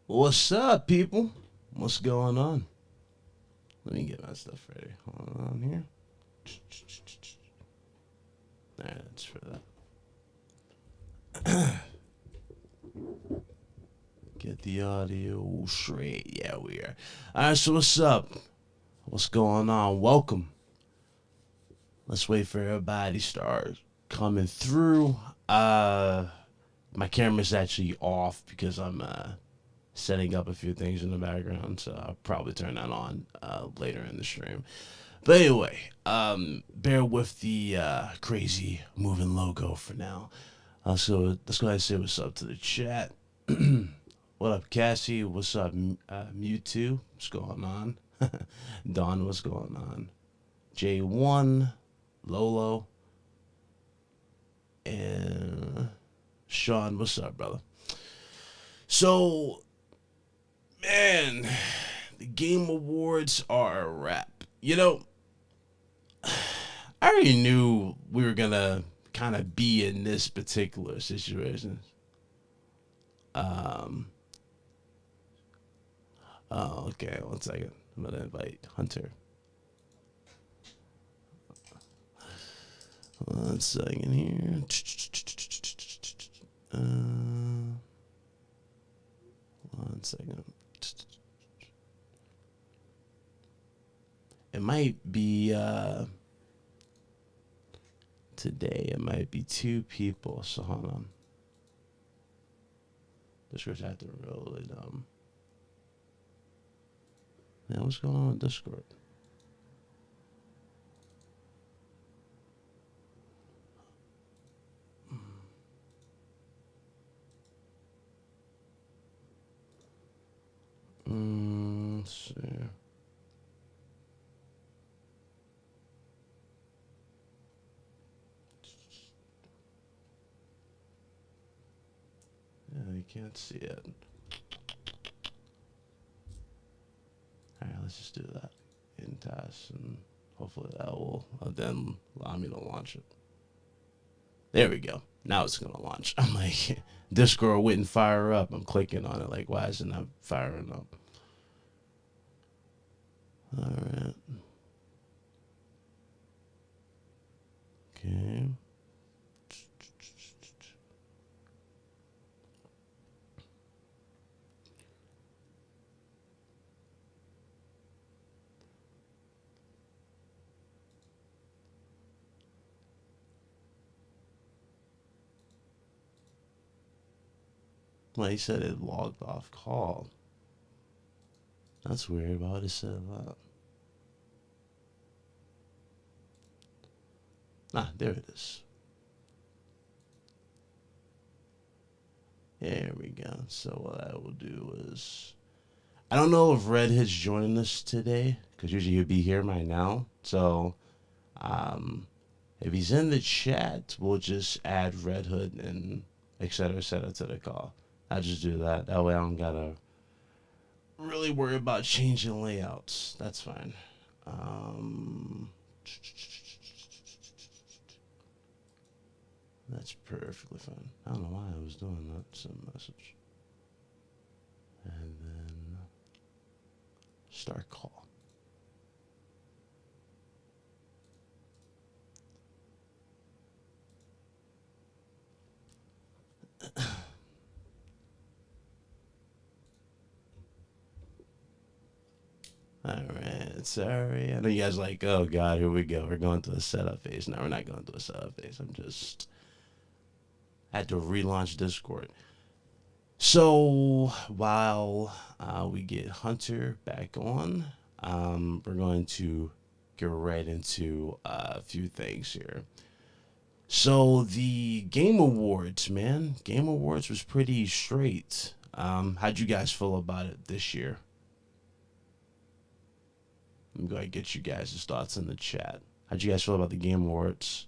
What's up, people? What's going on? Let me get my stuff ready. Hold on here. That's for that. Get the audio straight. Yeah, we are. Alright, so what's up? What's going on? Welcome. Let's wait for everybody to start coming through. My camera's actually off because I'm setting up a few things in the background, so I'll probably turn that on later in the stream. But anyway, bear with the crazy moving logo for now. So let's go ahead and say what's up to the chat. What up, Cassie? What's up, Mewtwo? What's going on? Don, what's going on? J1, Lolo, and Sean, what's up, brother? So, man, the Game Awards are a wrap. You know, I already knew we were gonna kind of be in this particular situation. Um, oh, okay, 1 second. I'm gonna invite Hunter. 1 second here. Uh, 1 second. It might be today. It might be 2 people. So hold on. Discord's acting really dumb. Man, what's going on with Discord? Let's see. Yeah, you can't see it. Alright, let's just do that in task, and hopefully that will then allow me to launch it. There we go. Now it's gonna launch. I'm like, Discord wouldn't fire up. I'm clicking on it like, why is it not firing up? Alright. Okay. Well, he said it logged off call. That's weird. Why would it say that? Ah, there it is. There we go. So what I will do is, I don't know if Red Hood's joining us today, because usually he'd be here right now. So, if he's in the chat, we'll just add Red Hood and et cetera to the call. I'll just do that. That way I don't gotta really worry about changing layouts. That's fine. That's perfectly fine. I don't know why I was doing that. Send message. And then start call. Alright, sorry. I know you guys are like, oh god, here we go. We're going through a setup phase. No, we're not going through a setup phase. I'm just had to relaunch Discord. So while we get Hunter back on, we're going to get right into a few things here. So the Game Awards, man. Game Awards was pretty straight. How'd you guys feel about it this year? Let me go ahead and get you guys' thoughts in the chat. How'd you guys feel about the Game Awards?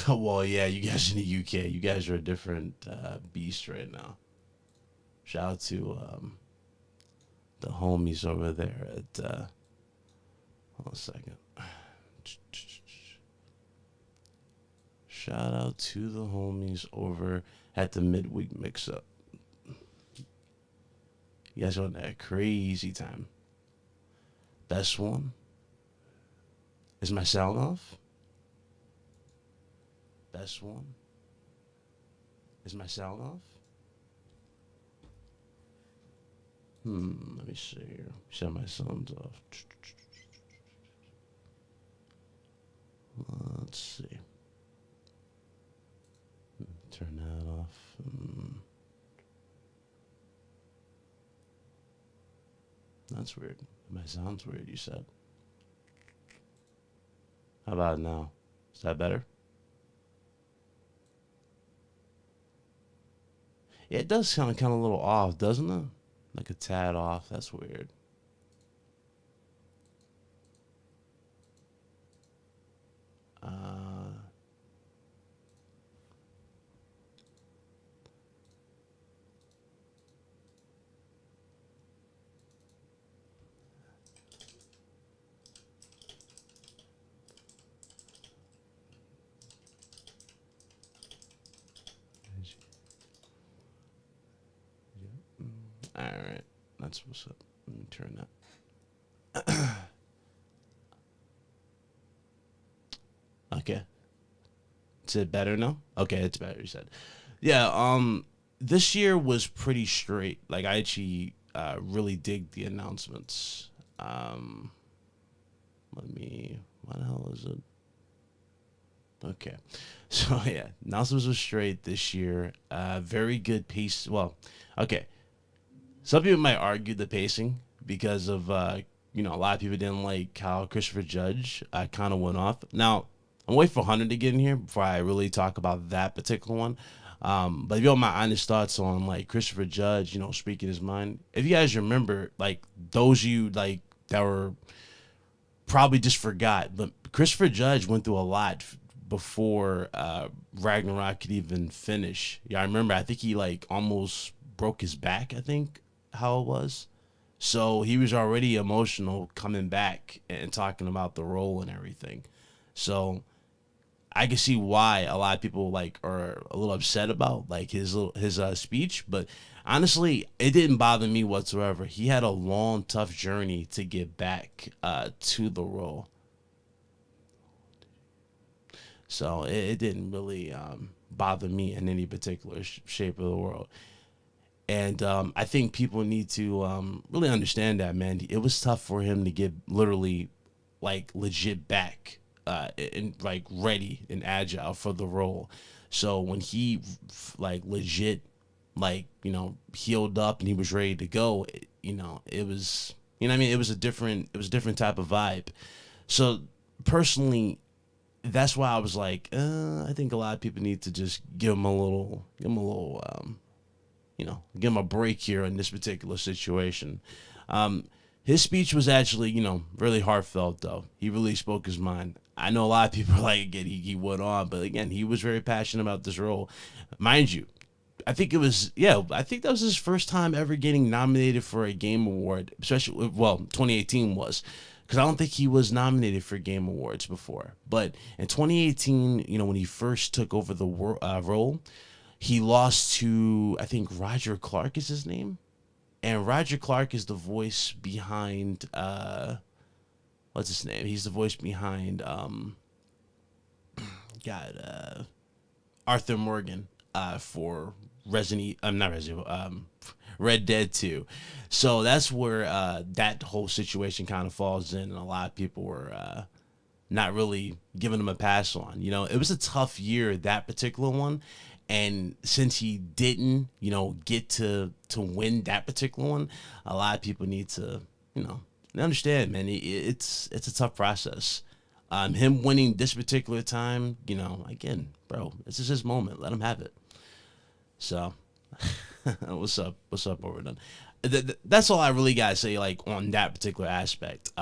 Well, yeah, you guys in the UK, you guys are a different beast right now. Shout out to the homies over there at. Hold on a second. Shout out to the homies over at the midweek mix-up. You guys on that crazy time. Best one. Is my sound off? Best one. Is my sound off? Let me see here. Shut my sound off. Let's see. Turn that off. That's weird. My sound's weird, you said. How about now? Is that better? Yeah, it does sound kind of a little off, doesn't it? Like a tad off. That's weird. All right, that's what's up. Let me turn that. Okay. Is it better now? Okay, it's better, you said. Yeah, this year was pretty straight. Like, I actually really dig the announcements. What the hell is it? Okay. So, yeah, announcements were straight this year. Very good pace. Well, okay. Some people might argue the pacing because of, a lot of people didn't like how Christopher Judge kind of went off. Now, I'm waiting for Hunter to get in here before I really talk about that particular one. But if you want my honest thoughts on, like, Christopher Judge, speaking his mind. If you guys remember, like, those of you, like, that were probably just forgot, but Christopher Judge went through a lot before Ragnarok could even finish. Yeah, I remember, I think he, like, almost broke his back, I think, how it was. So he was already emotional coming back and talking about the role and everything. So I can see why a lot of people like are a little upset about like his speech, but honestly, it didn't bother me whatsoever. He had a long, tough journey to get back to the role, so it didn't really bother me in any particular shape of the world. And I think people need to really understand that, man. It was tough for him to get literally, like, legit back and, like, ready and agile for the role. So when he, like, legit, like, healed up and he was ready to go, it was, what I mean? It was a different type of vibe. So personally, that's why I was like, I think a lot of people need to just give him a little, give him a break here in this particular situation. His speech was actually, really heartfelt, though. He really spoke his mind. I know a lot of people are like, again, he went on, but again, he was very passionate about this role. Mind you, I think that was his first time ever getting nominated for a Game Award, especially, 2018 was, because I don't think he was nominated for Game Awards before. But in 2018, when he first took over the role, he lost to, I think, Roger Clark is his name. And Roger Clark is the voice behind, what's his name? He's the voice behind, Arthur Morgan, for Red Dead 2. So that's where that whole situation kind of falls in, and a lot of people were not really giving him a pass on. It was a tough year, that particular one. And since he didn't, get to win that particular one, a lot of people need to, understand, man. It's a tough process. Him winning this particular time, again, bro, this is his moment. Let him have it. So, what's up over done? That's all I really gotta say, like, on that particular aspect.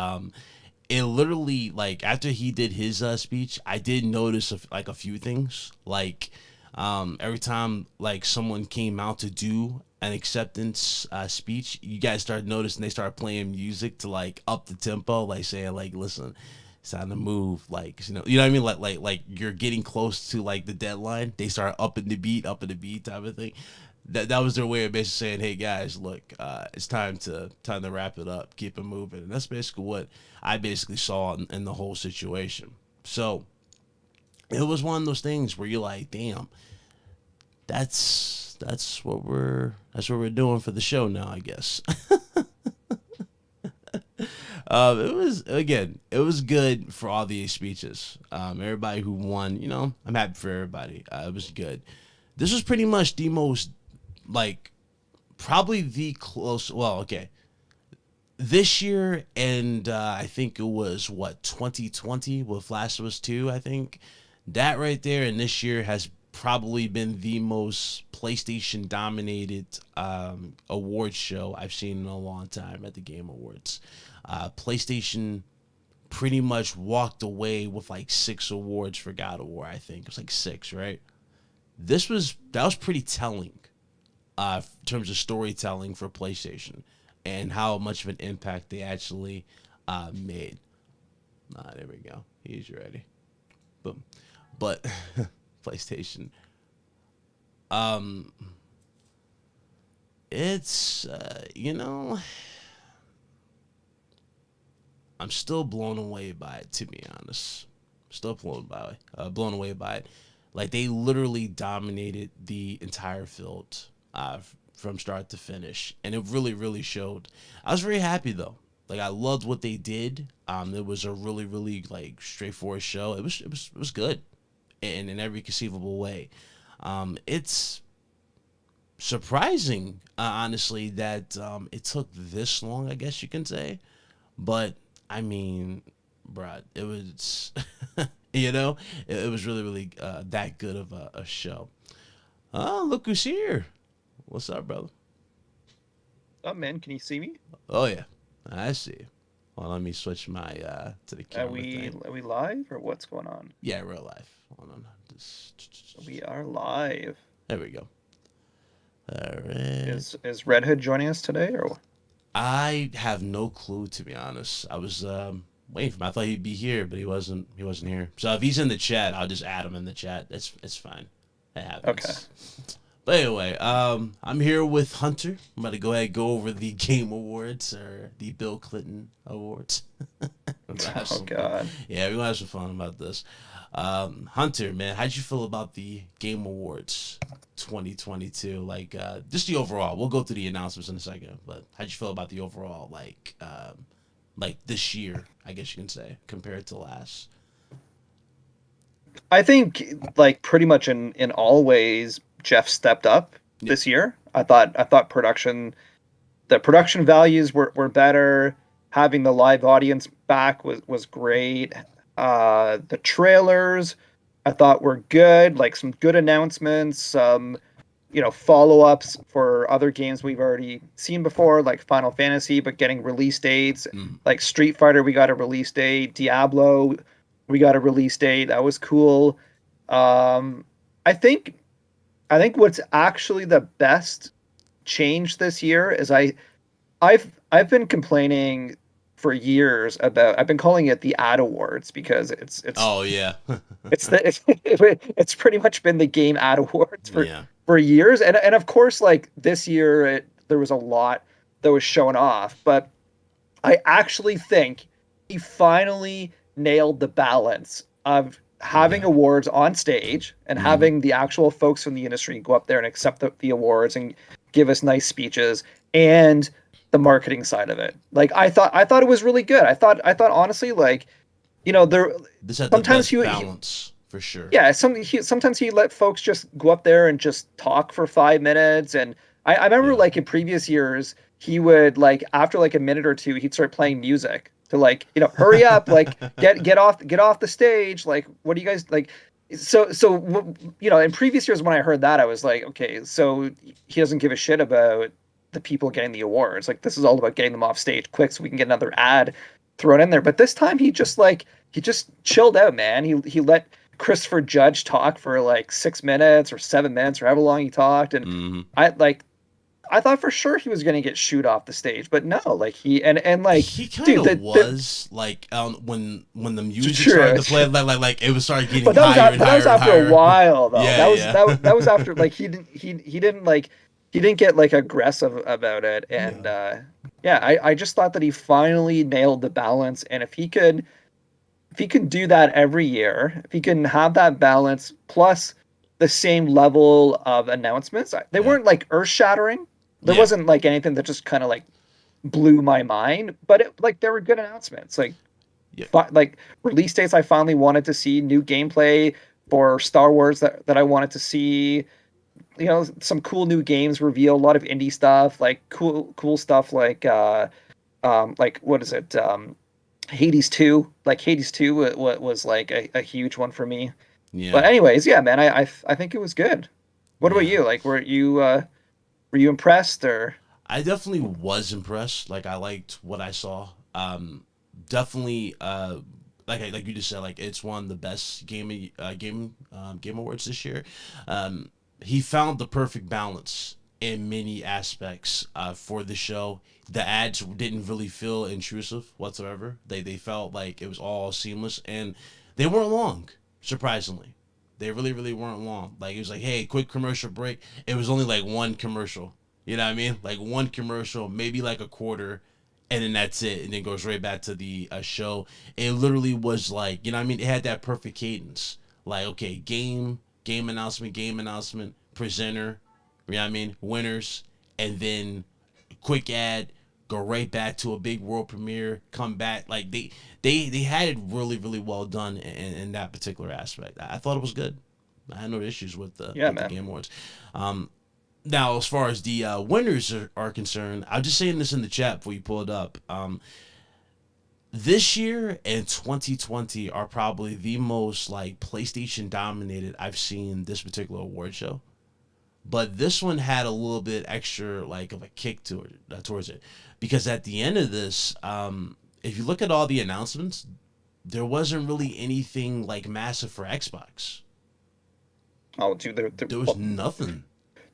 It literally, like, after he did his speech, I did notice a few things, like. Every time, like, someone came out to do an acceptance speech, you guys started noticing they started playing music to, like, up the tempo, like, saying, like, listen, it's time to move. Like, you know what I mean? Like you're getting close to like the deadline. They start upping the beat type of thing. That was their way of basically saying, hey guys, look, it's time to wrap it up, keep it moving. And that's basically what I basically saw in the whole situation. So it was one of those things where you're like, damn, that's what we're doing for the show now, I guess. It was good for all the speeches. Everybody who won, I'm happy for everybody. It was good. This was pretty much the most, like, probably the close. Well, okay. This year, and I think it was 2020 with Last of Us 2. I think that right there, and this year has probably been the most PlayStation dominated award show I've seen in a long time at the Game Awards. PlayStation pretty much walked away with like 6 awards for God of War. I think it was like 6, right? That was pretty telling in terms of storytelling for PlayStation and how much of an impact they actually made. There we go. He's ready. Boom. But PlayStation. It's I'm still blown away by it, to be honest. Still blown away by it. Like, they literally dominated the entire field from start to finish, and it really, really showed. I was very happy though. Like, I loved what they did. It was a really, really like straightforward show. It was good, in every conceivable way. It's surprising, honestly, that it took this long, I guess you can say. But I mean, bruh, it was, it was really, really that good of a show. Oh, look who's here. What's up, brother? What's up, man? Can you see me? Oh, yeah. I see you. Well, let me switch my to the Are camera we thing. are we live or what's going on? Yeah, real life. Hold on. We are live. There we go. All right. Is Red Hood joining us today or what? I have no clue, to be honest. I was waiting for him. I thought he'd be here, but he wasn't. He wasn't here. So if he's in the chat, I'll just add him in the chat. It's fine. It happens. Okay. But anyway, I'm here with Hunter. I'm about to go ahead and go over the Game Awards, or the Bill Clinton Awards. Oh God. Yeah, we're gonna have some fun about this. Hunter, man, how'd you feel about the Game Awards 2022? Like, just the overall. We'll go through the announcements in a second, but how'd you feel about the overall, like this year, I guess you can say, compared to last? I think like pretty much in all ways Jeff stepped up this year. I thought the production values were better. Having the live audience back was great. The trailers I thought were good, like some good announcements, some follow-ups for other games we've already seen before, like Final Fantasy, but getting release dates. Like Street Fighter, we got a release date. Diablo, we got a release date. That was cool. I think what's actually the best change this year is I've been complaining for years about. I've been calling it the Ad Awards because it's Oh yeah. it's pretty much been the Game Ad Awards for years, and of course, like this year there was a lot that was shown off, but I actually think he finally nailed the balance of having awards on stage and having the actual folks from the industry go up there and accept the awards and give us nice speeches, and the marketing side of it. Like I thought it was really good. I thought honestly, like, there This had sometimes the best balance for sure. yeah, sometimes he let folks just go up there and just talk for 5 minutes. And I remember like in previous years, he would like after like a minute or two, he'd start playing music to like, hurry up, like get off the stage. Like, what do you guys like? So in previous years when I heard that, I was like, okay, so he doesn't give a shit about the people getting the awards. Like, this is all about getting them off stage quick so we can get another ad thrown in there. But this time he just chilled out, man. He let Christopher Judge talk for like 6 minutes or 7 minutes or however long he talked, and I thought for sure he was gonna get shooed off the stage, but no, like he and like He kind dude, of was like when the music true, started to play, like it was started getting but that was higher and but that was higher and after a higher. while though. Yeah, yeah, That was after like he didn't get like aggressive about it, and yeah, yeah, I just thought that he finally nailed the balance, and if he can do that every year, if he can have that balance plus the same level of announcements, they yeah, weren't like earth shattering. There yeah, wasn't like anything that just kind of like blew my mind, but like there were good announcements. yeah, Like release dates I finally wanted to see, new gameplay for Star Wars that I wanted to see, some cool new games reveal, a lot of indie stuff, like cool stuff like what is it? Hades 2. Like Hades 2 was like a huge one for me. But yeah, anyways, yeah, man, I think it was good. What about yeah. you? Like were you impressed or I definitely was impressed. Like I liked what I saw. Definitely. Like you just said, like it's one of the best game awards this year. He found the perfect balance in many aspects for the show. The ads didn't really feel intrusive whatsoever. They felt like it was all seamless, and they weren't long. Surprisingly, they really weren't long. Like it was like, hey, quick commercial break. It was only like one commercial. You know what I mean? Like one commercial, maybe like a quarter, and then that's it, and then goes right back to the show. It literally was like, you know what I mean? It had that perfect cadence. Like, okay, game announcement, presenter, you know what I mean? Winners, and then quick ad, go right back to a big world premiere, come back. Like they had it really well done in that particular aspect. I thought it was good. I had no issues yeah, with the man. Game Awards. Now, as far as the winners are concerned, I'm just saying this in the chat before you pull it up. This year and 2020 are probably the most like PlayStation dominated I've seen this particular award show. But this one had a little bit extra like of a kick to it towards it, because at the end of this, if you look at all the announcements, there wasn't really anything like massive for Xbox. Oh, dude, There was nothing.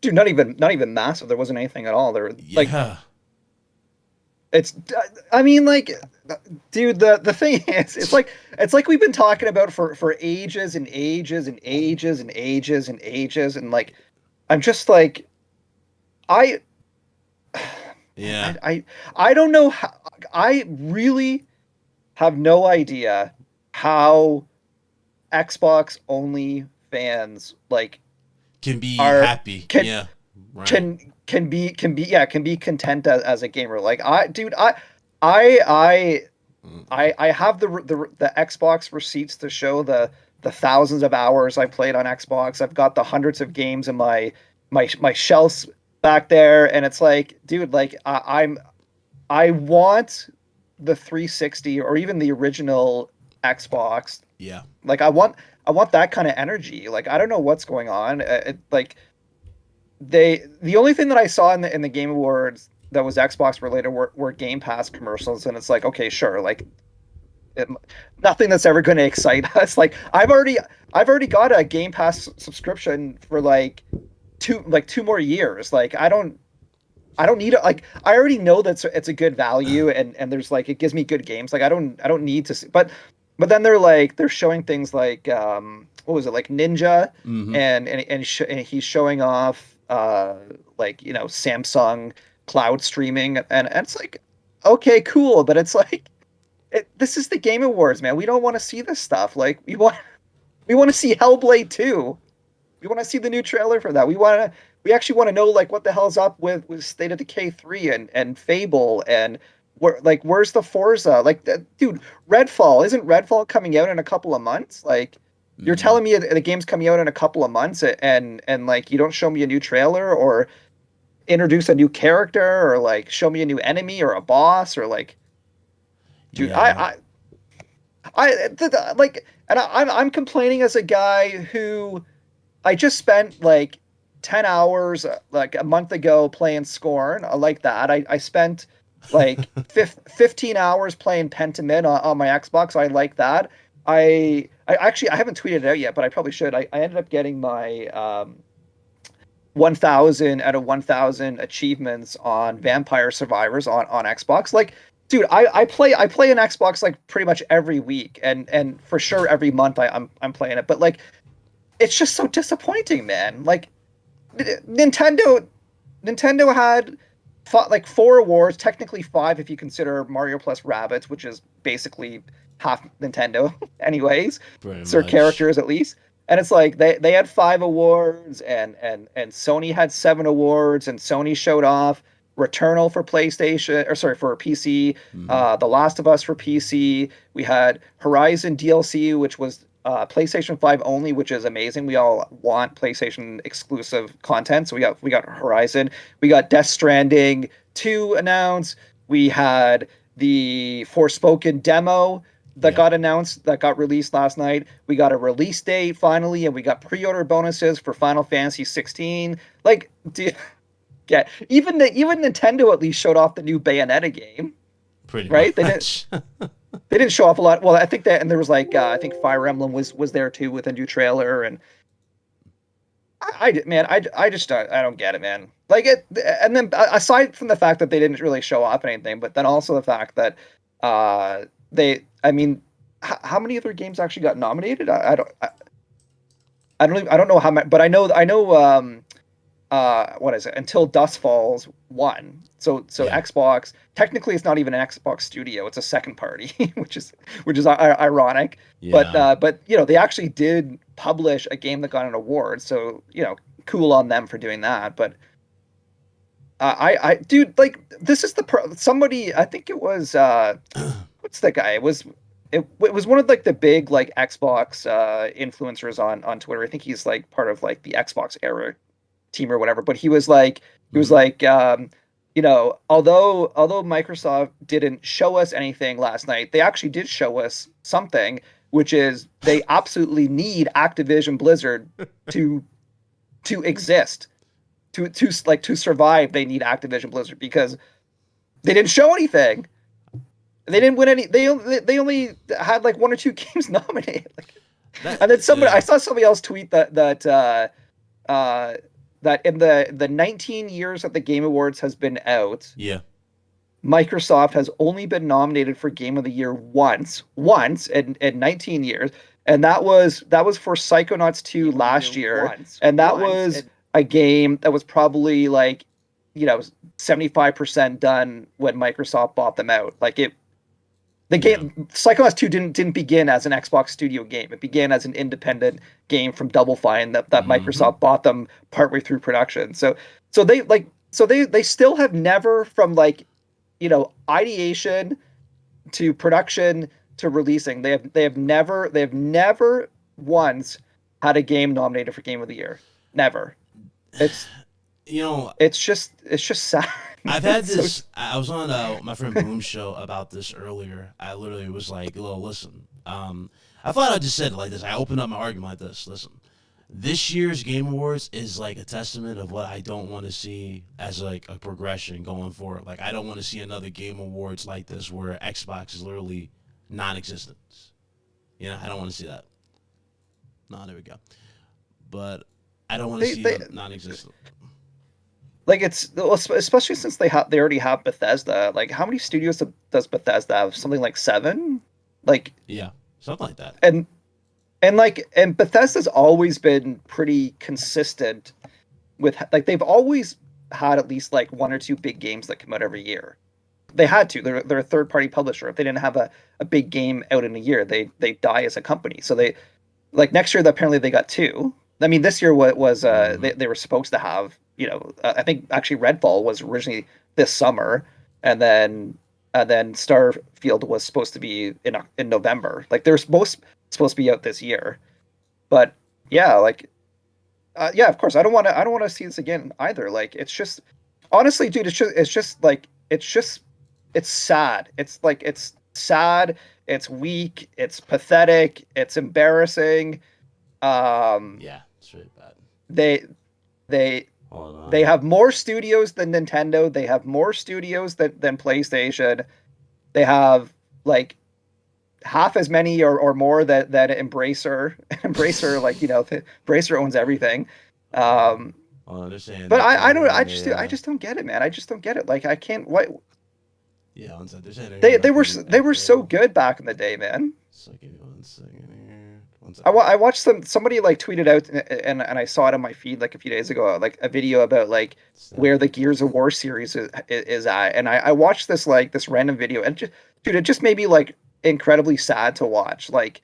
dude, not even massive. There wasn't anything at all. There like Yeah, it's I mean like dude, the thing is it's like we've been talking about for ages and ages and ages and ages and ages, and like I'm just like I man, yeah. I don't know how. I really have no idea how Xbox only fans like Can be are happy. can Yeah, right. can be content as a gamer. Like I I I have the Xbox receipts to show the thousands of hours I played on Xbox. I've got the hundreds of games in my shelves back there, and it's like, dude, like I want the 360 or even the original Xbox. Yeah, Like I want that kind of energy. Like I don't know what's going on. Like the only thing that I saw in the Game Awards that was Xbox related were Game Pass commercials, and it's like, okay, sure, like it, nothing that's ever going to excite us. Like I've already got a Game Pass subscription for like two more years. Like I don't need it. Like I already know that it's a good value, and there's like it gives me good games. Like I don't need to see, but then they're showing things like what was it, like Ninja, mm-hmm. and he's showing off like Samsung cloud streaming, and it's like, okay, cool, but it's like this is the Game Awards, man. We don't want to see this stuff. Like we want to see Hellblade 2. We want to see the new trailer for that. We actually want to know like what the hell's up with State of Decay 3 and Fable, and where's the Forza? Like dude, Redfall, isn't Redfall coming out in a couple of months? Like you're Mm-hmm. telling me the game's coming out in a couple of months, and like you don't show me a new trailer or introduce a new character or like show me a new enemy or a boss or like dude, Yeah, like, and I'm complaining as a guy who I just spent like 10 hours like a month ago playing Scorn. I like that. I spent like 15 hours playing Pentiment on my Xbox. I like that. I actually I haven't tweeted it out yet, but I probably should. I ended up getting my 1,000 out of 1,000 achievements on Vampire Survivors on Xbox. Like, dude, I play an Xbox like pretty much every week, and for sure every month I'm playing it. But like, it's just so disappointing, man. Like, Nintendo had like 4 awards, technically 5 if you consider Mario plus Rabbids, which is basically half Nintendo, anyways. Pretty Their much. characters at least. And it's like they had 5 awards, and Sony had 7 awards, and Sony showed off Returnal for PlayStation, or sorry, for PC, The Last of Us for PC. We had Horizon DLC, which was PlayStation 5 only, which is amazing. We all want PlayStation exclusive content, so we got Horizon. We got Death Stranding 2 announced. We had the Forspoken demo that got announced, that got released last night. We got a release date finally, and we got pre-order bonuses for Final Fantasy 16. Like, yeah, even Nintendo at least showed off the new Bayonetta game. Pretty right? much. They didn't show off a lot. Well, I think that, and there was like I think Fire Emblem was there too with a new trailer, and I just I don't get it, man. Like it, and then aside from the fact that they didn't really show off anything, but then also the fact that I mean, how many other games actually got nominated? I don't know how many, but I know what is it? Until Dusk Falls won. So Xbox, technically it's not even an Xbox studio, it's a second party, which is ironic. Yeah. But you know, they actually did publish a game that got an award, so you know, cool on them for doing that. But I dude, like, this is somebody, I think it was what's the guy? It was one of like the big like Xbox influencers on Twitter. I think he's like part of like the Xbox era team or whatever, but he was like you know, although Microsoft didn't show us anything last night, they actually did show us something, which is they absolutely need Activision Blizzard to exist, to survive. They need Activision Blizzard because they didn't show anything. They didn't win any. They only had like 1 or 2 games nominated. And then I saw somebody else tweet that in the 19 years that the Game Awards has been out, Microsoft has only been nominated for Game of the Year once in 19 years, and that was for Psychonauts 2 last year, and that was a game that was probably like, you know, 75% done when Microsoft bought them out. Like the game Psychonauts 2 didn't begin as an Xbox Studio game. It began as an independent game from Double Fine that Microsoft bought them partway through production. So they still have never, from like, you know, ideation to production to releasing, they have never once had a game nominated for Game of the Year. Never. It's, you know, it's just sad. I've had this. I was on my friend Boom's show about this earlier. I literally was like, "Well, listen." I thought I just said it like this. I opened up my argument like this. Listen, this year's Game Awards is like a testament of what I don't want to see as like a progression going forward. Like, I don't want to see another Game Awards like this where Xbox is literally non-existent. You know, I don't want to see that. No, there we go. But I don't want to see that non-existent. Like, it's, especially since they already have Bethesda. Like, how many studios does Bethesda have? Something like 7? Like, yeah, something like that. And Bethesda's always been pretty consistent with, like, they've always had at least like 1 or 2 big games that come out every year. They had to. They're a third-party publisher. If they didn't have a big game out in a year, they die as a company. So they, like, next year apparently they got 2. I mean, this year was they were supposed to have, you know, I think actually Redfall was originally this summer, and then Starfield was supposed to be in November. Like, they're supposed to be out this year, but yeah, like, yeah, of course, I don't want to see this again either. Like, it's just, honestly, dude, it's sad. It's like, it's sad. It's weak. It's pathetic. It's embarrassing. Yeah, it's really bad. They have more studios than Nintendo. They have more studios than PlayStation. They have like half as many or more that Embracer. Embracer, like, you know, Embracer owns everything. Oh, they're saying But that I they're don't hearing I just don't get it, man. I just don't get it. Like I can't. What yeah, one second. They're saying they're they hearing they like were an they were so echo. good back in the day, man. So give me 1 second here. One second. I watched somebody like tweeted out and I saw it on my feed like a few days ago, like a video about like Stop. where the Gears of War series is at, and I watched this like this random video, and just, dude, it just made me like incredibly sad to watch. Like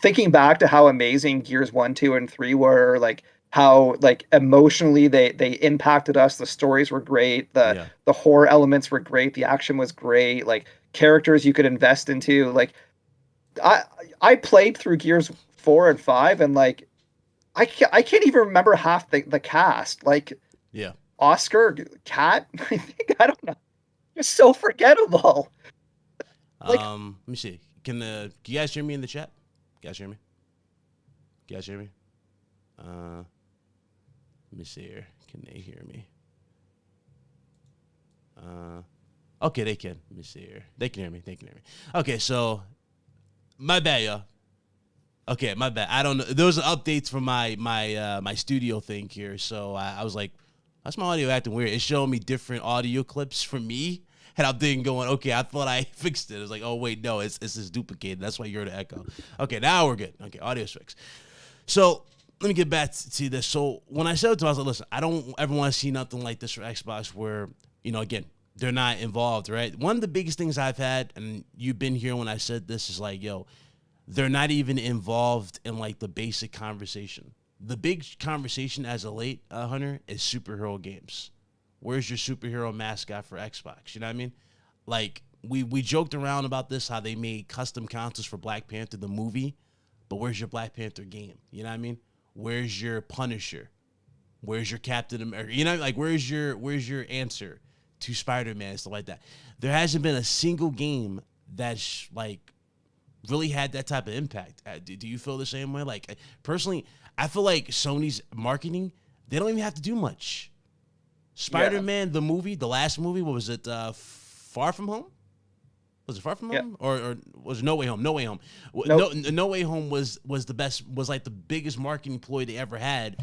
thinking back to how amazing Gears 1, 2, and 3 were, like how like emotionally they impacted us. The stories were great, Yeah. the horror elements were great, the action was great, like characters you could invest into. Like I I played through Gears 4 and 5, and like I can't even remember half the cast. Like Yeah. Oscar, Cat, I think, I don't know. It's so forgettable. Like Let me see. Can you guys hear me in the chat? You guys hear me? You guys hear me? Let me see here. Can they hear me? Okay, they can. Let me see here. They can hear me. They can hear me. Okay, so my bad, y'all. Okay, my bad. I don't know. Those are updates from my studio thing here. So I was like, that's my audio acting weird. It's showing me different audio clips from me. And I'm thinking going, okay, I thought I fixed it. It's like, oh wait, no, it's this duplicated. That's why you're the echo. Okay, now we're good. Okay, audio's fixed. So let me get back to this. So when I said it to him, I was like, listen, I don't ever want to see nothing like this for Xbox where, again, they're not involved, right? One of the biggest things I've had, and you've been here when I said this, is like, yo, they're not even involved in like the basic conversation. The big conversation as a late hunter is superhero games. Where's your superhero mascot for Xbox? You know what I mean? Like we joked around about this, how they made custom consoles for Black Panther the movie, but where's your Black Panther game? You know what I mean? Where's your Punisher? Where's your Captain America? You know, like where's your answer to Spider-Man and stuff like that? There hasn't been a single game that's like really had that type of impact. Do you feel the same way? Like personally, I feel like Sony's marketing, they don't even have to do much. Spider-Man, the movie, the last movie, what was it? Far From Home? Was it Far From Home? Or was it No Way Home? No Way Home. Nope. No Way Home was the best, was like the biggest marketing ploy they ever had.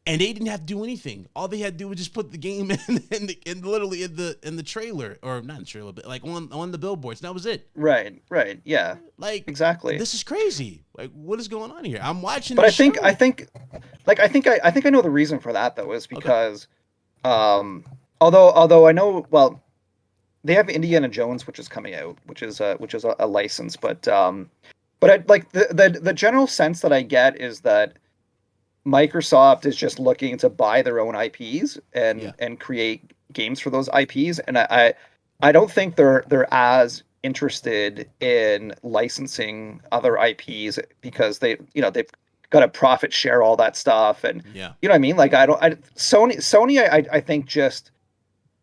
And they didn't have to do anything. All they had to do was just put the game literally in the trailer, or not in the trailer, but like on the billboards. And that was it. Right, yeah, Like exactly. this is crazy. Like what is going on here? I'm watching But this show. I think I know the reason for that though is Okay. because although I know, well, they have Indiana Jones, which is coming out, which is a license, but I, like the general sense that I get is that Microsoft is just looking to buy their own IPs Yeah. and create games for those IPs, and I don't think they're as interested in licensing other IPs because they've got to profit share all that stuff, and Yeah. you know what I mean. Like Sony I think just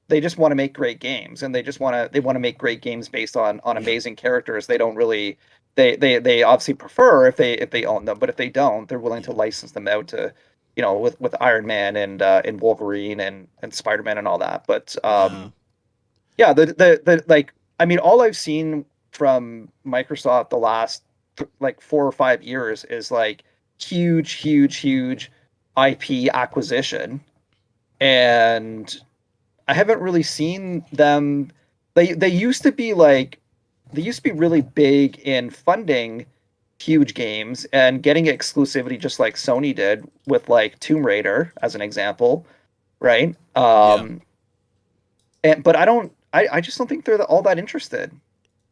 they just want to make great games, and they want to make great games based on Yeah. amazing characters. They don't really they obviously prefer if they own them, but if they don't, they're willing Yeah. to license them out to, with Iron Man and Wolverine and Spider-Man and all that. But Yeah. yeah, the like, I mean, all I've seen from Microsoft the last like 4 or 5 years is like huge IP acquisition, and I haven't really seen them. They used to be like they used to be really big in funding huge games and getting exclusivity, just like Sony did with like Tomb Raider as an example, right? Yeah. But I just don't think they're all that interested.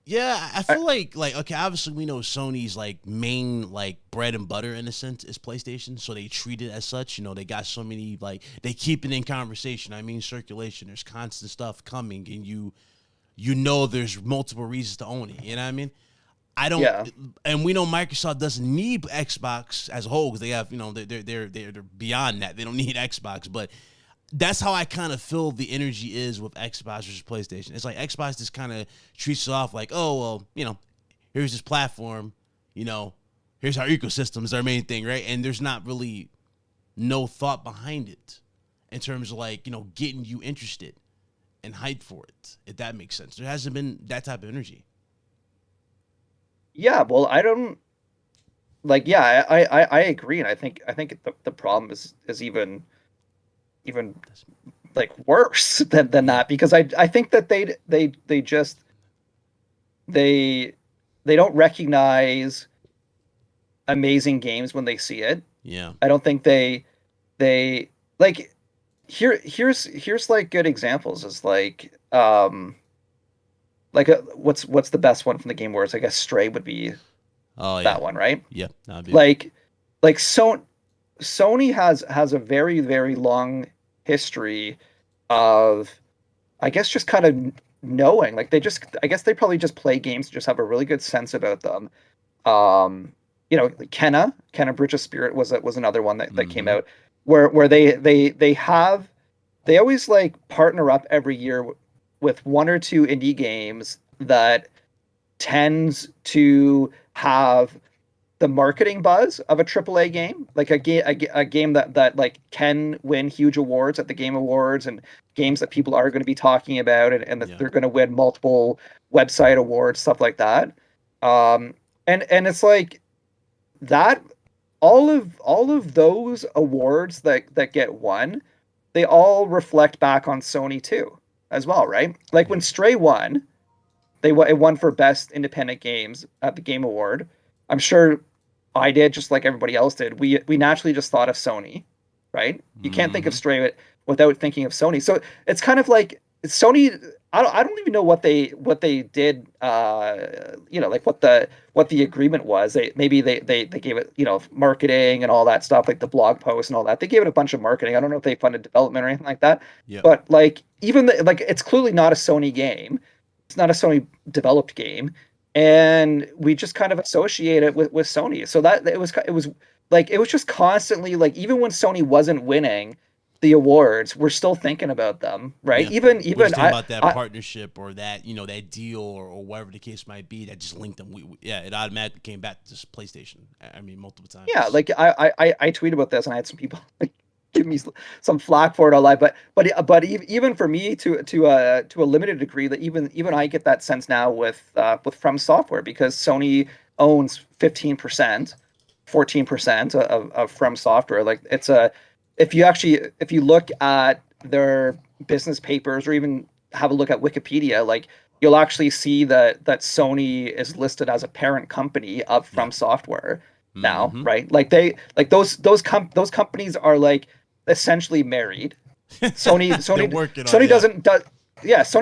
Yeah, I I, feel like okay, obviously we know Sony's like main like bread and butter in a sense is PlayStation, so they treat it as such. They got so many, like they keep it in conversation. I mean circulation. There's constant stuff coming, and there's multiple reasons to own it. You know what I mean? I don't, yeah, and we know Microsoft doesn't need Xbox as a whole because they have they're beyond that. They don't need Xbox, but that's how I kind of feel the energy is with Xbox versus PlayStation. It's like Xbox just kind of treats it off like, oh, well, here's this platform, here's our ecosystem is our main thing, right? And there's not really no thought behind it in terms of like, getting you interested and hyped for it, if that makes sense. There hasn't been that type of energy. yeah. Well, I don't like. Yeah, I agree, and I think the problem is even even like worse than that, because I think that they just they they don't recognize amazing games when they see it. Yeah. I don't think they like here's like good examples is like what's the best one from the Game Awards? I guess Stray would be Oh yeah. that one, right? Yeah. That'd be. Like Sony has a very very long history of, I guess, just kind of knowing, like I guess they probably just play games, just have a really good sense about them. Like Kenna Bridge of Spirit was another one that came out where they always like partner up every year with one or two indie games that tends to have the marketing buzz of a AAA game, like a game that like can win huge awards at the Game Awards, and games that people are going to be talking about, and that they're going to win multiple website awards, stuff like that. And it's like that all of those awards that get won, they all reflect back on Sony too, as well, right? Like when Stray won, it won for best independent games at the Game Award. I'm sure I did, just like everybody else did. We naturally just thought of Sony, right? You can't think of Stray without thinking of Sony. So it's kind of like Sony. I don't even know what they did. Like what the agreement was. They gave it, marketing and all that stuff, like the blog posts and all that. They gave it a bunch of marketing. I don't know if they funded development or anything like that. Yeah. But like like it's clearly not a Sony game. It's not a Sony developed game, and we just kind of associate it with Sony. So that it was just constantly like, even when Sony wasn't winning the awards, we're still thinking about them, right? Yeah. Even we're just thinking about that partnership or that that deal or whatever the case might be that just linked them. It automatically came back to PlayStation. I mean, multiple times. Yeah, like I tweeted about this, and I had some people like give me some flack for it online, but even for me to a limited degree, that even I get that sense now with From Software, because Sony owns 15%, 14% of From Software. Like if you look at their business papers, or even have a look at Wikipedia, like you'll actually see that Sony is listed as a parent company of From Software now, right? Like those companies are like essentially married. Sony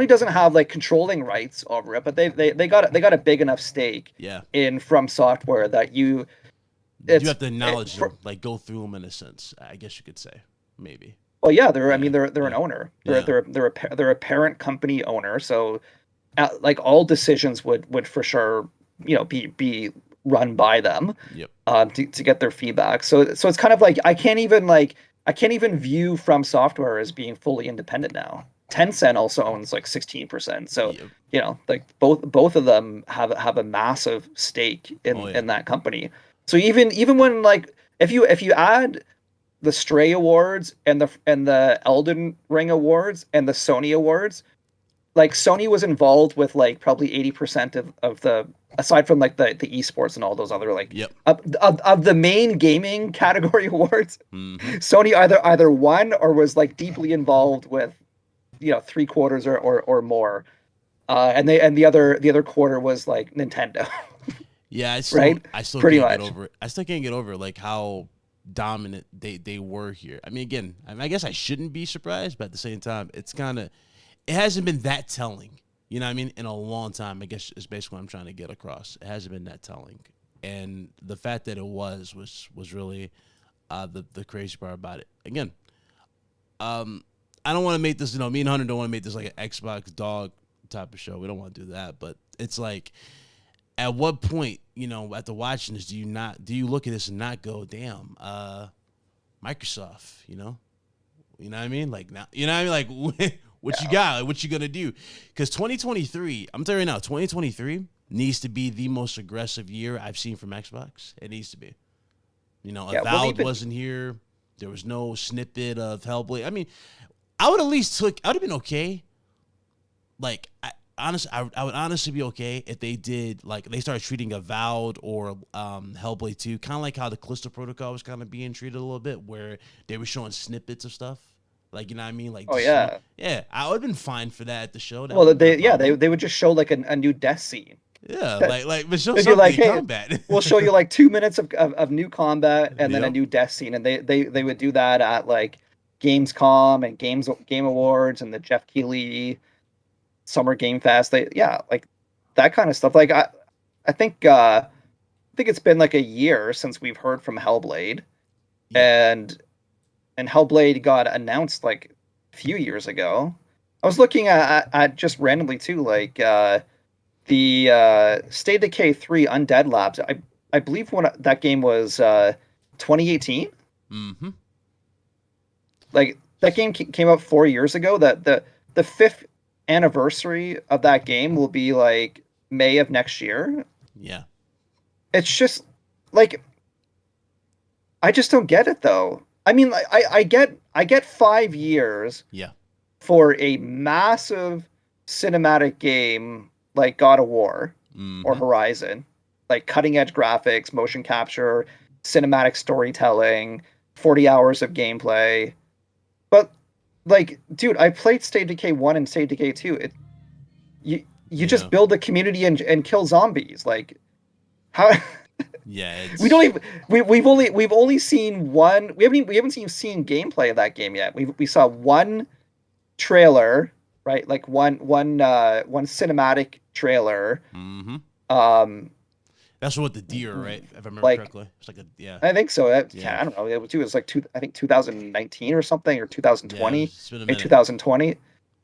doesn't have like controlling rights over it, but they got a big enough stake in From Software that you have to acknowledge them, like go through them in a sense, I guess you could say, maybe. Well, yeah, they're an owner. They're a parent company owner, so like all decisions would for sure be run by them. To get their feedback. So it's kind of like I can't even view From Software as being fully independent now. Tencent also owns like 16%. So like both of them have a massive stake in that company. So even when, like, if you add the Stray Awards and the Elden Ring Awards and the Sony Awards, like Sony was involved with like probably 80% of the, aside from like the esports and all those other like of the main gaming category awards. Sony either won or was like deeply involved with 3/4 or more, and the other quarter was like Nintendo. Yeah, I still pretty can't much get over it. I still can't get over like how dominant they were here. I mean, again, I guess I shouldn't be surprised, but at the same time, it hasn't been that telling. You know what I mean? In a long time, I guess is basically what I'm trying to get across. It hasn't been that telling, and the fact that it was really the crazy part about it. Again, I don't want to make this. Me and Hunter don't want to make this like an Xbox dog type of show. We don't want to do that, but it's like, at what point, after watching this, do you look at this and not go, damn, Microsoft, you know what I mean? Like now, you know what I mean? Like what you got? Like, what you gonna do? Because 2023, I'm telling you now, 2023 needs to be the most aggressive year I've seen from Xbox. It needs to be. Avowed wasn't here. There was no snippet of Hellblade. I mean, I would have been okay. Like, I would honestly be okay if they did, like, they started treating Avowed or Hellblade 2 kind of like how the Callisto Protocol was kind of being treated a little bit, where they were showing snippets of stuff. Like, you know what I mean? Like, Oh yeah. Yeah, I would have been fine for that at the show. That Well, wouldn't been a problem. they would just show like a new death scene. Yeah, but show They'd be something like, in hey, combat. we'll show you like 2 minutes of new combat and then a Yep. new death scene, and they would do that at like Gamescom and Game Awards and the Jeff Keighley Summer Game Fest. Like that kind of stuff. Like I think it's been like a year since we've heard from Hellblade, Yeah. and Hellblade got announced like a few years ago. I was looking at just randomly too, like the State of Decay 3 Undead Labs. I believe when that game was 2018. Mm-hmm. Like that game came out 4 years ago. That the fifth anniversary of that game will be like May of next year. Yeah. It's just like I just don't get it though. I mean, I get 5 years Yeah. for a massive cinematic game like God of War or Horizon, like cutting edge graphics, motion capture, cinematic storytelling, 40 hours of gameplay. But like, dude, I played State of Decay 1 and State of Decay 2. You just build a community and kill zombies. Like how Yeah, we don't even we've only seen one. We haven't even seen gameplay of that game yet. We saw one trailer, right? Like one cinematic trailer. Mm-hmm. Um, That's what the deer, right? If I remember like correctly, it's like I think so. Yeah. I don't know. It was like I think 2019 or something, or 2020. Yeah, it's been a Maybe minute. 2020. It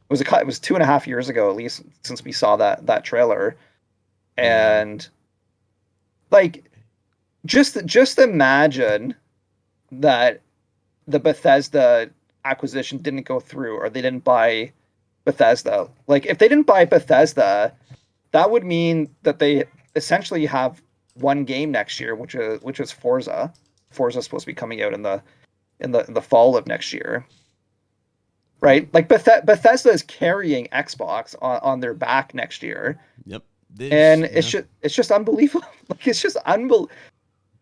was 2.5 years ago at least since we saw that trailer, and like just imagine that the Bethesda acquisition didn't go through, or they didn't buy Bethesda. Like if they didn't buy Bethesda, that would mean that they essentially have one game next year, which is Forza. Forza's supposed to be coming out in the fall of next year. Right? Like Bethesda is carrying Xbox on their back next year. Yep. And it's just unbelievable. Like it's just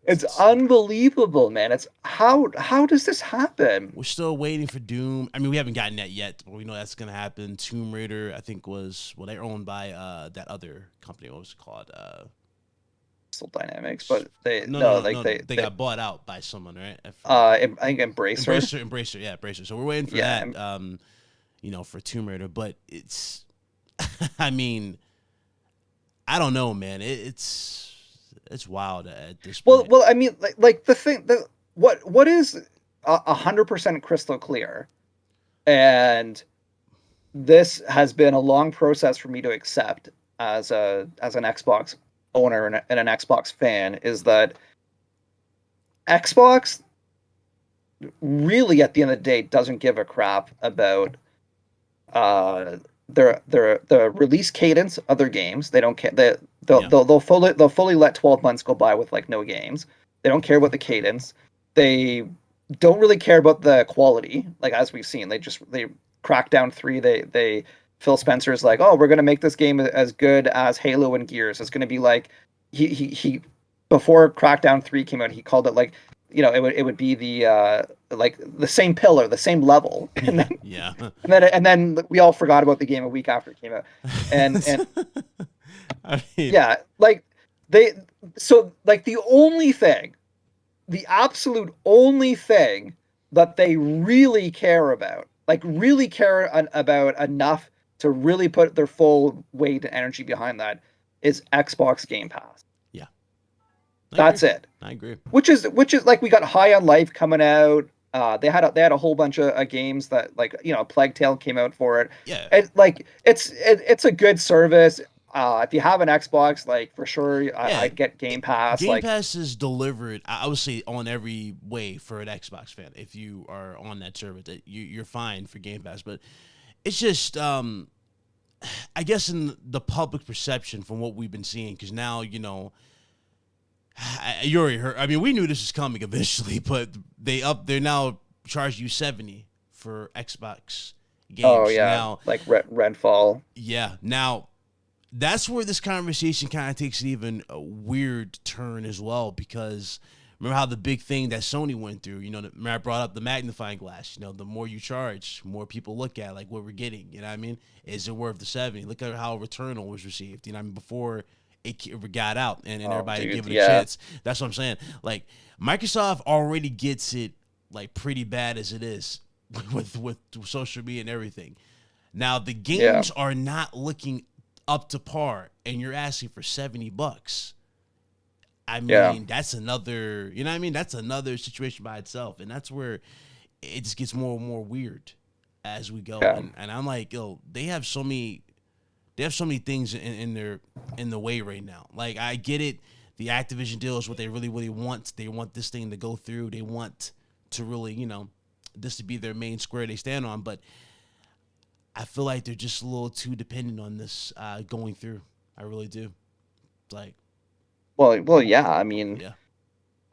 It's unbelievable, man. It's how does this happen? We're still waiting for Doom. I mean, we haven't gotten that yet, but we know that's gonna happen. Tomb Raider, I think they're owned by that other company. What was it called? Crystal Dynamics, but they got bought out by someone, right? I think Embracer. Embracer. So we're waiting for that. For Tomb Raider, but it's, I mean, I don't know, man. It's wild at this point. Well, I mean, like the thing that what is 100% crystal clear, and this has been a long process for me to accept as an Xbox owner and an Xbox fan, is that Xbox really at the end of the day doesn't give a crap about the release cadence of their games. They don't care. They'll fully let 12 months go by with like no games. They don't care about the cadence. They don't really care about the quality. Like as we've seen, they Crackdown 3. They Phil Spencer's like, oh, we're gonna make this game as good as Halo and Gears. It's gonna be like he before Crackdown 3 came out, he called it like, it would be the like the same pillar, the same level, and then and then we all forgot about the game a week after it came out, and I mean, like the absolute only thing that they really care about, about enough to really put their full weight and energy behind that, is Xbox Game Pass. That's it. I agree. Which is like, we got High on Life coming out. They had a whole bunch of games that, like, Plague Tale came out for it. Yeah. It's a good service. If you have an Xbox, like, for sure, I'd get Game Pass. Game Pass is delivered, I would say, on every way for an Xbox fan. If you are on that service, that you're fine for Game Pass. But it's just, I guess, in the public perception from what we've been seeing, because now, you already heard. I mean, we knew this was coming eventually, but they're now charging you $70 for Xbox games. Oh yeah, now, like Redfall. Yeah, now that's where this conversation kind of takes an even weird turn as well, because remember how the big thing that Sony went through, remember I brought up the magnifying glass, the more you charge, more people look at like what we're getting, you know what I mean? Is it worth the 70? Look at how Returnal was received, you know what I mean? Before it got out and everybody give it a chance. That's what I'm saying. Like Microsoft already gets it like pretty bad as it is with social media and everything. Now the games are not looking up to par and you're asking for $70. I mean, that's another, you know what I mean? That's another situation by itself. And that's where it just gets more and more weird as we go. Yeah. And I'm like, yo, they have so many things in the way right now. Like, I get it. The Activision deal is what they really, really want. They want this thing to go through. They want to really, this to be their main square they stand on. But I feel like they're just a little too dependent on this going through. I really do. Like, well, yeah. I mean, yeah.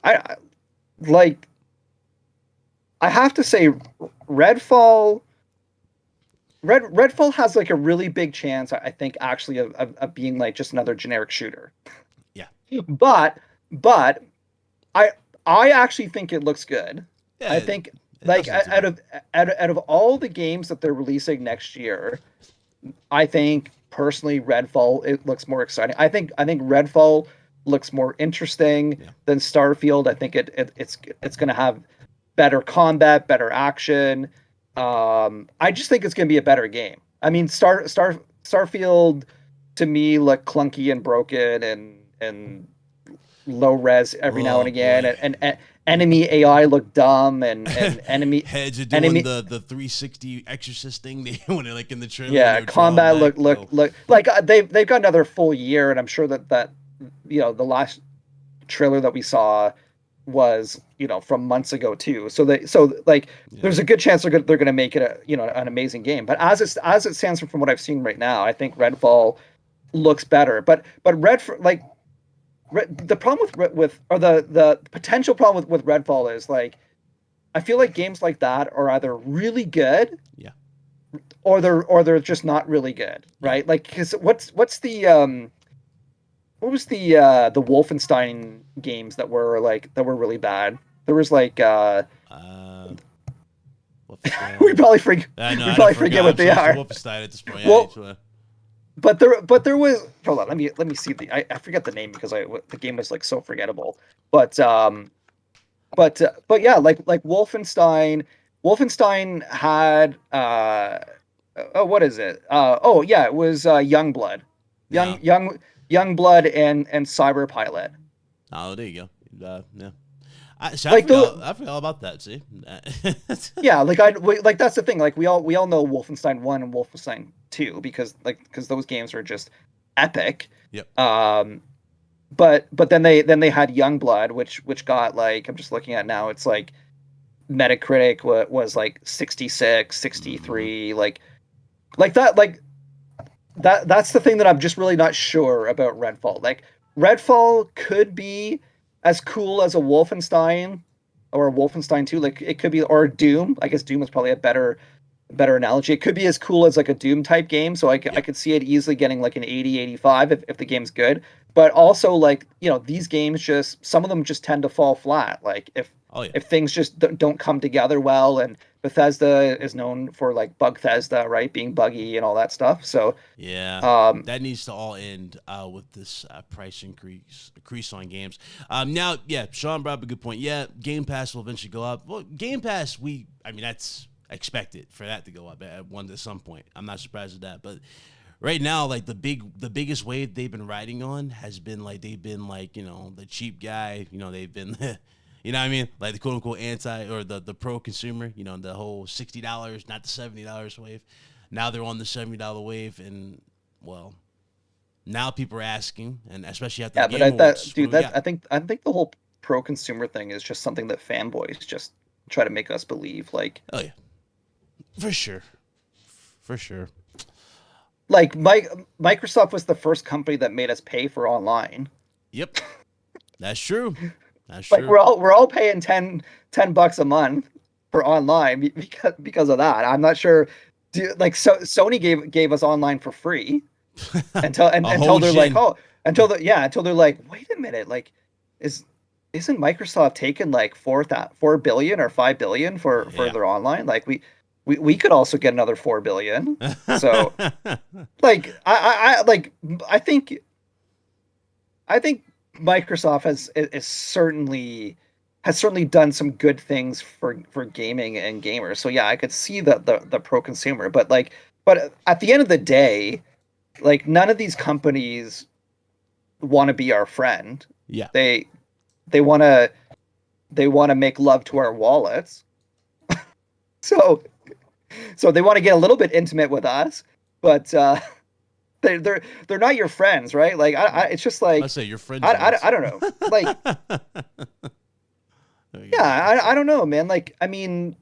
I have to say, Redfall has like a really big chance, I think, actually of being like just another generic shooter. Yeah. But I actually think it looks good. Yeah, I think like out of all the games that they're releasing next year, I think personally Redfall, it looks more exciting. I think Redfall looks more interesting than Starfield. I think it's going to have better combat, better action. I just think it's going to be a better game. I mean, Starfield to me looked clunky and broken and low res every now and again, and enemy AI looked dumb, and enemy heads are doing the 360 exorcist thing they when they're like in the trailer. Yeah, combat look like they've got another full year, and I'm sure that the last trailer that we saw was from months ago too. So there's a good chance they're going to make it an amazing game. But as it stands from what I've seen right now, I think Redfall looks better. But the problem with the potential problem with Redfall is like I feel like games like that are either really good, or they're just not really good, right? Like, because what's the what was the Wolfenstein games that were really bad? There was like we probably forget what they are. Wolfenstein at this point. But there was, hold on, let me see I forget the name because the game was like so forgettable. But yeah, like Wolfenstein had what is it? It was Youngblood. Youngblood and Cyberpilot. Oh, there you go. Yeah. I forgot all about that. See, yeah, like that's the thing. Like we all know Wolfenstein 1 and Wolfenstein 2 because those games are just epic. Yep. But then they had Youngblood, which got like, I'm just looking at now, it's like Metacritic was like 66, 63, that's the thing that I'm just really not sure about Redfall. Like Redfall could be as cool as a Wolfenstein or a Wolfenstein 2. Like it could be, or Doom. I guess Doom is probably a better analogy. It could be as cool as like a Doom type game. So I could see it easily getting like an 80, 85 if the game's good. But also like, these games some of them just tend to fall flat. Like if things just don't come together well, and Bethesda is known for like Bugthesda, right? Being buggy and all that stuff. So yeah, that needs to all end with this price increase on games. Now, yeah, Sean brought up a good point. Yeah, Game Pass will eventually go up. Well, Game Pass, that's expected for that to go up at some point. I'm not surprised at that. But right now, like the biggest wave they've been riding on has been like the cheap guy. They've been you know what I mean? Like the quote unquote anti or the pro consumer, the whole $60, not the $70 wave. Now they're on the $70 wave, and well, now people are asking, and especially after the Game Awards, I think the whole pro consumer thing is just something that fanboys just try to make us believe. Like, oh yeah, for sure. Like Microsoft was the first company that made us pay for online. Yep, that's true. Like we're all paying $10 a month for online because of that. I'm not sure. Sony gave us online for free until they're like, wait a minute, like isn't Microsoft taking like 4 billion or 5 billion for their online? Like we could also get another 4 billion. So like I think Microsoft has certainly done some good things for gaming and gamers. So yeah, I could see the pro consumer, but at the end of the day, like none of these companies want to be our friend. Yeah. They want to make love to our wallets. So they want to get a little bit intimate with us, but they're not your friends, right? Like it's just like I say your friends. I don't know. Like yeah, I don't know, man. Like I mean,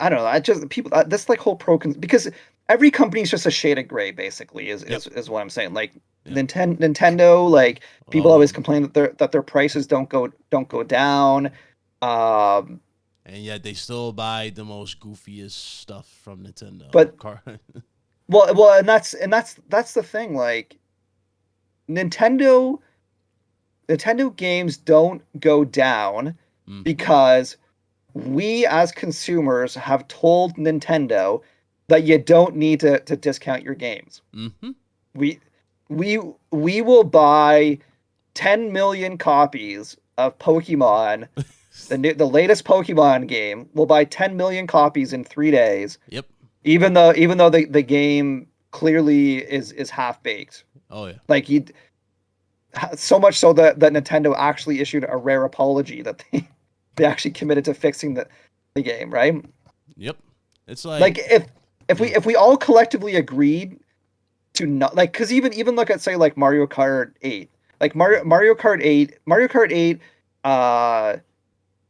I don't know. I just people this like whole because every company is just a shade of gray, basically, is what I'm saying. Like Nintendo, like people always complain that their prices don't go down. And yet they still buy the most goofiest stuff from Nintendo. But well, and that's the thing. Like Nintendo games don't go down because we as consumers have told Nintendo that you don't need to discount your games. Mm-hmm. We will buy 10 million copies of Pokemon. The latest Pokemon game. We'll buy 10 million copies in 3 days. Yep. Even though the game clearly is half baked. Oh yeah. Like so much so that Nintendo actually issued a rare apology that they actually committed to fixing the game, right? Yep. It's like if we all collectively agreed to not like, because even look at say like Mario Kart 8, like Mario Kart 8,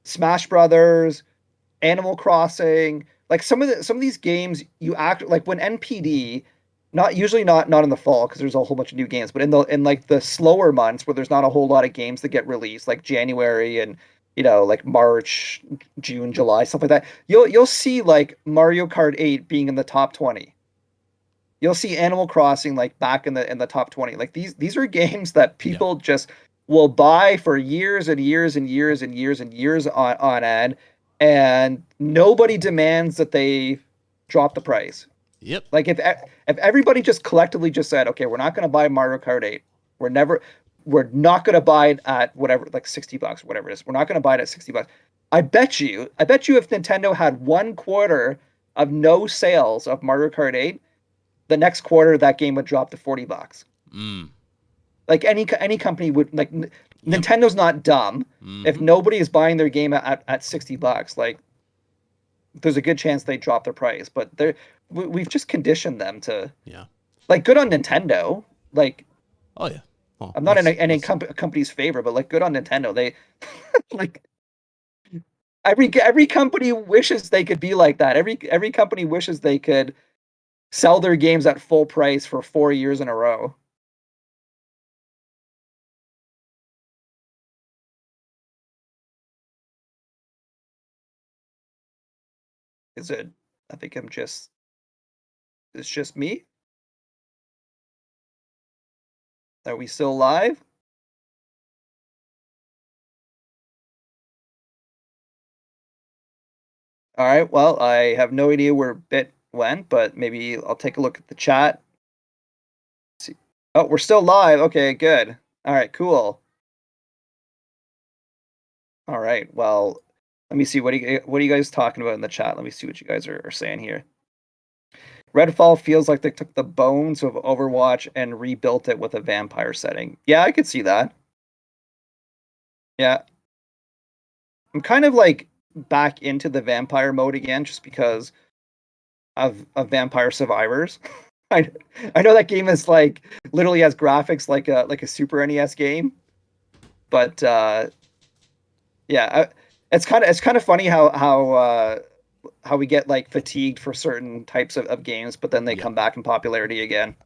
Smash Brothers, Animal Crossing, like some of these games you act like when NPD, not in the fall because there's a whole bunch of new games, but in like the slower months where there's not a whole lot of games that get released, like January and like March, June, July, stuff like that. You'll see like Mario Kart 8 being in the top 20. You'll see Animal Crossing like back in the top 20. Like these are games that people just will buy for years and years and years and years and years on end, and nobody demands that they drop the price. Yep. Like if everybody just collectively just said, okay, we're not going to buy Mario Kart 8. We're not going to buy it at whatever, like $60 or whatever it is. We're not going to buy it at $60. I bet you if Nintendo had 1 quarter of no sales of Mario Kart 8, the next quarter that game would drop to $40. Like any company would, like Nintendo's not dumb. If nobody is buying their game at $60, like there's a good chance they drop their price. But we've just conditioned them to like, good on Nintendo. Like, oh yeah. Well, I'm not in any company's favor, but like, good on Nintendo. They like every company wishes they could be like that. Every company wishes they could sell their games at full price for 4 years in a row. Is it? I think it's just me. Are we still live? All right. Well, I have no idea where Bit went, but maybe I'll take a look at the chat. Let's see. Oh, we're still live. Okay, good. All right, cool. All right. Well, let me see. What are you guys talking about in the chat? Let me see what you guys are saying here. Redfall feels like they took the bones of Overwatch and rebuilt it with a vampire setting. Yeah, I could see that. Yeah. I'm kind of like back into the vampire mode again just because of Vampire Survivors. I know that game is like literally has graphics like a Super NES game. But yeah, it's kind of funny how we get like fatigued for certain types of games, but then they come back in popularity again.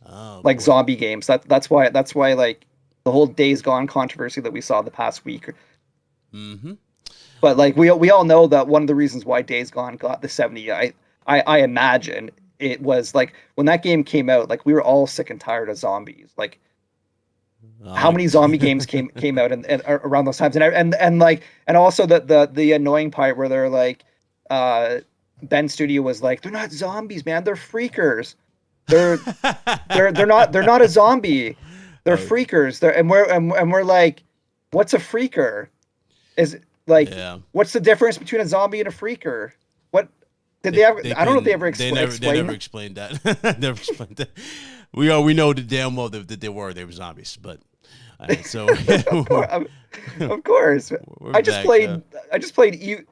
Like boy. Zombie games. That's why like the whole Days Gone controversy that we saw the past week. But like we all know that one of the reasons why Days Gone got the 70, I imagine it was like when that game came out, like we were all sick and tired of zombies. Like how many zombie games came out and around those times, and also the annoying part where they're like, Ben Studio was like, they're not zombies, man, they're freakers. They're not a zombie. They're freakers. We're like, what's a freaker? Is like, Yeah. what's the difference between a zombie and a freaker? What did they ever? I don't know if they ever explained. They never explained that. Never explained that. We know the damn well that they were zombies, but so of course. I just played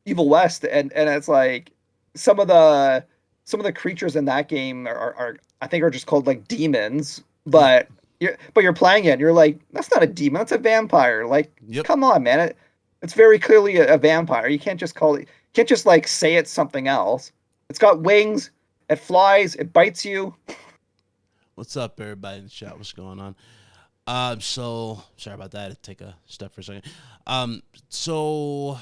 Evil West, and it's like some of the creatures in that game are I think are just called like demons, but you're playing it and you're like, that's not a demon, that's a vampire. Like, come on, man, it's very clearly a vampire. You can't just like say it's something else. It's got wings, it flies, it bites you. What's up, everybody in the chat? What's going on? So sorry about that. I had to take a step for a second. So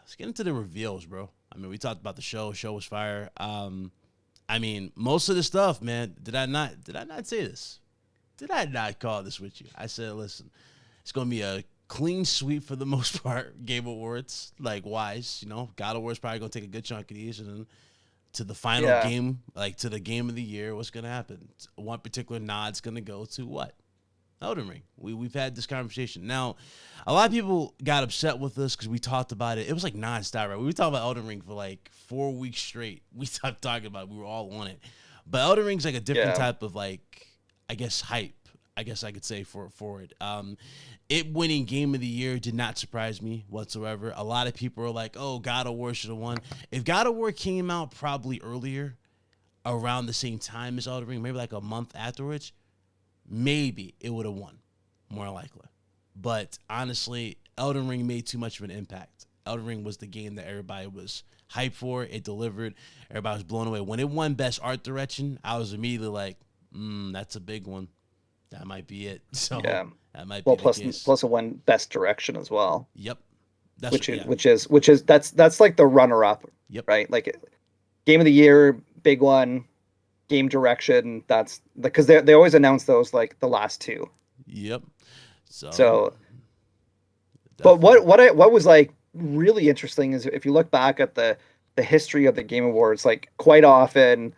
let's get into the reveals, bro. I mean, we talked about the show. Show was fire. I mean, most of the stuff, man. Did I not say this? Did I not call this with you? I said, listen, it's gonna be a clean sweep for the most part. Game Awards, like wise, God of War is probably gonna take a good chunk of these, and then to the final game, like to the game of the year, what's gonna happen? One particular nod's gonna go to what? Elden Ring. We've had this conversation. Now, a lot of people got upset with us because we talked about it. It was like nonstop, right? We were talking about Elden Ring for like 4 weeks straight. We stopped talking about it. We were all on it. But Elden Ring's like a different type of like, I guess, hype. I guess I could say for it. It winning Game of the Year did not surprise me whatsoever. A lot of people are like, oh, God of War should have won. If God of War came out probably earlier, around the same time as Elden Ring, maybe like a month afterwards, maybe it would have won, more likely. But honestly, Elden Ring made too much of an impact. Elden Ring was the game that everybody was hyped for. It delivered. Everybody was blown away. When it won Best Art Direction, I was immediately like, that's a big one. That might be it. So that might be the case. Plus it won Best Direction as well. Yep. Which is that's like the runner-up. Yep. Right? Like Game of the Year, big one. Game Direction, that's because they always announce those like the last two. Yep. So but what was like really interesting is if you look back at the history of the Game Awards, like quite often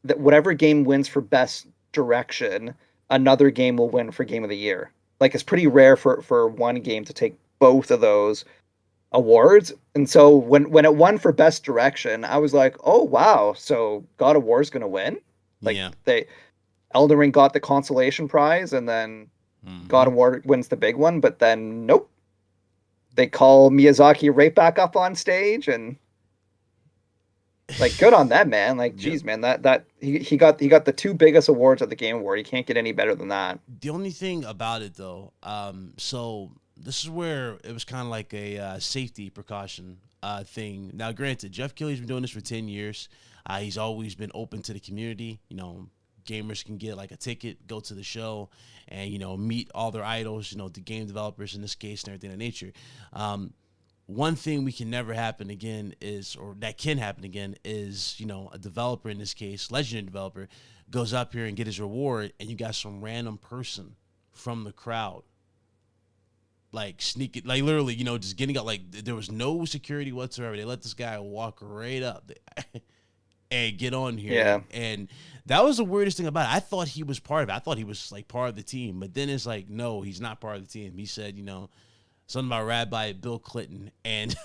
that whatever game wins for Best Direction, another game will win for Game of the Year. Like it's pretty rare for one game to take both of those awards. And so when it won for Best Direction, I was like, oh wow, so God of War is gonna win. Like Elden Ring got the consolation prize, and then God of War wins the big one. But then nope, they call Miyazaki right back up on stage, and like good on that man. Like geez, man, that he got the two biggest awards at the Game Award. He can't get any better than that. The only thing about it though, so this is where it was kind of like a safety precaution thing. Now, granted, Jeff Keighley's been doing this for 10 years. He's always been open to the community. Gamers can get like a ticket, go to the show, and, meet all their idols, the game developers in this case and everything of that nature. One thing we can never happen again is, or that can happen again is, a developer in this case, legendary developer, goes up here and get his reward, and you got some random person from the crowd like sneaking, like literally, just getting up. Like there was no security whatsoever. They let this guy walk right up and get on here. Yeah. And that was the weirdest thing about it. I thought he was part of it. I thought he was like part of the team. But then it's like, no, he's not part of the team. He said, something about Rabbi Bill Clinton. And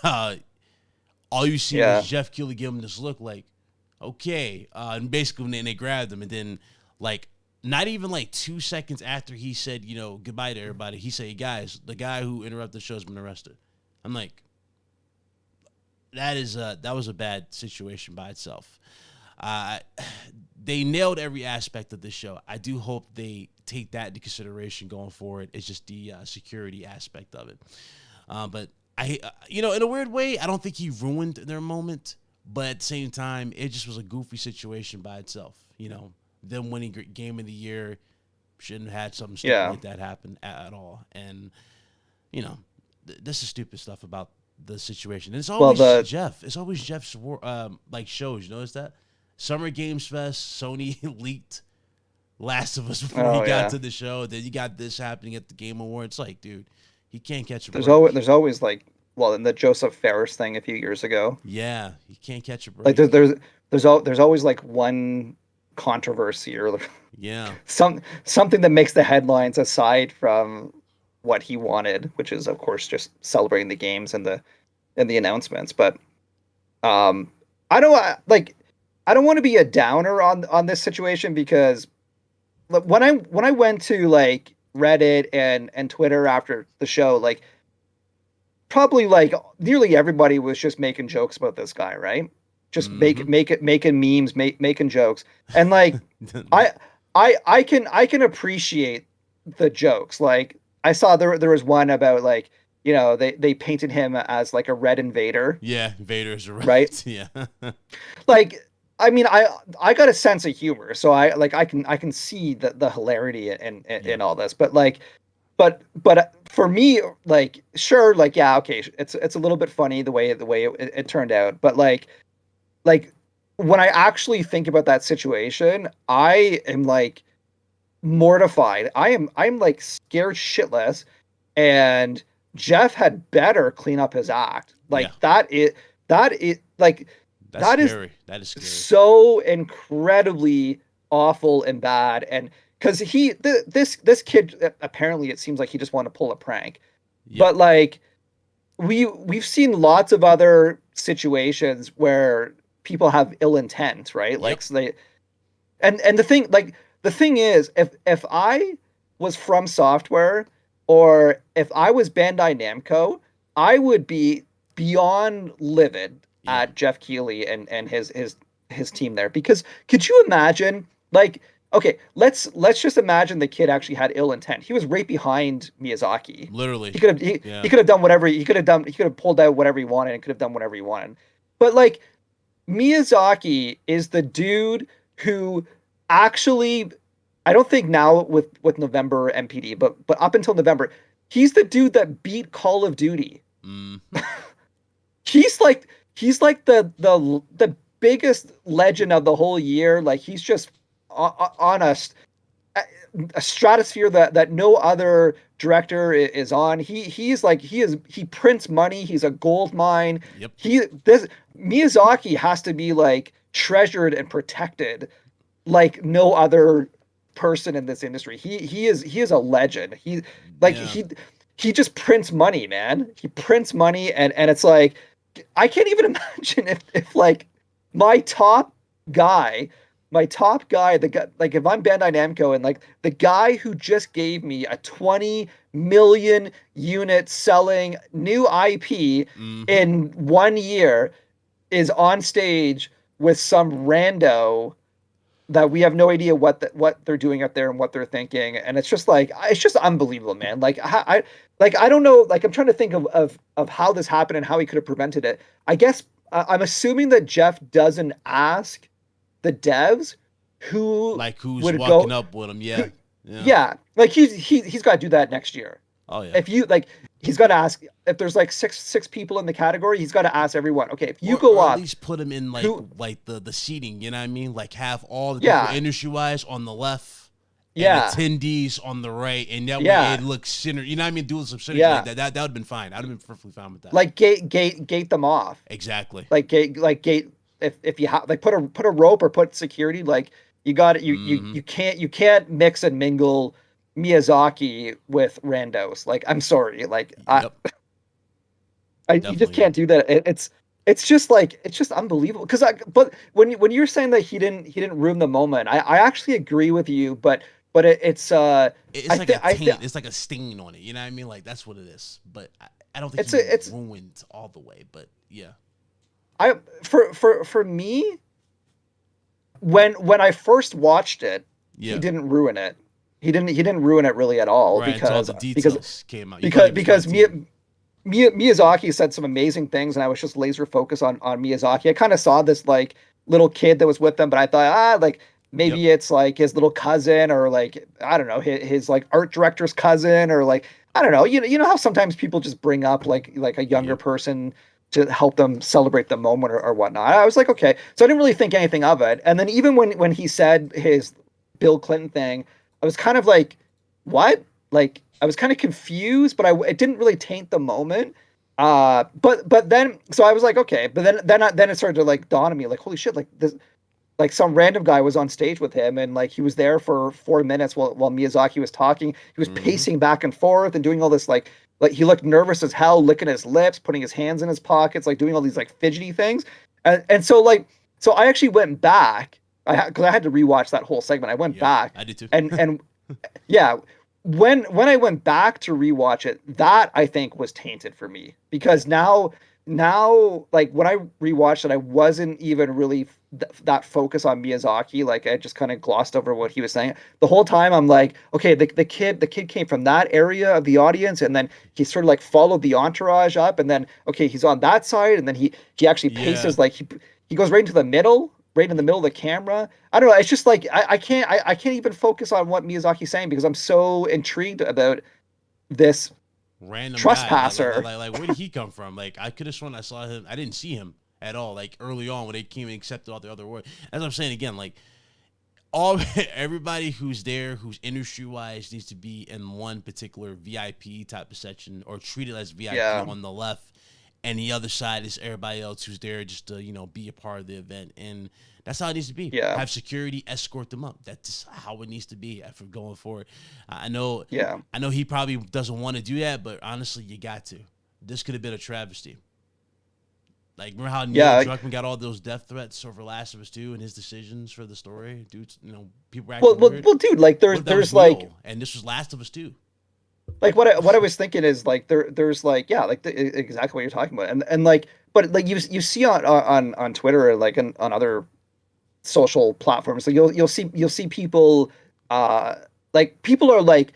all you see is Jeff Keighley give him this look like, okay. And basically, then they grabbed him. And then, like, not even like 2 seconds after he said, goodbye to everybody, he said, hey, guys, the guy who interrupted the show has been arrested. I'm like, that was a bad situation by itself. They nailed every aspect of this show. I do hope they take that into consideration going forward. It's just the security aspect of it. But in a weird way, I don't think he ruined their moment. But at the same time, it just was a goofy situation by itself. Them winning Game of the Year shouldn't have had something stupid like that happen at all. And, this is stupid stuff about the situation. And it's always Jeff. It's always Jeff's shows. You notice that? Summer Games Fest, Sony leaked Last of Us before he got to the show. Then you got this happening at the Game Awards. Like, dude, he can't catch a break. There's always like, well, in the Joseph Ferris thing a few years ago. Yeah, he can't catch a break. Like there's always like one controversy or something that makes the headlines aside from what he wanted, which is of course just celebrating the games and the announcements. But I don't want to be a downer on this situation, because when I went to like Reddit and Twitter after the show, like probably like nearly everybody was just making jokes about this guy, right? Just making memes, making jokes. And like I can appreciate the jokes. Like I saw there was one about like, you know, they painted him as like a red invader. Yeah, Vader's a red. Right? Yeah. Like, I mean, I got a sense of humor, so I can see the hilarity in all this, but like, but for me, like, sure, like, yeah, okay, it's a little bit funny the way it turned out, but like when I actually think about that situation, I am like mortified. I'm like scared shitless, and Jeff had better clean up his act. Like that is like. That is scary. That is scary. So incredibly awful and bad, and because this kid, apparently it seems like he just wanted to pull a prank, but like we've seen lots of other situations where people have ill intent, right? Like so they, and the thing is, if I was From Software, or if I was Bandai Namco, I would be beyond livid at Jeff Keighley and his team there, because could you imagine, like, okay, let's just imagine the kid actually had ill intent. He was right behind Miyazaki. Literally. He could have done whatever he could have pulled out whatever he wanted and could have done whatever he wanted. But like Miyazaki is the dude who actually, I don't think now with November MPD, but up until November, he's the dude that beat Call of Duty. He's like the biggest legend of the whole year. Like he's just on a stratosphere that no other director is on. He prints money. He's a gold mine. Miyazaki has to be like treasured and protected like no other person in this industry. He is a legend. He just prints money, man. He prints money, and it's like, I can't even imagine if like my top guy, the guy, like if I'm Bandai Namco and like the guy who just gave me a 20 million unit selling new IP in 1 year is on stage with some rando that we have no idea what they're doing up there and what they're thinking, and it's just unbelievable, man. Like I don't know, like I'm trying to think of how this happened and how he could have prevented it. I guess I'm assuming that Jeff doesn't ask the devs who's walking up with him. Yeah. Like he's got to do that next year. Oh yeah. If you like, he's got to ask if there's like six people in the category. He's got to ask everyone. Okay, if you go up, at least put him in like the seating. You know what I mean? Like have all the people industry wise on the left. And attendees on the right, and that way it looks synergy. You know what I mean? Doing some synergy like that would have been fine. I'd have been perfectly fine with that. Like gate them off. Exactly. Like gate if you have like put a rope or put security. Like you got it. You can't mix and mingle Miyazaki with randos. Like I'm sorry. Like you just can't do that. It's just unbelievable. But when you're saying that he didn't ruin the moment, I actually agree with you. But it's like a taint. It's like a stain on it. You know what I mean? Like that's what it is. But I don't think it's ruined all the way. But yeah, for me, when I first watched it, he didn't ruin it. He didn't ruin it really at all, right, because all the details came out. Because Miyazaki said some amazing things, and I was just laser focused on Miyazaki. I kind of saw this like little kid that was with them, but I thought like. Maybe it's like his little cousin, or like, I don't know, his like art director's cousin, or like, I don't know. You know how sometimes people just bring up like a younger person to help them celebrate the moment or whatnot. I was like, okay. So I didn't really think anything of it. And then even when he said his Bill Clinton thing, I was kind of like, what? Like, I was kind of confused, but it didn't really taint the moment. But then, so I was like, okay, but then it started to like dawn on me, like, holy shit, like this, like some random guy was on stage with him, and like he was there for 4 minutes while Miyazaki was talking. He was pacing back and forth and doing all this like he looked nervous as hell, licking his lips, putting his hands in his pockets, like doing all these like fidgety things. And so I actually went back, because I had to rewatch that whole segment. I went back. I did too. And yeah, when I went back to rewatch it, that I think was tainted for me, because now like when I rewatched it, I wasn't even really that focused on Miyazaki. Like I just kind of glossed over what he was saying the whole time. I'm like, okay, the kid came from that area of the audience, and then he sort of like followed the entourage up, and then okay, he's on that side, and then he actually paces like he goes right into the middle, right in the middle of the camera. I don't know. It's just like I can't even focus on what Miyazaki's saying, because I'm so intrigued about this random trespasser. Like where did he come from? Like I could have sworn I saw him. I didn't see him at all. Like early on when they came and accepted all the other words. As I'm saying again, like everybody who's there, who's industry wise, needs to be in one particular VIP type of section, or treated as VIP on the left, and the other side is everybody else who's there just to be a part of the event. And that's how it needs to be. Yeah. Have security escort them up. That's how it needs to be for going forward. I know he probably doesn't want to do that, but honestly, you got to. This could have been a travesty. Like, remember how Neil Druckmann got all those death threats over Last of Us 2 and his decisions for the story? Dude, people were acting weird. Well, dude, like there's like Neil, and this was Last of Us 2. Like what I was thinking is like there's like exactly what you're talking about, and like, but like you see on Twitter, like on other social platforms, so you'll see people like people are like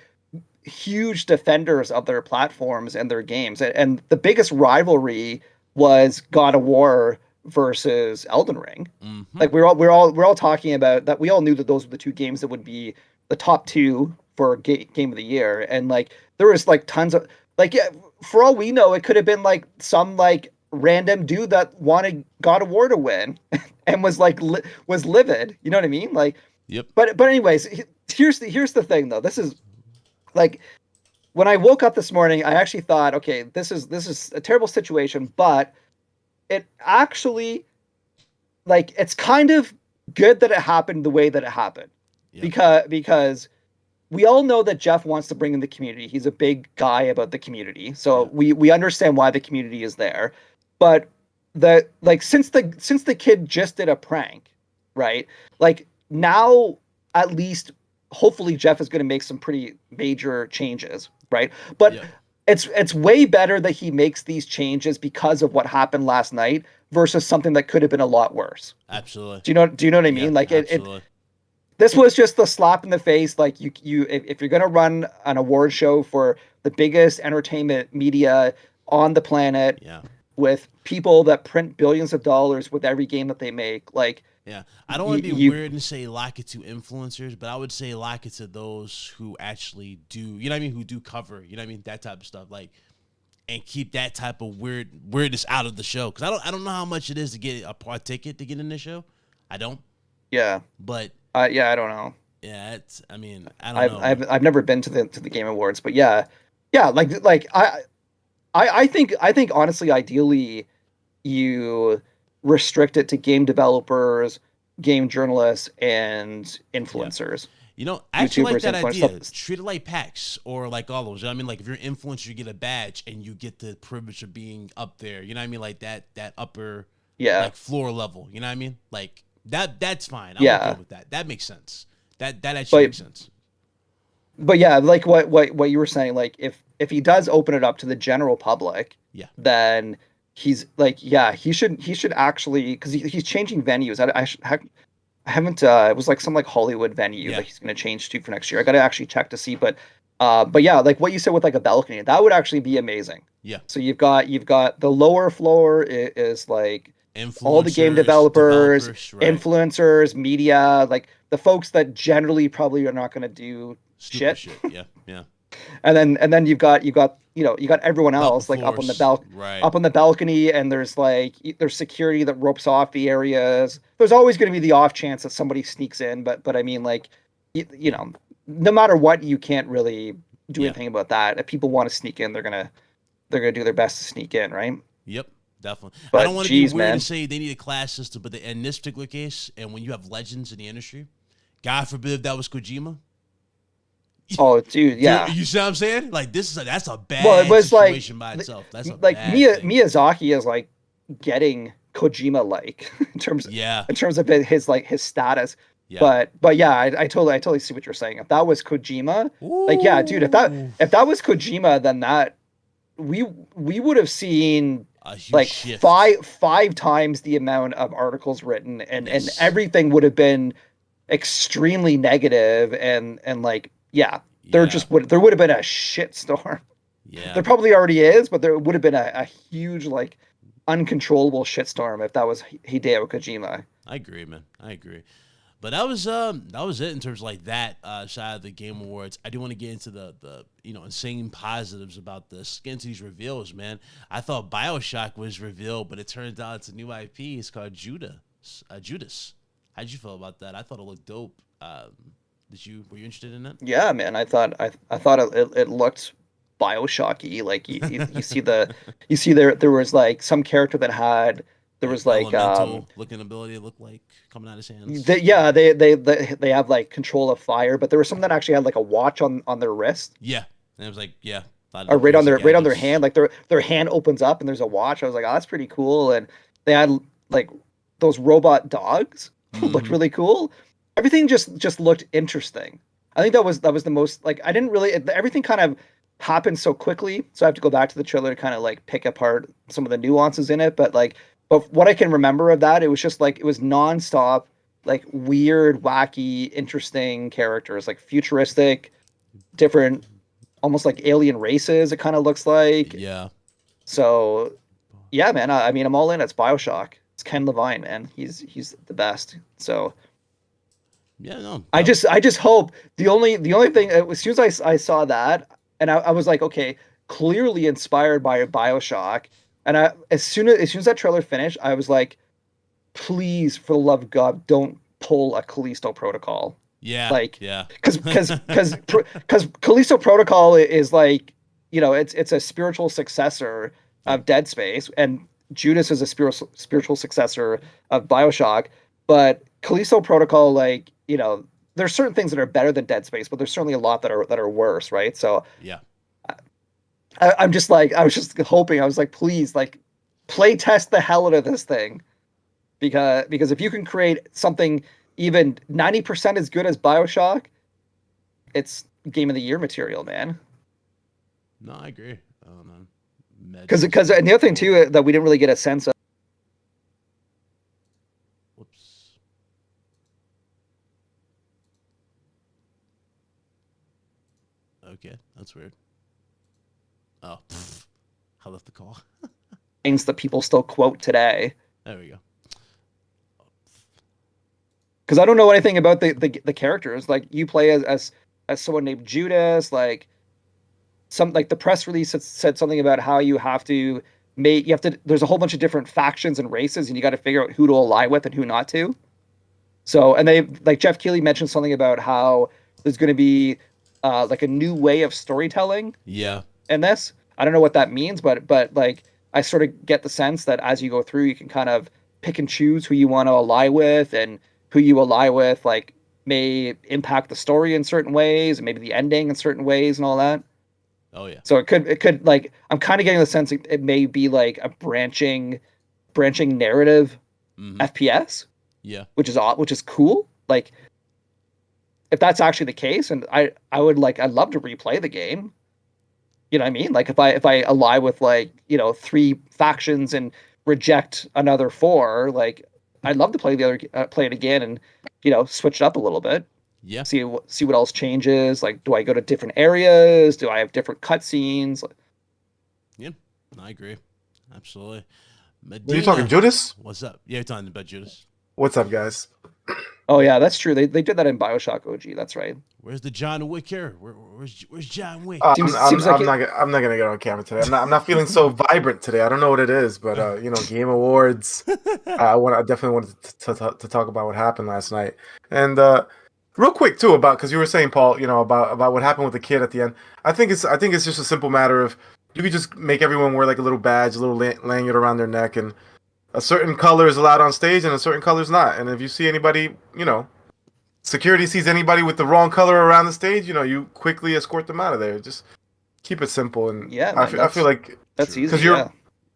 huge defenders of their platforms and their games, and the biggest rivalry was God of War versus Elden Ring. Like we're all talking about that. We all knew that those were the two games that would be the top two for game of the year, and like there was like tons of like, for all we know, it could have been like some like random dude that wanted God of War to win and was like was livid. You know what I mean? Like, yep. But anyways, here's the thing though. This is like, when I woke up this morning, I actually thought, okay, this is a terrible situation, but it actually, like, it's kind of good that it happened the way that it happened. Yep. Because we all know that Jeff wants to bring in the community. He's a big guy about the community. So we understand why the community is there. But since the kid just did a prank, right? Like, now at least hopefully Jeff is going to make some pretty major changes, right? But it's way better that he makes these changes because of what happened last night versus something that could have been a lot worse. Absolutely. Do you know what I mean? Like this was just the slap in the face. Like if you're going to run an award show for the biggest entertainment media on the planet, with people that print billions of dollars with every game that they make, like, I don't want to be weird and say lock it to influencers, but I would say lock it to those who actually do, you know what I mean, who do cover, you know what I mean, that type of stuff, like, and keep that type of weirdness out of the show, because I don't know how much it is to get a ticket to get in the show. I don't. Yeah. But I don't know. Yeah, I don't know. I've never been to the Game Awards, but like I think honestly, ideally, you restrict it to game developers, game journalists, and influencers. I actually like that idea. Treat it like PAX or like all those. You know what I mean? Like if you're an influencer, you get a badge and you get the privilege of being up there. You know what I mean? Like that upper like floor level. You know what I mean? Like that's fine. I'm okay with that. That makes sense. That actually makes sense. But yeah, like what you were saying, like if he does open it up to the general public, then he's like, he should actually, because he's changing venues. I haven't. It was like some like Hollywood venue that he's going to change to for next year. I got to actually check to see, but yeah, like what you said with like a balcony, that would actually be amazing. Yeah. So you've got the lower floor is like all the game developers, influencers, media, like the folks that generally probably are not going to do shit. Yeah. And then you've got everyone else like up on the balcony, and there's security that ropes off the areas. There's always going to be the off chance that somebody sneaks in, but I mean, like, you know, no matter what, you can't really do Yeah. anything about that. If people want to sneak in, they're gonna do their best to sneak in, right? Yep, definitely. I But don't want to be geez, weird man. to say they need a class system, but in this particular case, and when you have legends in the industry, God forbid if that was Kojima. Oh, dude, yeah. You see what I'm saying? Like that's a Well, it bad was like situation by itself. That's a like bad thing. Miyazaki is like getting Kojima like Yeah, in terms of his like his status. yeah. But yeah, I totally see what you're saying. If that was Kojima, like yeah, dude, Ooh, if that was Kojima, then that we would have seen a huge like shift. five times the amount of articles written, and Yes. everything would have been extremely negative, and like yeah, there would have been a shitstorm. Yeah. There probably already is, but there would have been a huge like uncontrollable shitstorm if that was Hideo Kojima. I agree, man. I agree. But that was it in terms of like that side of the Game Awards. I do want to get into the insane positives about this. Get into these reveals, man. I thought BioShock was revealed, but it turns out it's a new IP. It's called Judas. How'd you feel about that? I thought it looked dope. Were you interested in it? Yeah, man. I thought it looked BioShocky. Like you see there was like some character that had there was like elemental looking ability. It looked like coming out of his hands. They have like control of fire, but there was some that actually had like a watch on their wrist. Yeah, and it was like Or right on their hand, like their hand opens up and there's a watch. I was like, oh, that's pretty cool. And they had like those robot dogs looked really cool. Everything just looked interesting. I think that was the most like I didn't really everything kind of happened so quickly, so I have to go back to the trailer to kind of like pick apart some of the nuances in it. But what I can remember of that, it was just like it was nonstop, like weird, wacky, interesting characters, like futuristic, different, almost like alien races. It kind of looks like. Yeah. So, yeah, man. I mean, I'm all in. It's BioShock. It's Ken Levine, man. He's the best. So. Yeah, no. I just hope the only thing as soon as I saw that and I was like, okay, clearly inspired by BioShock, and as soon as that trailer finished, I was like, please, for the love of God, don't pull a Callisto Protocol. Yeah, like yeah, because Callisto Protocol is like it's a spiritual successor of Dead Space, and Judas is a spiritual successor of BioShock, but Callisto Protocol, like, there's certain things that are better than Dead Space, but there's certainly a lot that are worse, right? So yeah. I'm just like, I was just hoping, I was like, please, like, play test the hell out of this thing, because if you can create something even 90% as good as BioShock, it's Game of the Year material, man. No, I agree. Because and the other thing too that we didn't really get a sense of. Whoops. Okay, that's weird. Oh, I left the call. Things that people still quote today. There we go. Because I don't know anything about the characters. Like, you play as someone named Judas. Like, the press release said something about how you have to there's a whole bunch of different factions and races, and you got to figure out who to ally with and who not to. So, and they, like, Jeff Keighley mentioned something about how there's going to be like a new way of storytelling. Yeah. In this, I don't know what that means, but like, I sort of get the sense that as you go through, you can kind of pick and choose who you want to ally with, and who you ally with, like, may impact the story in certain ways, and maybe the ending in certain ways, and all that. Oh yeah. So it could like, I'm kind of getting the sense it may be like a branching narrative FPS. Yeah. Which is cool. Like, if that's actually the case, and I'd love to replay the game. You know what I mean? Like, if I ally with, like, 3 factions and reject another 4, like, I'd love to play play it again and switch it up a little bit. Yeah. See what else changes. Like, do I go to different areas? Do I have different cutscenes? Yeah, I agree. Absolutely. Are you talking Judas? What's up? Yeah, you're talking about Judas. What's up, guys? Oh yeah, that's true. They did that in BioShock OG. That's right. Where's the John Wick here? Where's John Wick? I'm not gonna get on camera today. I'm not feeling so vibrant today. I don't know what it is, but Game Awards. I definitely wanted to talk about what happened last night, and Real quick too about because you were saying, Paul, about what happened with the kid at the end. I think it's just a simple matter of you could just make everyone wear like a little badge, a little lanyard around their neck, and a certain color is allowed on stage and a certain color is not. And if you see anybody, security sees anybody with the wrong color around the stage, you quickly escort them out of there. Just keep it simple. And Yeah, I man, feel like that's easy. because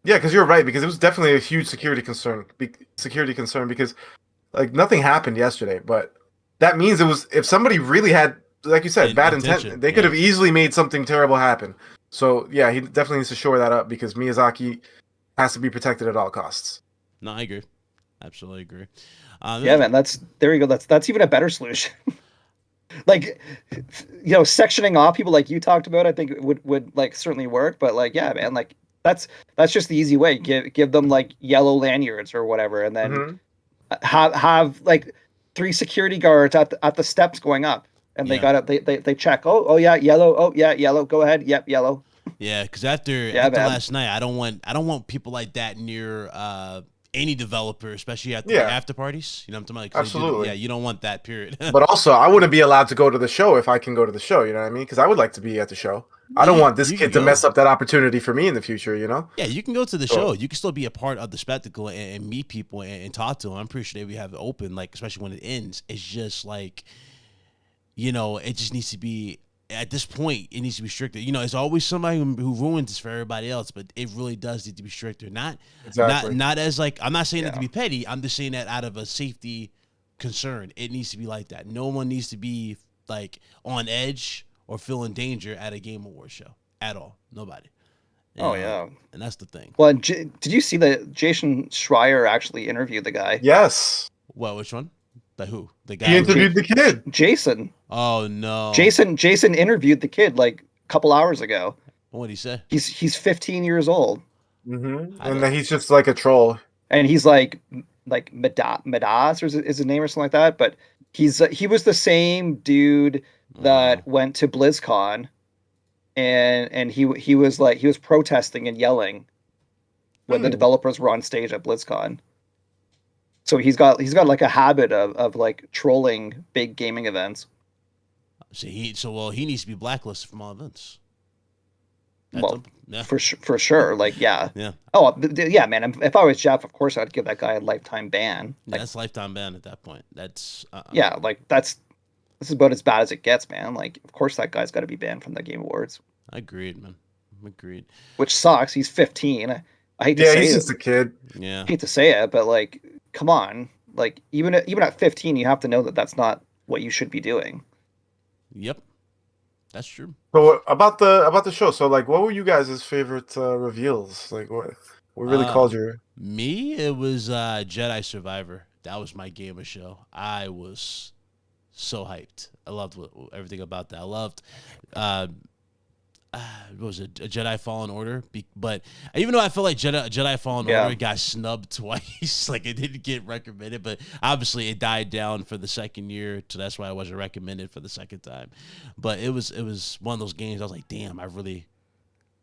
because you're right, because it was definitely a huge security concern. Because like nothing happened yesterday, but that means it was if somebody really had, like you said, bad intent, they could have easily made something terrible happen. So yeah, he definitely needs to shore that up because Miyazaki has to be protected at all costs. No, I agree. Absolutely agree. Yeah, man, there you go. That's even a better solution. Like, sectioning off people like you talked about, I think would like certainly work. But like, yeah, man, like that's just the easy way. Give them like yellow lanyards or whatever, and then have like 3 security guards at the steps going up, and they check. Oh yeah, yellow. Oh yeah, yellow. Go ahead. Yep, yellow. Yeah, because after last night, I don't want people like that near any developer, especially at the after parties. You know what I'm talking about? Absolutely. You don't want that. Period. But also, I wouldn't be allowed to go to the show if I can go to the show. You know what I mean? Because I would like to be at the show. I don't want this kid to mess up that opportunity for me in the future. Yeah, you can go to the show. You can still be a part of the spectacle and meet people and talk to them. I'm pretty sure we have it open, like especially when it ends. It's just like, it just needs to be. At this point, it needs to be stricter. It's always somebody who ruins this for everybody else, but it really does need to be stricter. Not as like, I'm not saying it to be petty. I'm just saying that out of a safety concern, it needs to be like that. No one needs to be like on edge or feel in danger at a Game Awards show at all. Nobody. Yeah, and that's the thing. Well, did you see that Jason Schreier actually interviewed the guy? Yes. Well, which one? The who? The guy he interviewed the kid. Jason. Oh no. Jason interviewed the kid like a couple hours ago. What did he say? He's 15 years old. Mm-hmm. And then he's just like a troll. And he's like Midas or is his name or something like that. But he was the same dude that went to BlizzCon, and he was protesting and yelling when the developers were on stage at BlizzCon. So he's got like a habit of like trolling big gaming events. So he needs to be blacklisted from all events. For sure. Like, yeah. Yeah. Oh, yeah, man. If I was Jeff, of course I'd give that guy a lifetime ban. Yeah, that's lifetime ban at that point. That's yeah, like this is about as bad as it gets, man. Like, of course that guy's got to be banned from the Game Awards. Agreed, man. Agreed. Which sucks. He's 15. I hate to say it. Yeah, he's just a kid. Yeah. I hate to say it, but like, come on. Like, even at 15, you have to know that that's not what you should be doing. Yep. That's true. So about the show, so like, what were you guys' favorite reveals? Like, what really called your? Me, it was Jedi Survivor. That was my game of show. I was so hyped. I loved everything about that. I loved. What was it, a Jedi Fallen Order? But even though I feel like Jedi Fallen Order got snubbed twice, like it didn't get recommended, but obviously it died down for the second year, so that's why it wasn't recommended for the second time. But it was one of those games I was like, damn, I really,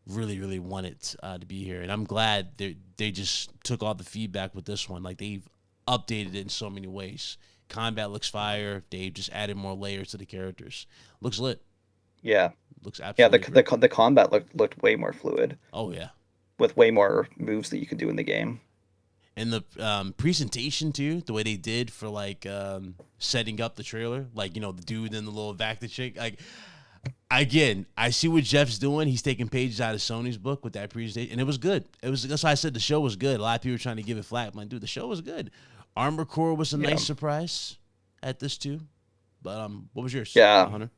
really, really want it to be here, and I'm glad they just took all the feedback with this one. Like they've updated it in so many ways. Combat looks fire. They've just added more layers to the characters. Looks lit. Yeah. Looks absolutely the combat looked way more fluid. Oh yeah, with way more moves that you can do in the game. And the presentation too, the way they did for like setting up the trailer, like the dude and the little Vacta chick. Like again, I see what Jeff's doing. He's taking pages out of Sony's book with that presentation, and it was good. That's why I said the show was good. A lot of people were trying to give it flack. I'm like, dude, the show was good. Armor Core was a nice surprise at this too. But what was yours? Yeah. Hunter?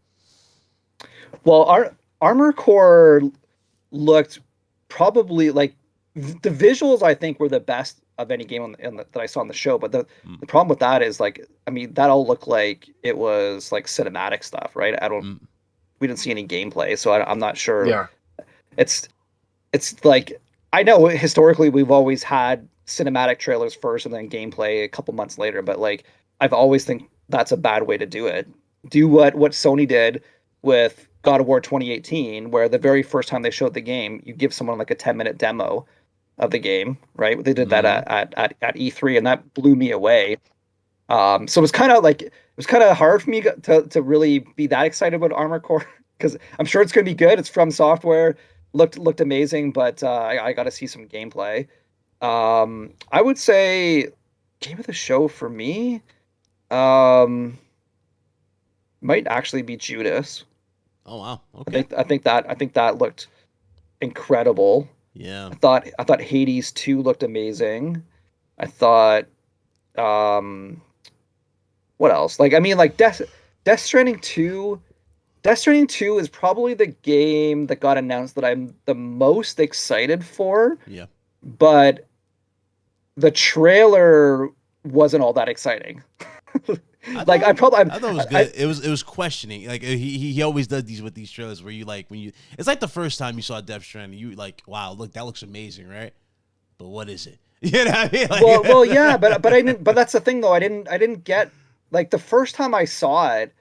Well, our Armor Core looked probably like the visuals. I think were the best of any game that I saw on the show. But the problem with that is like, I mean, that all looked like it was like cinematic stuff, right? We didn't see any gameplay, so I'm not sure. Yeah, it's like I know historically we've always had cinematic trailers first and then gameplay a couple months later, but like I've always think that's a bad way to do it. Do what Sony did with God of War 2018, where the very first time they showed the game, you give someone like a 10-minute demo of the game, right? They did that at E3, and that blew me away. So it was kind of hard for me to really be that excited about Armored Core because I'm sure it's going to be good. It's from Software, looked amazing, but I got to see some gameplay. I would say game of the show for me might actually be Judas. Oh wow. Okay. I think that looked incredible. Yeah. I thought Hades 2 looked amazing. I thought what else? Like I mean like Death Stranding 2 Death Stranding 2 is probably the game that got announced that I'm the most excited for. Yeah. But the trailer wasn't all that exciting. I Like thought it was good. I It was questioning. Like he always does these with these trailers where you like when you it's like the first time you saw Death Stranding, you like, wow, look, that looks amazing, right? But what is it? You know what I mean? Like, well yeah, but I didn't but that's the thing though. I didn't get like the first time I saw it,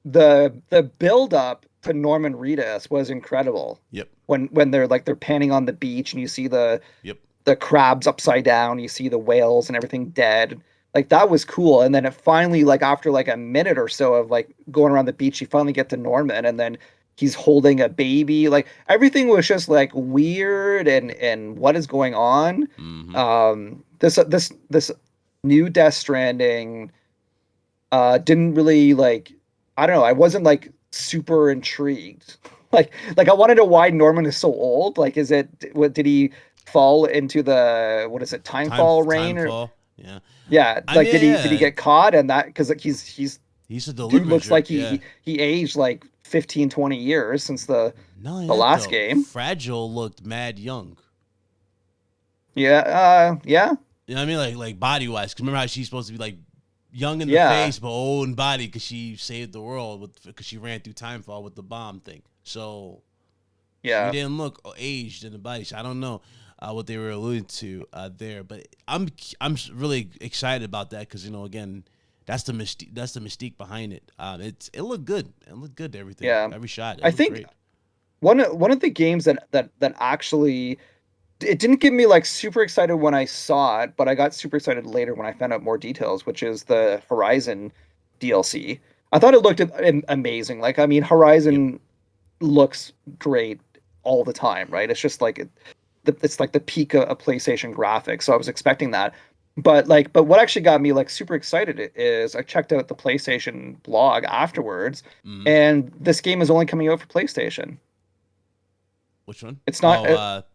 the build up to Norman Reedus was incredible. Yep. When they're panning on the beach and you see Yep. the crabs upside down, you see the whales and everything dead. Like that was cool. And then it finally, like after like a minute or so of like going around the beach, you finally get to Norman and then he's holding a baby. Like everything was just like weird and what is going on. Mm-hmm. This new Death Stranding didn't really like I don't know, I wasn't like super intrigued. Like I want to know why Norman is so old. Like is it what did he fall into the what is it, timefall rain or Timefall. Yeah. yeah, I like mean, did he get caught and that because like he's he's a dude delivery looks like yeah. he aged like 15, 20 years since the Not only the that, last though, game. Fragile looked mad young. Yeah. You know what I mean? Like body wise, because remember how she's supposed to be like young in the Yeah. face but old in body because she saved the world because she ran through Timefall with the bomb thing. So Yeah. she didn't look aged in the body. So I don't know what they were alluding to there, but I'm really excited about that because again. That's the mystique. That's the mystique behind it. It looked good. It looked good. Everything. Yeah. Every shot. It I looked think great. one of the games that actually it didn't get me like super excited when I saw it, but I got super excited later when I found out more details, which is the Horizon DLC. I thought it looked amazing. Like I mean, Horizon looks great all the time, right? It's just like it's like the peak of PlayStation graphics. So I was expecting that. But what actually got me like super excited is I checked out the PlayStation blog afterwards, Mhm. and this game is only coming out for PlayStation. Which one? It's not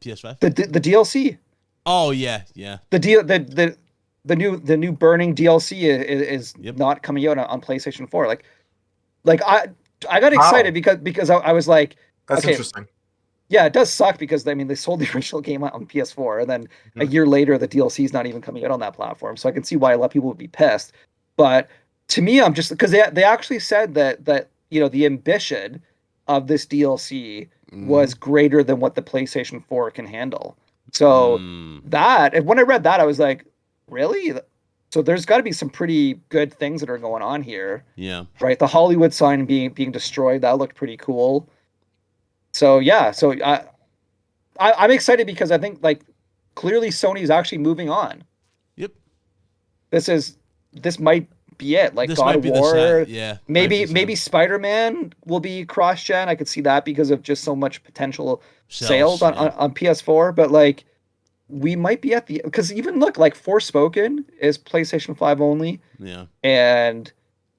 PS5. the DLC. Oh yeah. The new Burning DLC is Yep. not coming out on PlayStation 4. Like I got Wow. excited because I was like, That's okay, interesting. yeah, it does suck because I mean they sold the original game on PS4 and then a year later the DLC is not even coming out on that platform. So I can see why a lot of people would be pissed. But to me, I'm just because they actually said that the ambition of this DLC was greater than what the PlayStation 4 can handle. So that and when I read that, I was like, really? So there's got to be some pretty good things that are going on here. Yeah. Right? The Hollywood sign being destroyed, that looked pretty cool. So yeah, so I'm excited because I think like clearly Sony's actually moving on. Yep. This might be it. Like This God might of be the War, sign. Yeah. might be the sign. maybe Spider-Man will be cross-gen. I could see that because of just so much potential sales on, yeah. on PS4. But like we might be at the because even look like Forspoken is PlayStation 5 only. Yeah. And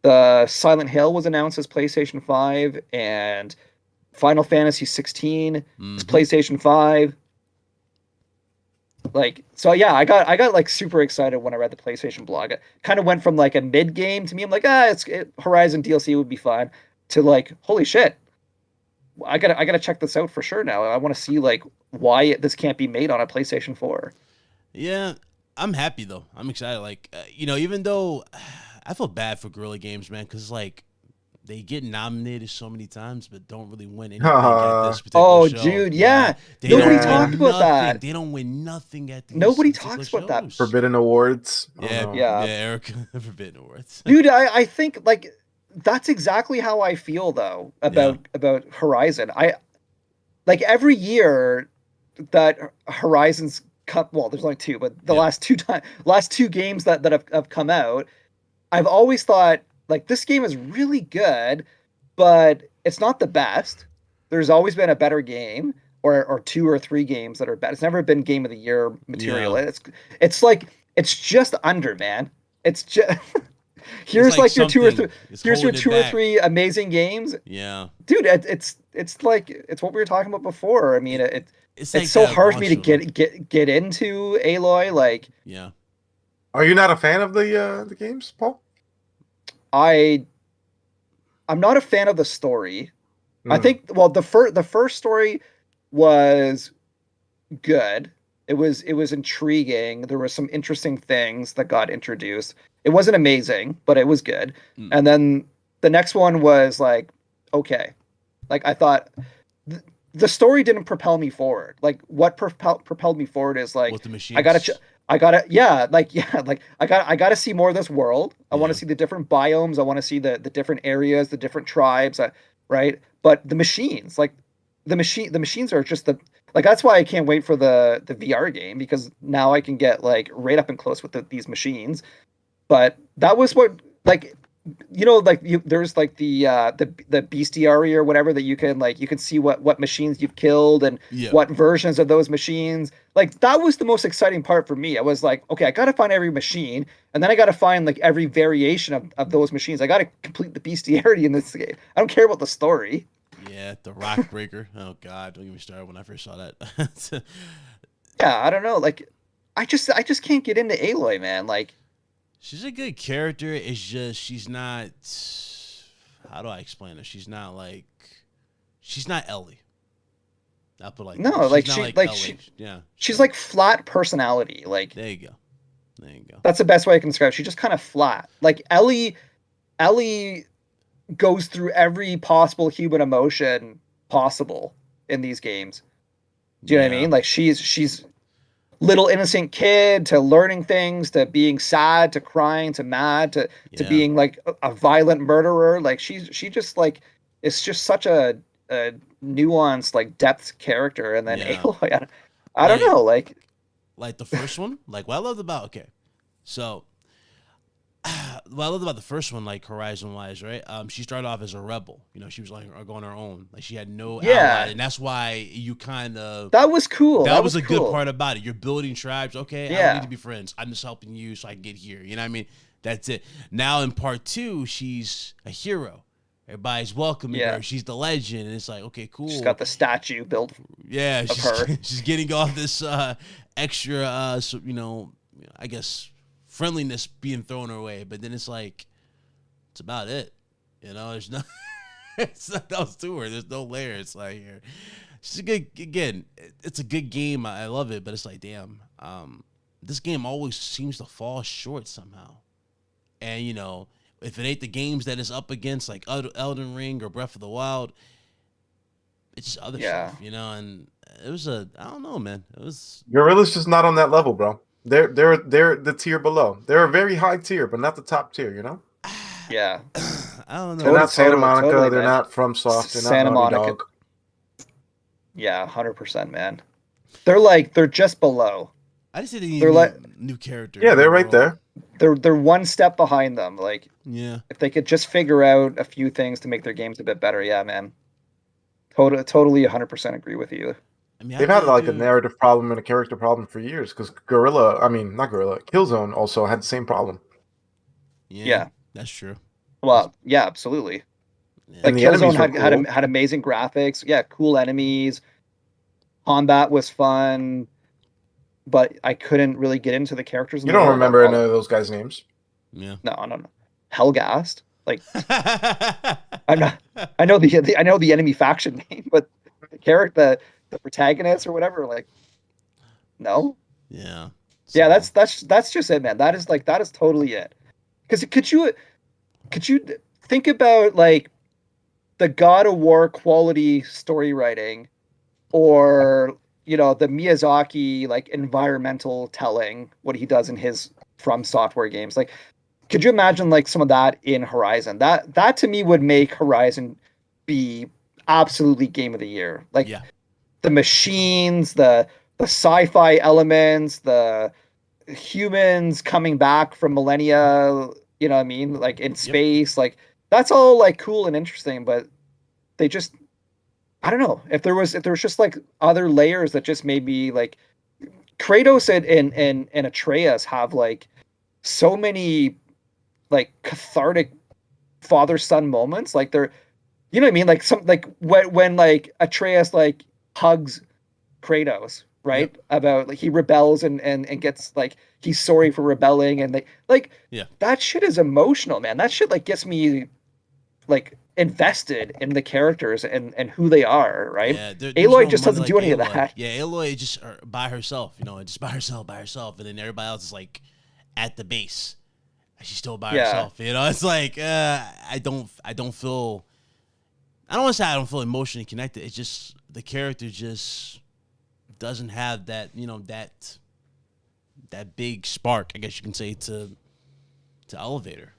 the Silent Hill was announced as PlayStation 5 and Final Fantasy 16 is PlayStation 5. Like so yeah, I got like super excited when I read the PlayStation blog. It kind of went from like a mid game to me. I'm like, Horizon DLC would be fine to like, holy shit. I gotta check this out for sure now. I want to see like why this can't be made on a PlayStation 4. Yeah, I'm happy though. I'm excited. Like even though I feel bad for Guerrilla Games, man, because like they get nominated so many times, but don't really win anything at this particular show. Dude, yeah. They Nobody don't talked win about nothing. that. They don't win nothing at these Nobody particular talks about that. shows. Forbidden Awards. Yeah, Eric. Forbidden Awards. Dude, I think like that's exactly how I feel though about Horizon. I like every year that Horizon's come. Well, there's only two, but the last two games that have come out, I've always thought like this game is really good, but it's not the best. There's always been a better game or two or three games that are better. It's never been game of the year material. Yeah. It's like it's just under, man. It's just here's like like your two or something three is here's your holding it two or back. three amazing games. Yeah. Dude, it's like it's what we were talking about before. I mean, It's it's like so that hard for me to launch of them. get into Aloy. Like Yeah. Are you not a fan of the games, Paul? I'm not a fan of the story. I think well the first story was good. It was intriguing. There were some interesting things that got introduced. It wasn't amazing, but it was good. Mm. And then the next one was like okay. Like I thought the story didn't propel me forward. Like what propelled me forward is like With the machines. I gotta I gotta see more of this world. I want to see the different biomes. I want to see the different areas, the different tribes, right? But the machines, like the machines are just like that's why I can't wait for the VR game because now I can get like right up and close with these machines. But that was what like like there's like the bestiary or whatever that you can see what machines you've killed and what versions of those machines. Like that was the most exciting part for me. I was like, okay, I gotta find every machine, and then I gotta find like every variation of those machines. I gotta complete the bestiarity in this game. I don't care about the story. Yeah, the rock breaker. Oh God, don't get me started when I first saw that. Yeah, I don't know. Like, I just can't get into Aloy, man. Like, she's a good character. It's just she's not. How do I explain her? She's not Ellie. I'll put it like no, that. like She's she not like Ellie. she Yeah. she's like flat personality. Like There you go. There you go. that's the best way I can describe it. She's just kind of flat. Like Ellie goes through every possible human emotion possible in these games. Do you know what I mean? Like she's little innocent kid to learning things to being sad to crying to mad to being like a violent murderer. Like she just like it's just such a nuanced like depth character. And then Aloy, I don't know, like the first one, like what I loved about so what I loved about the first one, like Horizon wise, right? She started off as a rebel. You know, she was like going her own. Like she had no ally, and that's why you kind of that was cool. That was a cool. good part about it. You're building tribes. Okay, I don't need to be friends. I'm just helping you so I can get here. You know what I mean? That's it. Now in part 2, she's a hero. Everybody's welcoming her. She's the legend, and it's like, okay, cool. She's got the statue built. Yeah, of her. She's getting all this extra, I guess friendliness being thrown her way. But then it's like, it's about it. You know, there's no, it's not else to her. There's no layer. It's like here. She's a good. Again, it's a good game. I love it, but it's like, damn, this game always seems to fall short somehow. And you know, if it ain't the games that it's up against, like Elden Ring or Breath of the Wild, it's just other stuff, you know. And it was I don't know, man. It was Gorilla's just not on that level, bro. They're the tier below. They're a very high tier, but not the top tier, you know. Yeah, I don't know. They're not Santa Monica. Totally, they're man. not FromSoft. They're Santa not Naughty Monica. Dog. Yeah, 100%, man. They're just below. I just said they new character. Yeah, they're right there. They're one step behind them. Like, yeah, if they could just figure out a few things to make their games a bit better, yeah, man. Totally 100% agree with you. I mean, They've had like a narrative problem and a character problem for years because Killzone also had the same problem. Yeah, that's true. Well, yeah, absolutely. Yeah. Like Killzone cool. had amazing graphics. Yeah, cool enemies. Combat was fun, but I couldn't really get into the characters. You don't remember any of those guys' names? Yeah. No. Hellgast. Like I'm not. I know the enemy faction name, but the character, the protagonist or whatever, like no. Yeah. So. Yeah, that's just it, man. That is totally it. Because could you think about like the God of War quality story writing, or the Miyazaki like environmental telling, what he does in his From Software games? Like, could you imagine like some of that in Horizon? That to me would make Horizon be absolutely game of the year. Like the machines, the sci-fi elements, the humans coming back from millennia, You know what I mean? Like in space, like that's all like cool and interesting, but they just I don't know. If there was just like other layers that just made me like Kratos and Atreus have like so many like cathartic father son moments. Like they're you know what I mean? Like some like when like Atreus like hugs Kratos, right? Yep. About like he rebels and gets like he's sorry for rebelling and like Yeah. that shit is emotional, man. That shit like gets me like invested in the characters and who they are, right? Yeah, there's Aloy no just money doesn't like do any of Aloy. that. Yeah, Aloy just by herself, just by herself, and then everybody else is like at the base. And she's still by Yeah. herself. It's like I don't feel. I don't want to say I don't feel emotionally connected. It's just the character just doesn't have that that big spark, I guess you can say, to elevate her.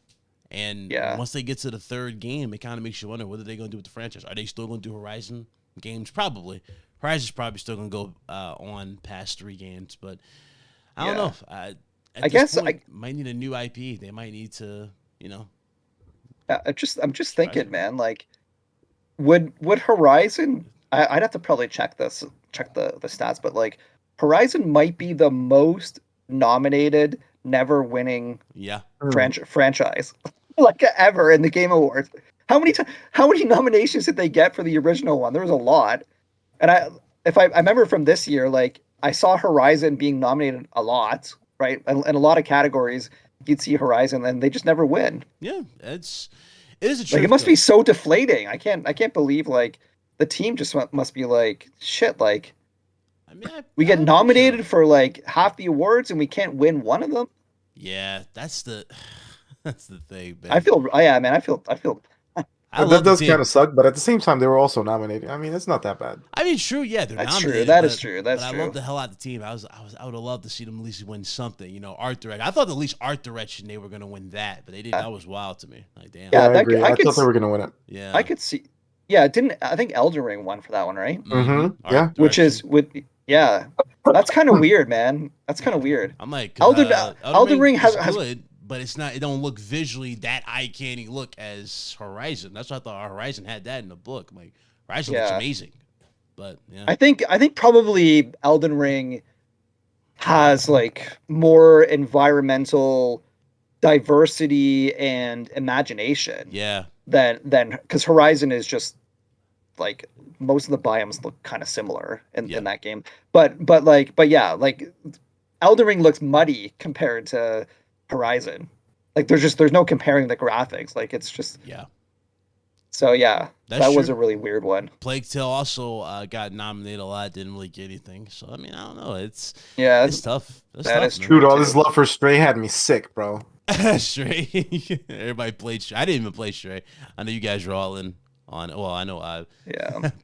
And once they get to the third game, it kind of makes you wonder what are they going to do with the franchise. Are they still going to do Horizon games? Probably. Horizon's probably still going to go on past 3 games, but I don't know. I guess I might need a new IP. They might need to, I'm just thinking, man. Like, would Horizon? I'd have to probably check the stats, but like Horizon might be the most nominated, never winning franchise like ever in the Game Awards. How many nominations did they get for the original one? There was a lot, and I remember from this year, like I saw Horizon being nominated a lot, right? And a lot of categories you'd see Horizon, and they just never win. Yeah, it is a truth, like it must be so deflating. I can't believe like the team just must be like shit. Like, I mean, we get nominated for like half the awards and we can't win one of them. Yeah, that's the thing, man. I feel that does kind of suck, but at the same time, they were also nominated. I mean, it's not that bad. I mean, true, yeah, they're nominated. That is true. That's true. I love the hell out of the team. I would have loved to see them at least win something. Art direction. I thought at least art direction they were going to win that, but they didn't. That was wild to me. Like, damn. Yeah, I agree. I thought they were going to win it. Yeah, I could see. Yeah, I think Elden Ring won for that one, right? Mm-hmm. Yeah, which is that's kind of weird, man. That's kind of weird. I'm like Elden Ring has good. But it's not. It don't look visually that eye candy look as Horizon. That's why I thought Horizon had that in the book. Like Horizon looks amazing, but yeah. I think probably Elden Ring has like more environmental diversity and imagination. Yeah. Than because Horizon is just like most of the biomes look kind of similar in that game. But yeah, like Elden Ring looks muddy compared to Horizon. Like there's no comparing the graphics. Like it's just So yeah, that was a really weird one. Plague Tale also got nominated a lot, didn't really get anything. So I mean, I don't know. It's tough. That is true. Dude, all this love for Stray had me sick, bro. Stray. Everybody played Stray. I didn't even play Stray. I know you guys were all in on. Well, I know.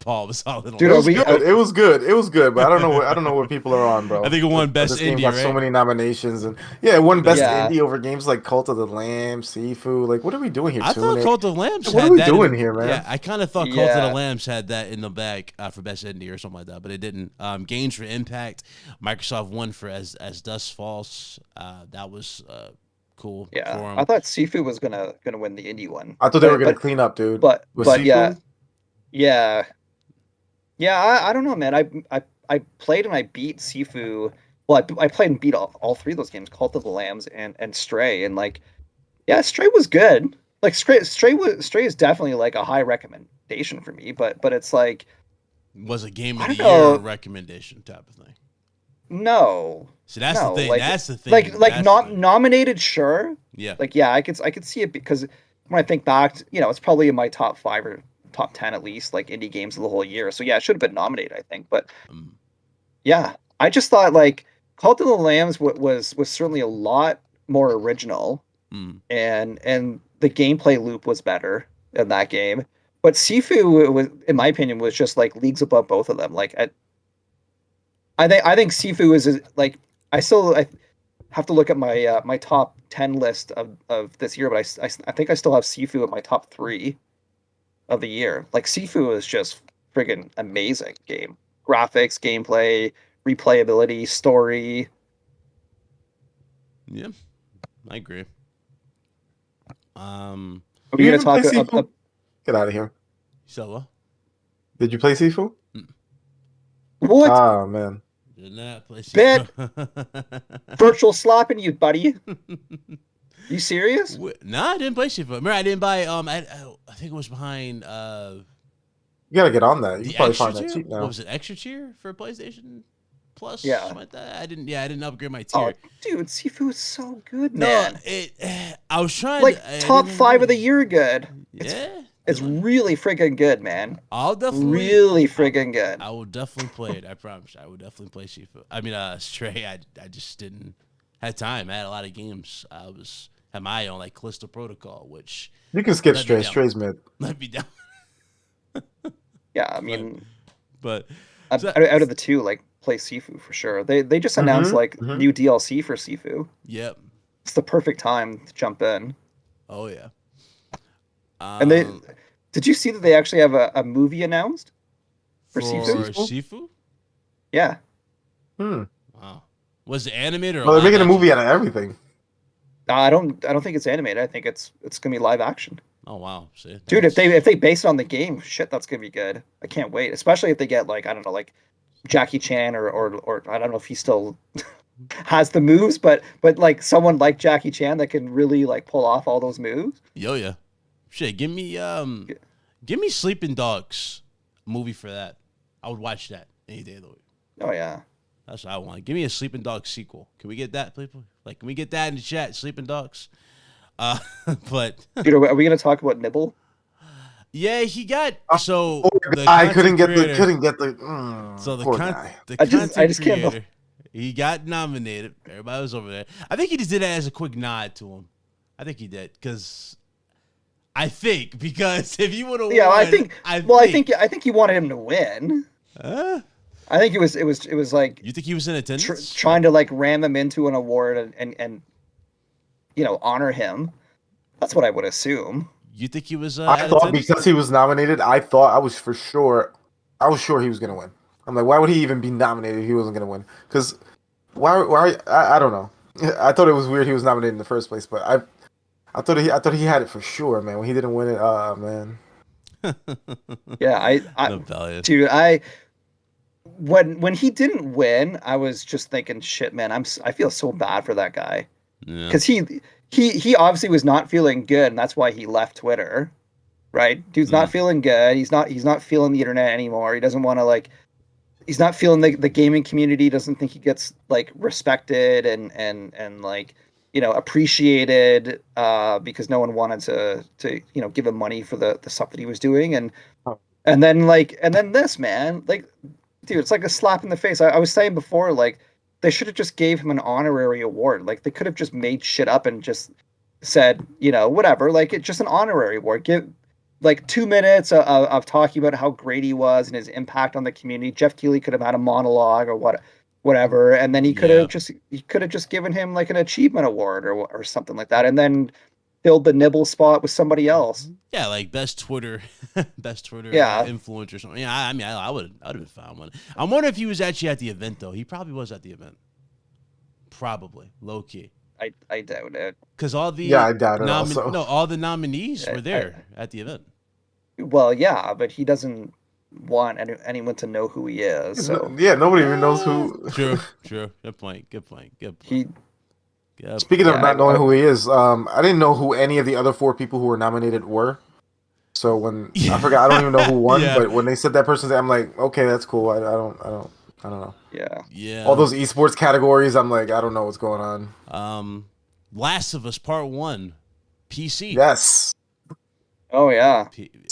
Paul was all in. Dude, it was good, but I don't know what people are on, bro. I think it won best this indie. Game got right? so many nominations, and it won best indie over games like Cult of the Lamb, Sifu. Like, what are we doing here? I thought Cult of the Lambs. What are we doing here, man? Yeah, I kind of thought Cult of the Lambs had that in the bag for best indie or something like that, but it didn't. Games for Impact, Microsoft won for as Dust Falls. That was. Cool. Yeah, I thought Sifu was gonna win the indie one. I thought they were gonna clean up, dude. But yeah. I don't know, man. I played and I beat Sifu. Well, I played and beat all 3 of those games, Cult of the Lambs and Stray, and like, yeah, Stray was good. Like Stray is definitely like a high recommendation for me, but it's like was a game of the year recommendation type of thing. No. So that's the thing. Like, that's the thing. Like nominated, sure. Yeah. Like I could see it because when I think back, it's probably in my top 5 or top 10 at least, like indie games of the whole year. So yeah, it should have been nominated, I think. But yeah, I just thought like Cult of the Lambs was certainly a lot more original, and the gameplay loop was better in that game. But Sifu was, in my opinion, was just like leagues above both of them. Like I think Sifu is like I have to look at my my top 10 list of this year, but I think I still have Sifu in my top 3 of the year. Like Sifu is just friggin' amazing game. Graphics, gameplay, replayability, story. Yeah, I agree. Are we You gonna even talk? play Sifu? Get out of here. So Did you play Sifu? What? Ah, man. did not play Bet. Sifu. Virtual slapping you, buddy. You serious? No, I didn't play Sifu. Remember, I didn't buy. I think it was behind. You gotta get on that. You The can probably extra find that tier. cheap now. What was it? Extra tier for PlayStation Plus. Yeah. Something like that. I didn't. Yeah, I didn't upgrade my Oh, tier. dude, Sifu is so good, No, man. I was trying. Like I top didn't 5 of the really- year, good. Yeah. It's really friggin' good, man. I'll definitely. Really friggin' good. I will definitely play it. I promise. I will definitely play Sifu. I mean, Stray. I just didn't have time. I had a lot of games. Had my own like Callisto Protocol, which You can skip let me Stray. down. Stray's mid. let me down. Yeah, I mean, But out of the two, like play Sifu for sure. They just announced like new DLC for Sifu. yep. It's the perfect time to jump in. Oh yeah. And did you see that they actually have a movie announced for Sifu? Sifu? Yeah. Wow. Was it animated or? Well, they're live making a action? movie out of everything. I don't think it's animated. I think it's gonna be live action. Oh wow. See, Dude, if they base it on the game, shit, that's gonna be good. I can't wait. Especially if they get like, I don't know, like Jackie Chan or I don't know if he still has the moves, but like someone like Jackie Chan that can really like pull off all those moves. yeah. Shit, give me Sleeping Dogs movie for that. I would watch that any day of the week. Oh yeah. That's what I want. Give me a Sleeping Dogs sequel. Can we get that, people? Like, can we get that in the chat? Sleeping Dogs. But Dude, are we gonna talk about Nibble? yeah, he got so the I content creator- couldn't get the. So the poor con- guy. the I just content can't creator, he got nominated. Everybody was over there. I think he just did it as a quick nod to him. I think he did because if you would have, Yeah, won, I think he wanted him to win. I think it was like You think he was in attendance? trying to like ram him into an award and honor him. That's what I would assume. You think he was? I at thought attendance? because he was nominated, I was sure he was gonna win. I'm like, why would he even be nominated if he wasn't gonna win? Because why? I don't know. I thought it was weird he was nominated in the first place, but I thought he had it for sure, man. When he didn't win it, man. Yeah, dude, when he didn't win, I was just thinking, shit, man, I feel so bad for that guy because he obviously was not feeling good, and that's why he left Twitter, right? Dude's not feeling good. He's not feeling the internet anymore. He doesn't want to he's not feeling the gaming community. Doesn't think he gets like respected and like appreciated because no one wanted to give him money for the stuff that he was doing and then this, man, like, dude, it's like a slap in the face. I was saying before, like, they should have just gave him an honorary award. Like, they could have just made shit up and just said, whatever, like, it's just an honorary award. Give like 2 minutes of talking about how great he was and his impact on the community. Jeff Keighley could have had a monologue or whatever, and then he could have just given him like an achievement award or something like that, and then filled the Nibble spot with somebody else. Yeah, like best Twitter Yeah. influencer or something. Yeah, I mean, I would have been fine with it. I'm wondering if he was actually at the event though. He probably was at the event. Probably low key. I doubt it. Because all the I doubt it also. No, all the nominees were there at the event. Well, yeah, but he doesn't want anyone to know who he is. So Yeah, nobody even knows who. True. Good point. Speaking of not knowing who he is, I didn't know who any of the other 4 people who were nominated were. So when I forgot, I don't even know who won. Yeah. But when they said that person's name, I'm like, okay, that's cool. I don't know. Yeah. All those esports categories, I'm like, I don't know what's going on. Last of Us Part 1, PC. Yes, Oh yeah.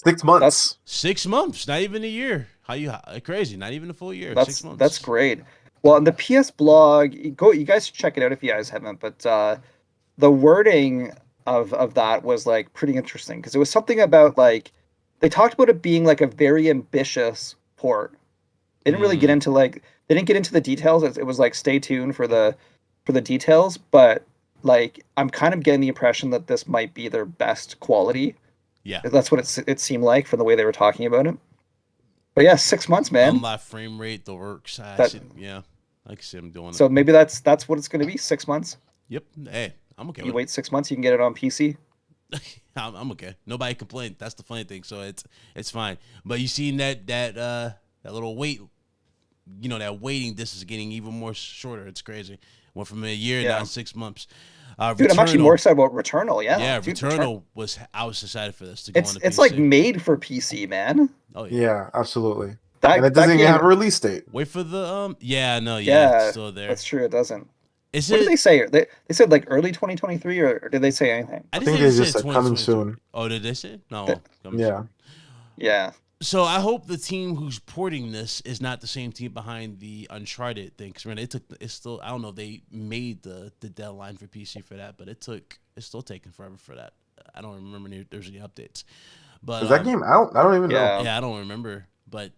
6 months. 6 months, not even a year. How crazy? Not even a full year. 6 months. That's great. Well, on the PS blog, you guys should check it out if you guys haven't. But the wording of that was like pretty interesting because it was something about like they talked about it being like a very ambitious port. They didn't really get into the details. It was like stay tuned for the details, but like I'm kind of getting the impression that this might be their best quality. Yeah, that's what it seemed like from the way they were talking about it. But yeah, 6 months, man. Unlock frame rate, the works. I can see them doing it. So maybe that's what it's going to be. 6 months. Yep. Hey, I'm okay. You wait 6 months, you can get it on PC. I'm okay. Nobody complained. That's the funny thing. So it's fine. But you seen that little wait, that waiting distance is getting even more shorter. It's crazy. Went from a year now to 6 months. Dude, I'm actually more excited about Returnal. Yeah, Yeah, dude, Returnal I was excited for this to go on the PC. It's like made for PC, man. Oh Yeah, absolutely. That, and it doesn't even have a release date. Wait for the Yeah, it's still there. That's true. It doesn't. What did they say? They said like early 2023, or did they say anything? I think they just said coming soon. Oh, did they say? No. Yeah. Soon. Yeah. So I hope the team who's porting this is not the same team behind the Uncharted thing. Because it's still, I don't know if they made the deadline for PC for that, but it's still taking forever for that. I don't remember if there's any updates. But is that game out? I don't even know. Yeah, I don't remember, but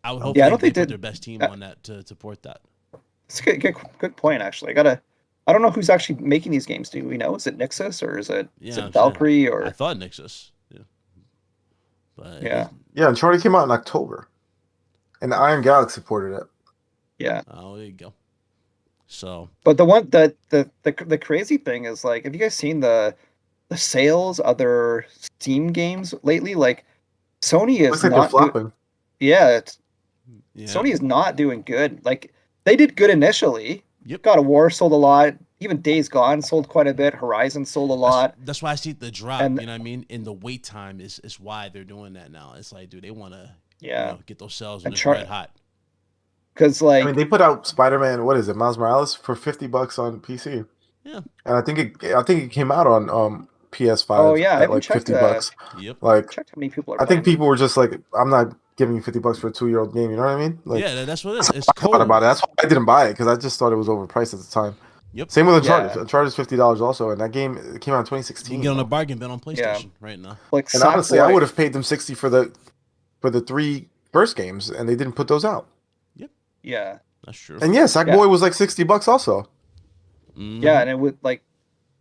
I would hope I don't they think put their best team on that to port that. It's a good point, actually. I don't know who's actually making these games. Do we know? Is it Nixus or is it Valkyrie or? I thought Nixus. Yeah. But yeah. Uncharted came out in October, and Iron Galaxy ported it. Yeah. Oh, there you go. So. But the crazy thing is, like, have you guys seen the sales of their Steam games lately? Like, Sony is looks like not they're flopping. Sony is not doing good. Like, they did good initially. Yep. God of War sold a lot. Even Days Gone sold quite a bit. Horizon sold a lot. That's why I see the drop. You know what I mean? In the wait time is why they're doing that now. It's like, dude, they want to get those sales when it's red hot. Because they put out Spider-Man. What is it, Miles Morales for $50 on PC? Yeah. And I think it came out on PS5. Oh yeah, I at like $50. Yep. Like, checked how many people are. I think people were just like, I'm not giving you $50 for a 2-year-old game. You know what I mean? Like, yeah, that's what it is. It's cool. About it. That's why I didn't buy it, because I just thought it was overpriced at the time. Yep. Same with Uncharted. Yeah. Uncharted is $50 also, and that game came out in 2016. You can get on a bargain bin on PlayStation right now. Like, and honestly, I would have paid them $60 for the 3 first games, and they didn't put those out. Yep. Yeah. That's true. And Sackboy was like $60 also. Mm-hmm. Yeah, and it would like,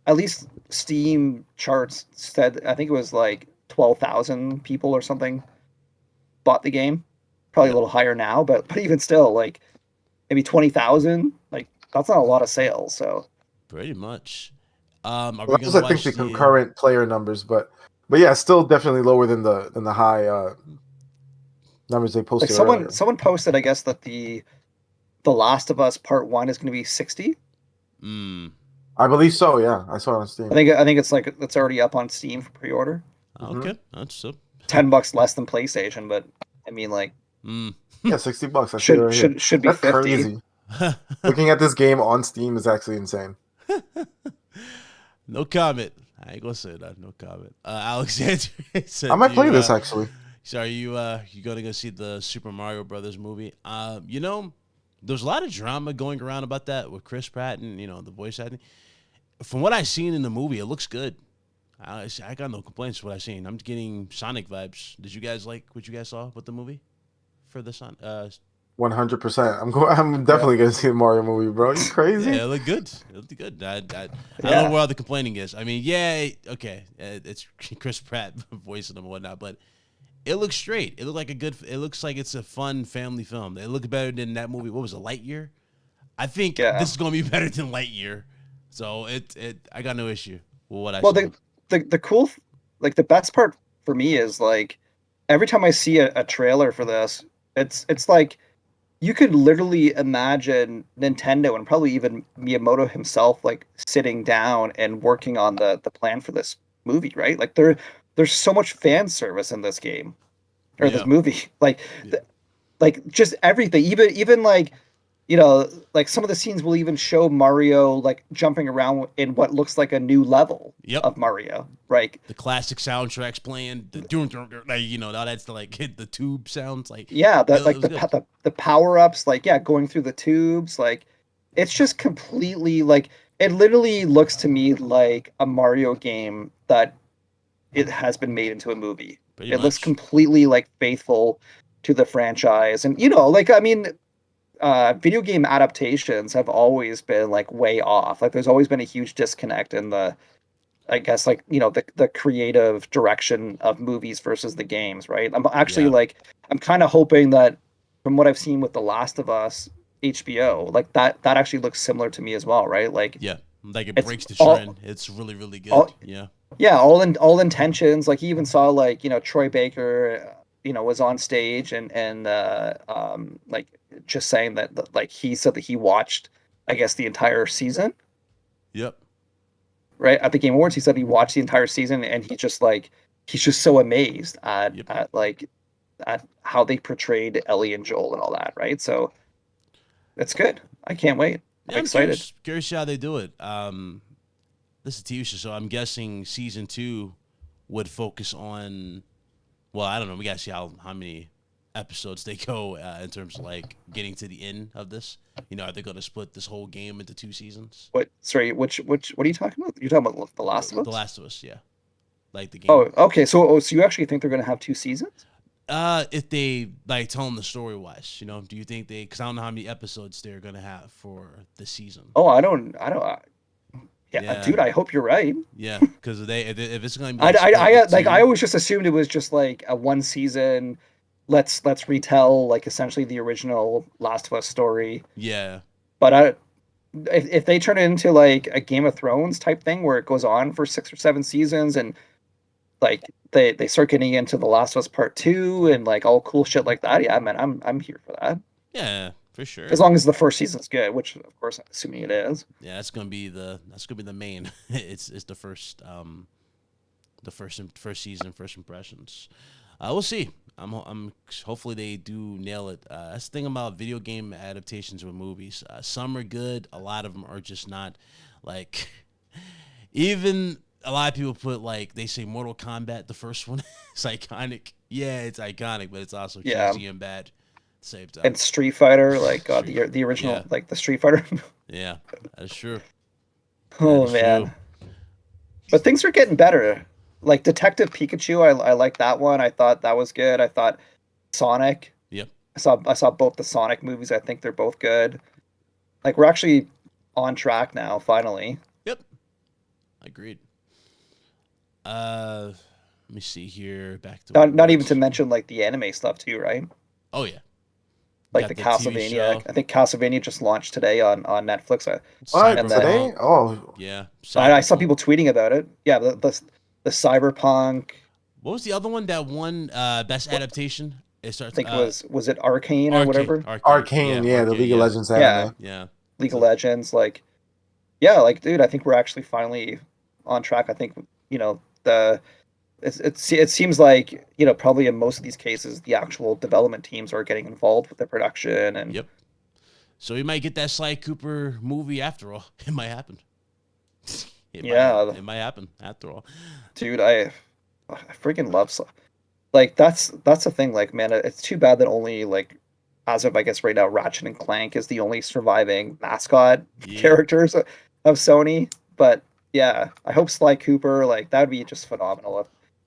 at least Steam charts said, I think it was like 12,000 people or something bought the game. Probably a little higher now, but even still, like maybe 20,000. Like, that's not a lot of sales. So pretty much. I think the concurrent player numbers, but yeah, still definitely lower than the high numbers they posted. Like someone posted, I guess, that the Last of Us Part 1 is going to be 60. I believe so. Yeah, I saw it on Steam. I think it's already up on Steam for pre-order. Okay, that's $10 less than PlayStation, but I mean, like, yeah, $60. I should be that's 50. Crazy. Looking at this game on Steam is actually insane. No comment. I ain't gonna say that. No comment. Alexander said, I might play this actually. So are you gonna go see the Super Mario Brothers movie? There's a lot of drama going around about that with Chris Pratt and the voice acting. From what I've seen in the movie, it looks good. I got no complaints with what I've seen. I'm getting Sonic vibes. Did you guys like what you guys saw with the movie for the Sonic? 100%. I'm definitely gonna see the Mario movie, bro. You crazy? Yeah, it looked good. It looked good. I don't know where all the complaining is. I mean, okay, it's Chris Pratt voicing them and whatnot, but it looks straight. It looks like it's a fun family film. It looked better than that movie. What was it, Lightyear? I think this is gonna be better than Lightyear. So I got no issue with what I saw. The cool, like, the best part for me is, like, every time I see a trailer for this, it's like you could literally imagine Nintendo and probably even Miyamoto himself, like, sitting down and working on the plan for this movie, right? Like, there's so much fan service in this game or this movie, like just everything, even like, like, some of the scenes will even show Mario, like, jumping around in what looks like a new level of Mario, right? The classic soundtracks playing, all that's like hit the tube sounds, like the power ups, like going through the tubes, like it's just completely, like, it literally looks to me like a Mario game that it has been made into a movie. It looks completely, like, faithful to the franchise, and like, I mean, video game adaptations have always been, like, way off. Like, there's always been a huge disconnect in the, I guess, like, the creative direction of movies versus the games, right? I'm actually like, I'm kind of hoping that from what I've seen with The Last of Us HBO, like, that actually looks similar to me as well, right? Like, Like it It's breaks the all- trend. It's really, really good. all- Yeah. Yeah, all intentions. Like you even saw like Troy Baker, was on stage and like just saying that like he said that he watched, I guess, the entire season. Yep. Right at the Game Awards, he said he watched the entire season and he's just so amazed at Yep. at how they portrayed Ellie and Joel and all that. Right, so it's good. I can't wait. Yeah, I'm excited. Curious how they do it. This is a TV show, so I'm guessing season 2 would focus on. Well, I don't know. We gotta see how many episodes they go in terms of like getting to the end of this. Are they gonna split this whole game into 2 seasons? What? Sorry, what are you talking about? You're talking about The Last of Us? The Last of Us, yeah. Like the game. Oh, okay. So you actually think they're going to have 2 seasons? If they like tell them the story wise, do you think because I don't know how many episodes they're gonna have for the season. Oh, I don't. Yeah, dude. I hope you're right. Yeah, because if it's gonna be I always just assumed it was just like a 1 season. Let's retell like essentially the original Last of Us story. Yeah. But if they turn it into like a Game of Thrones type thing where it goes on for 6 or 7 seasons and like they start getting into The Last of Us Part 2 and like all cool shit like that, yeah, man, I'm here for that. Yeah, for sure. As long as the first season's good, which of course I'm assuming it is. Yeah, that's gonna be the main. it's the first first season, first impressions. We'll see. I'm hopefully they do nail it. That's the thing about video game adaptations with movies. Some are good. A lot of them are just not. Like even a lot of people put like they say Mortal Kombat, the first one, it's iconic. Yeah, it's iconic, but it's also cheesy and bad. At the same time. And Street Fighter, like God, the original, like the Street Fighter. Yeah, that's true. Oh man, true. But things are getting better. Like Detective Pikachu, I like that one. I thought that was good. I thought Sonic. Yep. I saw both the Sonic movies. I think they're both good. Like we're actually on track now, finally. Yep. Agreed. Let me see here. Back to not even to mention like the anime stuff too, right? Oh yeah. Like the Castlevania. I think Castlevania just launched today on Netflix. What today? Oh yeah. I saw people tweeting about it. Yeah, the Cyberpunk. What was the other one that won best adaptation? It starts. I think was it Arcane or whatever? Arcane, yeah, the League of Legends anime. Yeah. League of Legends, like, yeah, like, dude, I think we're actually finally on track. I think it seems like probably in most of these cases the actual development teams are getting involved with the production and. Yep. So we might get that Sly Cooper movie after all. It might happen. It might happen after all. Dude, I freaking love like that's the thing. Like, man, it's too bad that only like as of I guess right now Ratchet and Clank is the only surviving mascot characters of Sony. But yeah, I hope Sly Cooper, like that would be just phenomenal if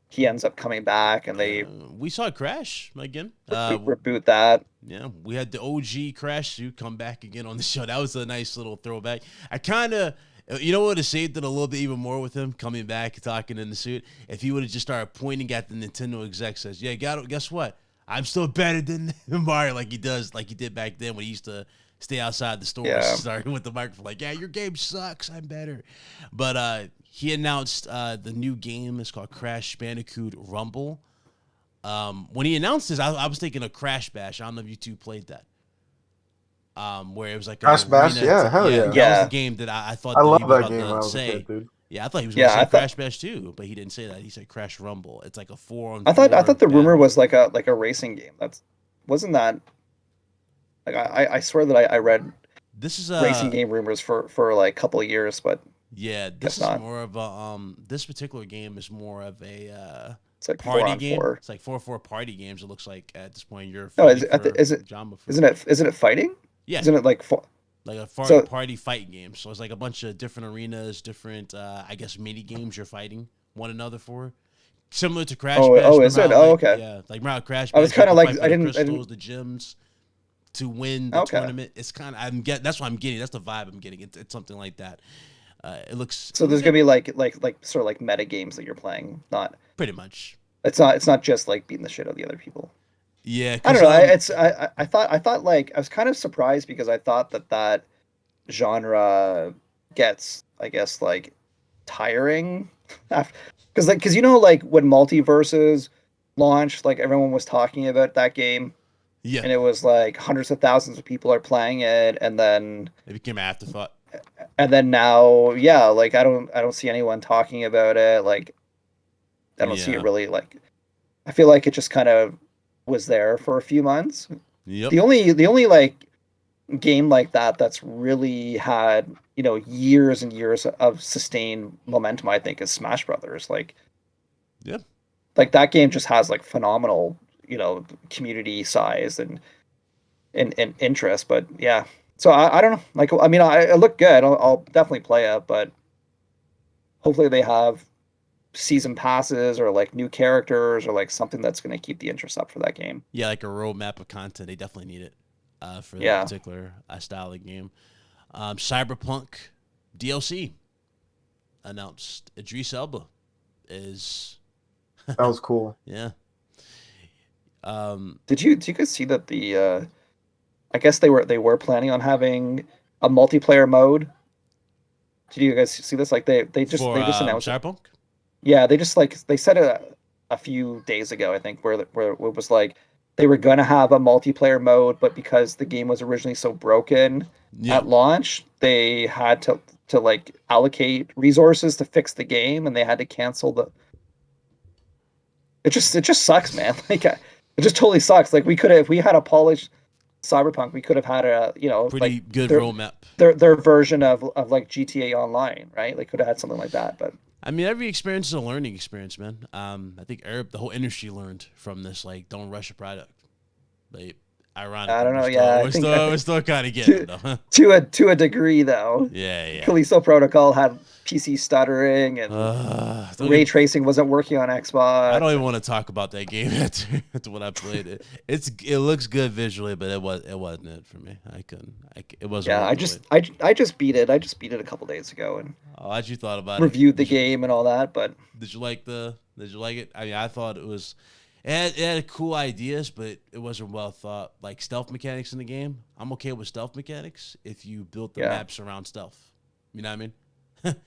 he ends up coming back and they we saw Crash again. Reboot that. Yeah, we had the OG Crash suit come back again on the show. That was a nice little throwback. I kind of. You know what would have saved it a little bit even more with him coming back talking in the suit? If he would have just started pointing at the Nintendo exec, says, "Yeah, guess what? I'm still better than Mario," like he did back then when he used to stay outside the store, starting with the microphone, like, "Yeah, your game sucks. I'm better." But he announced the new game is called Crash Bandicoot Rumble. When he announced this, I was thinking of Crash Bash. I don't know if you two played that. Where it was like Crash Bash, hell yeah. That was the game that I thought I that love he was that about game. to say. Dude. Yeah, I thought he was going to say Crash Bash too, but he didn't say that. He said Crash Rumble. It's like a 4-on-4. I thought the rumor was like a racing game. Wasn't that like I swear that I read this is racing game rumors for like a couple of years, but yeah, this is more of a this particular game is more of a it's like party game. 4-on-4. It's like 4-4 party games. It looks like at this point you're isn't it fighting? Yeah, isn't it like a party fight game? So it's like a bunch of different arenas, different I guess mini games you're fighting one another for. Similar to Crash Bash. Is it? Okay. Yeah, like remember Crash Bash. I was kind of like I didn't the gems to win the tournament. It's kind of that's what I'm getting. That's the vibe I'm getting. It's something like that. It looks so. There's gonna be like sort of like meta games that you're playing, not pretty much. It's not just like beating the shit out of the other people. Yeah, I don't know. I thought like I was kind of surprised because I thought that genre gets I guess, like tiring because like when multiverses launched, like everyone was talking about that game, Yeah, and it was like hundreds of thousands of people are playing it, it became an afterthought. and then now, yeah, like I don't see anyone talking about it. Like I don't see it Yeah. really, like I feel like it just kind of was there for a few months. Yep. The only like game like that that's really had, years and years of sustained momentum, I think, is Smash Brothers. Yep. Like that game just has like phenomenal, community size and interest. But yeah, so I don't know. Like, I mean, I look good. I'll definitely play it, but hopefully they have season passes or like new characters or like something that's going to keep the interest up for that game. Yeah, like a roadmap of content. They definitely need it for that Yeah. particular style of game. Cyberpunk DLC announced. Idris Elba is That was cool. yeah. Did you guys see that I guess they were planning on having a multiplayer mode? Did you guys see this? Like For they just announced it. Cyberpunk. Yeah, they just like they said it a few days ago, I think, where it was like they were gonna have a multiplayer mode, but because the game was originally so broken Yeah. at launch, they had to like allocate resources to fix the game, and they had to cancel the. It just sucks, man. Like it just totally sucks. Like we could have, if we had a polished Cyberpunk, we could have had a Pretty like good their roadmap. their version of like GTA Online, right? Like could have had something like that, but. I mean, every experience is a learning experience, man. I think the whole industry learned from this. Like, don't rush a product. Like, ironically, I don't know. Yeah, we're still kind of getting it, though. To a degree, though. Yeah. Callisto Protocol had PC stuttering, and ray tracing wasn't working on Xbox. I don't even want to talk about that game after what I played. It looks good visually, but it wasn't it for me. I couldn't. It wasn't. Yeah, I just beat it. I just beat it a couple days ago and how'd you thought about reviewed the game and all that. But did you like it? I mean, I thought it was. It had cool ideas, but it wasn't well thought. Like stealth mechanics in the game, I'm okay with stealth mechanics if you built the maps around stealth. You know what I mean?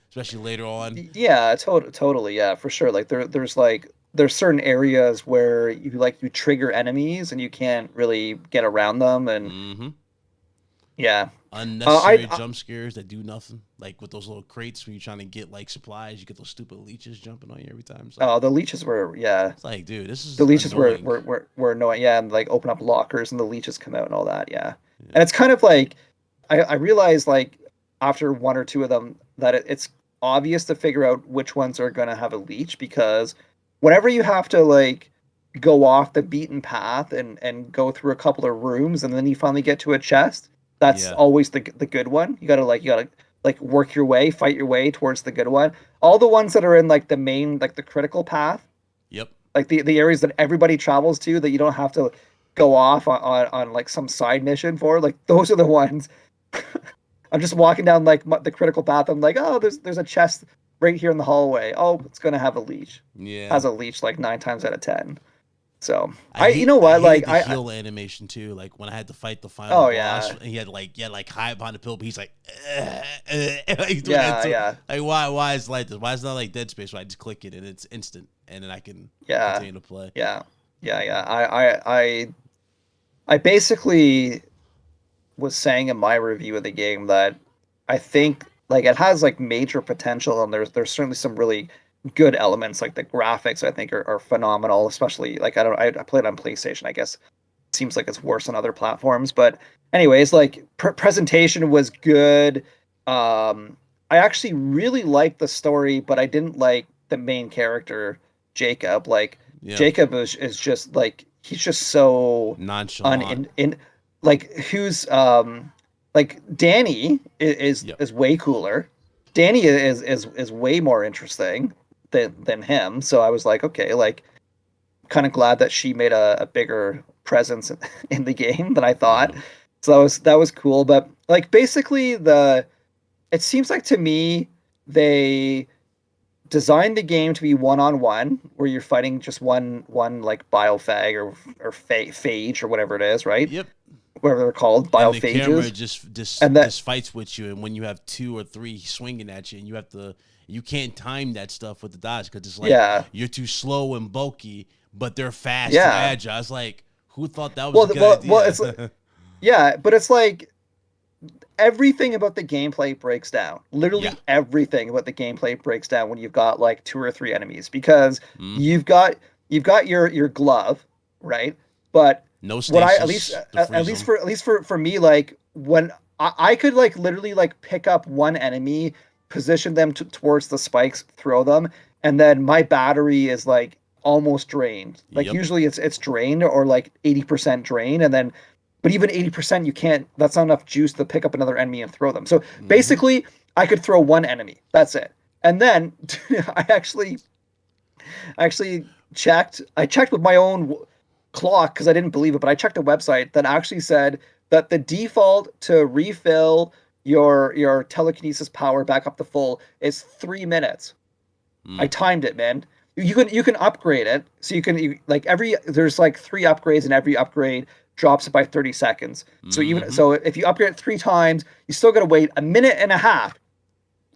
Especially later on. Yeah, totally. Yeah, for sure. Like there's certain areas where you trigger enemies and you can't really get around them, and yeah, unnecessary jump scares that do nothing. Like with those little crates when you're trying to get like supplies, you get those stupid leeches jumping on you every time. Like, the leeches were It's like, dude, this is the leeches annoying. were annoying. Yeah, and like open up lockers and the leeches come out and all that. Yeah. And it's kind of like I realized like after one or two of them that it's obvious to figure out which ones are going to have a leech, because whenever you have to like go off the beaten path and go through a couple of rooms and then you finally get to a chest, that's always the good one. You gotta work your way, fight your way towards the good one. All the ones that are in like the main, like the critical path. Yep. Like the areas that everybody travels to that you don't have to go off on like some side mission for. Like those are the ones. I'm just walking down like the critical path. I'm like, oh, there's a chest right here in the hallway. Oh, it's gonna have a leech. Yeah. Has a leech like 9 times out of 10. So you know what? Like the heal animation too. Like when I had to fight the final boss, and he had like hide behind the pillar, but he's like, he's doing that too. Like why is it like this? Why is it not like Dead Space where I just click it and it's instant and then I can continue to play? Yeah. I basically was saying in my review of the game that I think like it has like major potential, and there's certainly some really good elements. Like the graphics I think are phenomenal, especially like I played on PlayStation. I guess it seems like it's worse on other platforms, but anyways, like presentation was good. I actually really liked the story, but I didn't like the main character, Jacob. Like Jacob is just like he's just so nonchalant. Like who's like Danny is way cooler. Danny is way more interesting than him. So I was like, okay, like kind of glad that she made a bigger presence in the game than I thought. So that was cool. But like basically it seems like to me they designed the game to be one-on-one, where you're fighting just one like biofag or phage or whatever it is, right? Yep. whatever they're called, And the biophages. camera just And that- just fights with you, and when you have 2 or 3 swinging at you, and you can't time that stuff with the dodge because it's like you're too slow and bulky, but they're fast and agile. It's like, who thought that was a good idea? Well, it's like, yeah, but it's like everything about the gameplay breaks down. Literally everything about the gameplay breaks down when you've got like 2 or 3 enemies, because you've got your glove, right? But no stasis, what I at least for me, like when I could like literally like pick up one enemy, position them towards the spikes, throw them, and then my battery is like almost drained. Like usually it's drained or like 80% drained, and then but even 80% you can't, that's not enough juice to pick up another enemy and throw them. So basically I could throw one enemy. That's it. And then I actually checked with my own clock because I didn't believe it, but I checked a website that actually said that the default to refill your telekinesis power back up to full is 3 minutes. I timed it, man. You can upgrade it, so there's like 3 upgrades, and every upgrade drops it by 30 seconds. So so if you upgrade it 3 times, you still gotta wait a minute and a half.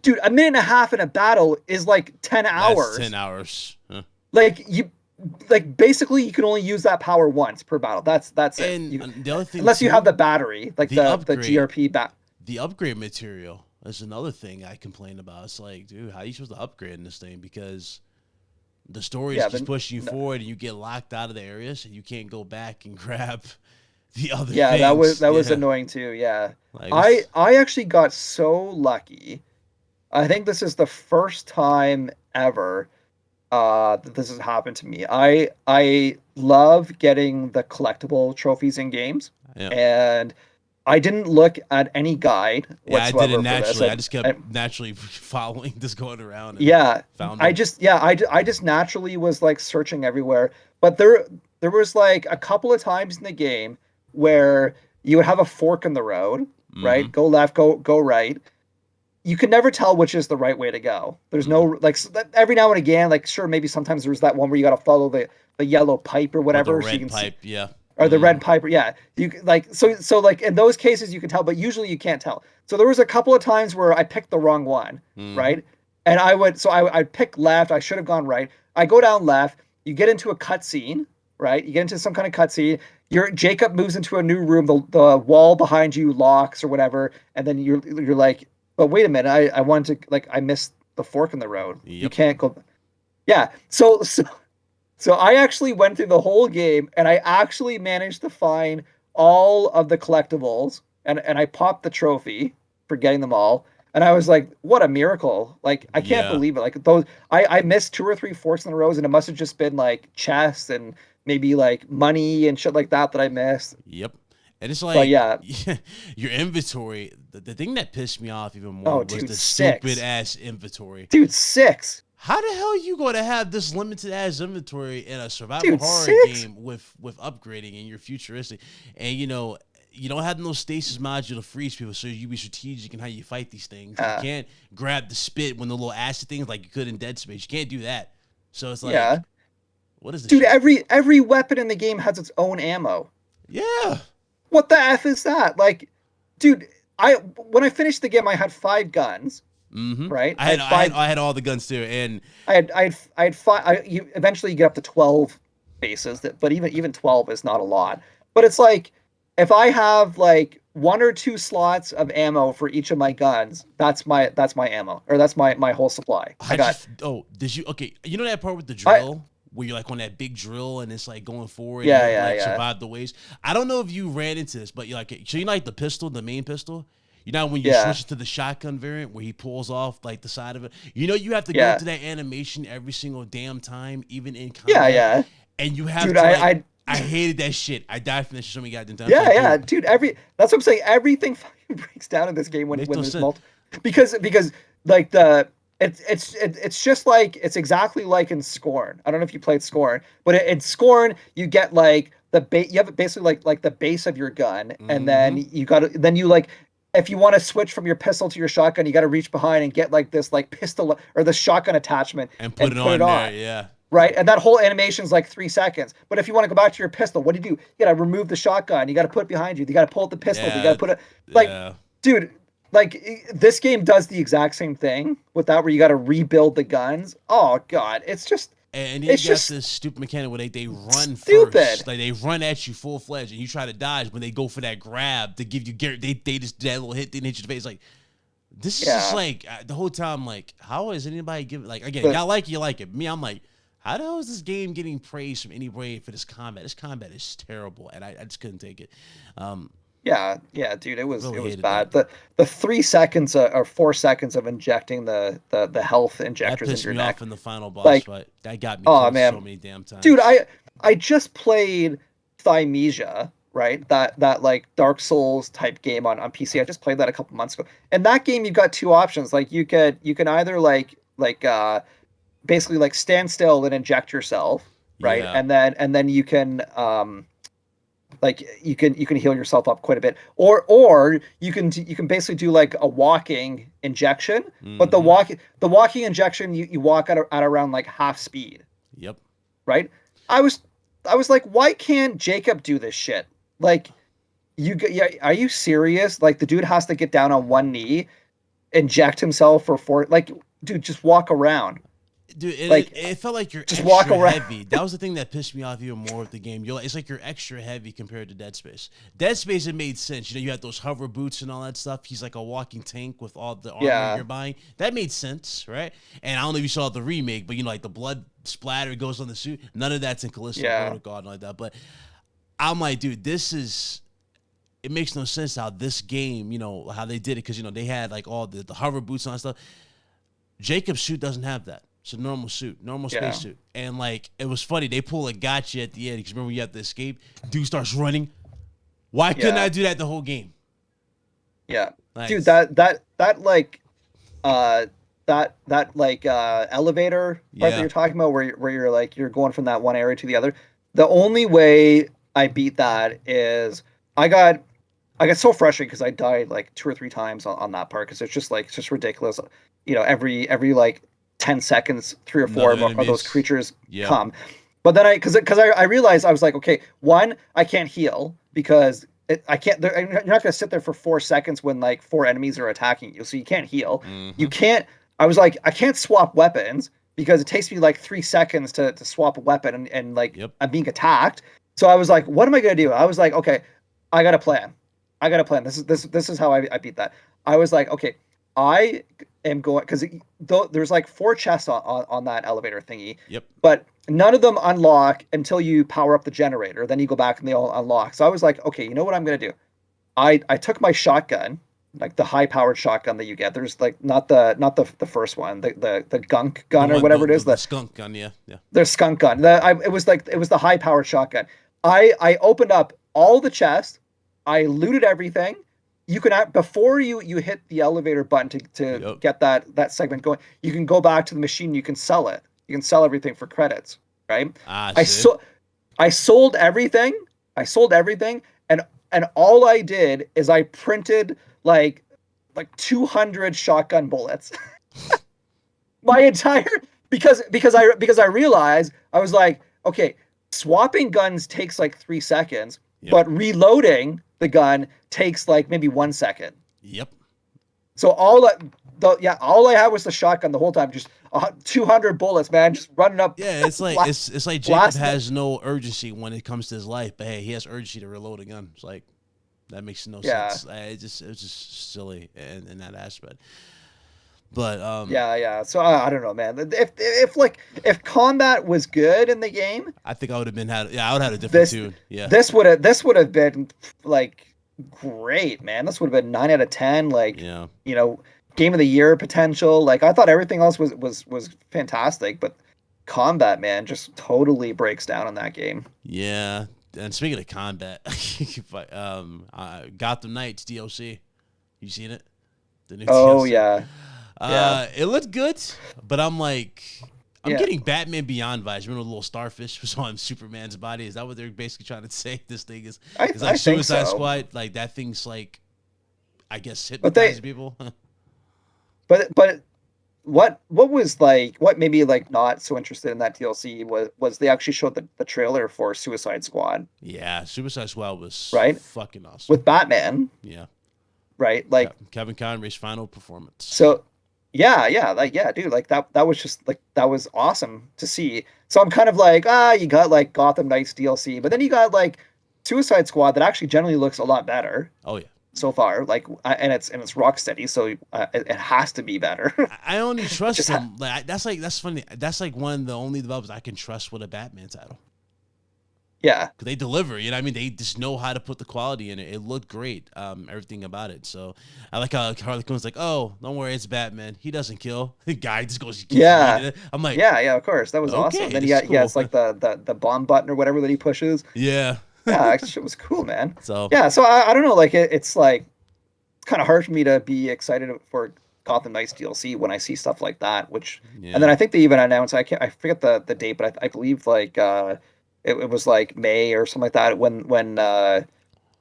Dude, a minute and a half in a battle is like 10 hours. That's 10 hours. Huh. Basically you can only use that power once per battle. That's and it. The other thing, unless you have the battery, like the GRP the upgrade material is another thing I complain about. It's like, dude, how are you supposed to upgrade in this thing? Because the story is just pushing you forward, and you get locked out of the areas, and you can't go back and grab the other things. that was annoying too. Yeah, I actually got so lucky. I think this is the first time ever that this has happened to me. I love getting the collectible trophies in games, and I didn't look at any guide whatsoever. I did it naturally. I just kept naturally following, just going around. And found I just naturally was like searching everywhere. But there was like a couple of times in the game where you would have a fork in the road, right? Go left, go right. You can never tell which is the right way to go. There's no like every now and again, like sure, maybe sometimes there's that one where you got to follow the yellow pipe or whatever, or the red pipe, or the red pipe, You like so like in those cases you can tell, but usually you can't tell. So there was a couple of times where I picked the wrong one, right? And I'd pick left. I should have gone right. I go down left. You get into a cutscene, right? You get into some kind of cutscene. Jacob moves into a new room. The wall behind you locks or whatever, and then you're like, but wait a minute, I wanted to, like, I missed the fork in the road. You can't go. Yeah. So I actually went through the whole game, and I actually managed to find all of the collectibles, and I popped the trophy for getting them all. And I was like, what a miracle. Like, I can't believe it. Like those, I missed 2 or 3 forks in a row, and it must have just been like chests and maybe like money and shit like that I missed. Yep. And it's like, your inventory, the thing that pissed me off even more was the stupid ass inventory. Dude, 6. How the hell are you going to have this limited ass inventory in a survival horror game with upgrading and you're futuristic? And you don't have no stasis module to freeze people, so you be strategic in how you fight these things. You can't grab the spit when the little acid things like you could in Dead Space. You can't do that. So it's like, what is this? Dude, every weapon in the game has its own ammo. Yeah. What the F is that? Like, dude, when I finished the game, I had 5 guns. Right? I had all the guns too, and I had 5. You eventually get up to 12 bases, but even 12 is not a lot. But it's like, if I have like 1 or 2 slots of ammo for each of my guns, that's my ammo, or that's my whole supply. Did you? Okay, you know that part with the drill? Where you're like on that big drill and it's like going forward and survive the waves. I don't know if you ran into this, but you're like, so you know like the pistol, the main pistol? You know when you switch to the shotgun variant where he pulls off like the side of it? You know you have to go to that animation every single damn time, even in combat. Yeah. And you have dude, to I hated that shit. I died from that shit so many goddamn times. Dude, that's what I'm saying. Everything fucking breaks down in this game when there's because like it's just like, it's exactly like in Scorn. I don't know if you played Scorn, but in Scorn you get like you have basically like the base of your gun, and then you like, if you want to switch from your pistol to your shotgun, you got to reach behind and get like this like pistol or the shotgun attachment and put it on there. right? And that whole animation is like 3 seconds. But if you want to go back to your pistol, what do? You got to remove the shotgun. You got to put it behind you. You got to pull out the pistol. You got to put it dude. Like this game does the exact same thing with that, where you got to rebuild the guns. Oh god, it's just. And you got this stupid mechanic where they run stupid. First, like they run at you full fledged, and you try to dodge when they go for that grab to give you. They just that little hit, they hit your face. Like this is just like the whole time. Like how is anybody giving? Like again, y'all like it, you like it. Me, I'm like, how the hell is this game getting praise from anybody for this combat? This combat is terrible, and I just couldn't take it. Yeah, dude, it was bad. The 3 seconds or 4 seconds of injecting the health injectors that pissed in your me neck off in the final boss fight. That got me so many damn times. Dude, I just played Thymesia, right? That like Dark Souls type game on PC. I just played that a couple months ago. And that game, you've got two options. Like you can either like basically like stand still and inject yourself, right? Yeah. And then you can like you can heal yourself up quite a bit, or you can basically do like a walking injection, but the walking injection you walk at around like half speed. Yep. Right. I was like, why can't Jacob do this shit? Like, are you serious? Like the dude has to get down on one knee, inject himself for like, dude, just walk around. Dude, it felt like you're just extra walk around. heavy. That was the thing that pissed me off even more with the game. It's like you're extra heavy compared to Dead Space. Dead Space, it made sense. You know, you had those hover boots and all that stuff. He's like a walking tank with all the armor you're buying. That made sense, right? And I don't know if you saw the remake, but you know, like the blood splatter goes on the suit. None of that's in Callisto Protocol and like that. But I'm like, dude, it makes no sense how this game, you know, how they did it, because you know they had like all the hover boots and all that stuff. Jacob's suit doesn't have that. It's a normal suit, normal space suit. And, like, it was funny. They pull a gotcha at the end because remember you have to escape. Dude starts running. Why couldn't I do that the whole game? Yeah. Nice. Dude, that elevator part that you're talking about where you're like, you're going from that one area to the other. The only way I beat that is I got so frustrated because I died like 2 or 3 times on that part because it's just ridiculous. You know, every like 10 seconons, 3 or 4 of those creatures come. But then because I realized, I was like, okay, one, I can't heal because I can't. You're not going to sit there for 4 seconds when like 4 enemies are attacking you, so you can't heal. You can't. I was like, I can't swap weapons because it takes me like 3 seconds to swap a weapon and like I'm being attacked. So I was like, what am I going to do? I was like, okay, I got a plan. This is how I beat that. I was like, okay, I am going, because there's like 4 chests on that elevator thingy. Yep. But none of them unlock until you power up the generator. Then you go back and they all unlock. So I was like, okay, you know what I'm gonna do? I took my shotgun, like the high powered shotgun that you get. There's like not the first one, the gunk gun or whatever it is. The skunk gun, yeah. The skunk gun. It was the high powered shotgun. I opened up all the chests. I looted everything. You can, before you hit the elevator button to get that segment going, you can go back to the machine. You can sell it. You can sell everything for credits, right? I sold everything. And all I did is I printed like 200 shotgun bullets. My entire because I realized, I was like, okay, swapping guns takes like 3 seconds, but reloading the gun takes like maybe 1 second. Yep. So all I had was the shotgun the whole time, just 200 bullets, man, just running up. Yeah, it's like it's like Jacob has no urgency when it comes to his life, but hey, he has urgency to reload a gun. It's like that makes no sense. It was just silly in that aspect. But So I don't know, man. If combat was good in the game, I think I would have I would have had a different tune. Yeah. This would have been like great, man. This would have been 9 out of 10. Like, you know, game of the year potential. Like, I thought everything else was fantastic, but combat, man, just totally breaks down in that game. Yeah. And speaking of combat, Gotham Knights DLC, you seen it? The new DLC? Yeah. It looked good, but I'm like, I'm getting Batman Beyond vibes. Remember the little starfish was on Superman's body? Is that what they're basically trying to say? This thing is, it's like Suicide Squad. Like that thing's like, I guess hypnotizing people. but what was like what made me like not so interested in that DLC was they actually showed the trailer for Suicide Squad, Yeah, Suicide Squad was right? fucking awesome. With Batman, Yeah. right? Like Kevin Conroy's final performance. so yeah, like yeah, dude, like that was just like that was awesome to see. So I'm kind of like, you got like Gotham Knights DLC, but then you got like Suicide Squad that actually generally looks a lot better Oh yeah. so far. Like and it's Rocksteady, so it has to be better. I only trust Just them. That's funny. That's like one of the only developers I can trust with a Batman title. Yeah. Because they deliver, you know what I mean? They just know how to put the quality in it. It looked great, everything about it. So I like how Harley Quinn's like, oh, don't worry, it's Batman. He doesn't kill. The guy just goes, Yeah. I'm like, Yeah, of course. That was okay, awesome. Then this is it's cool. like the bomb button or whatever that he pushes. Yeah. Yeah, that shit was cool, man. So Yeah, so I don't know, like it's like it's kind of hard for me to be excited for Gotham Knights DLC when I see stuff like that, which yeah. and then I think they even announced I forget the date, but I believe like it was like May or something like that when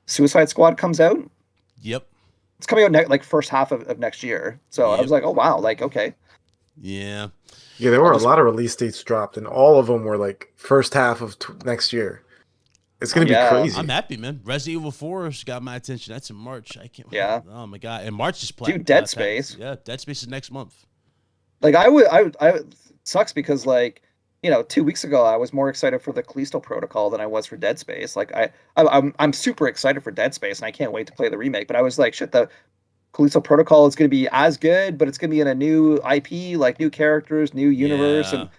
Suicide Squad comes out. Yep. It's coming out like first half of next year. So I was like, oh wow, like okay. Yeah. Yeah, there were a lot of release dates dropped, and all of them were like first half of next year. It's gonna be crazy. I'm happy, man. Resident Evil 4's got my attention. That's in March. I can't. Yeah. Oh my god. And March is Dude, Dead Space. Yeah, Dead Space is next month. Like sucks because like 2 weeks ago I was more excited for the Callisto Protocol than I was for Dead Space. Like I'm super excited for Dead Space and I can't wait to play the remake. But I was like, shit, the Callisto Protocol is going to be as good, but it's going to be in a new IP, like new characters, new universe, Yeah. and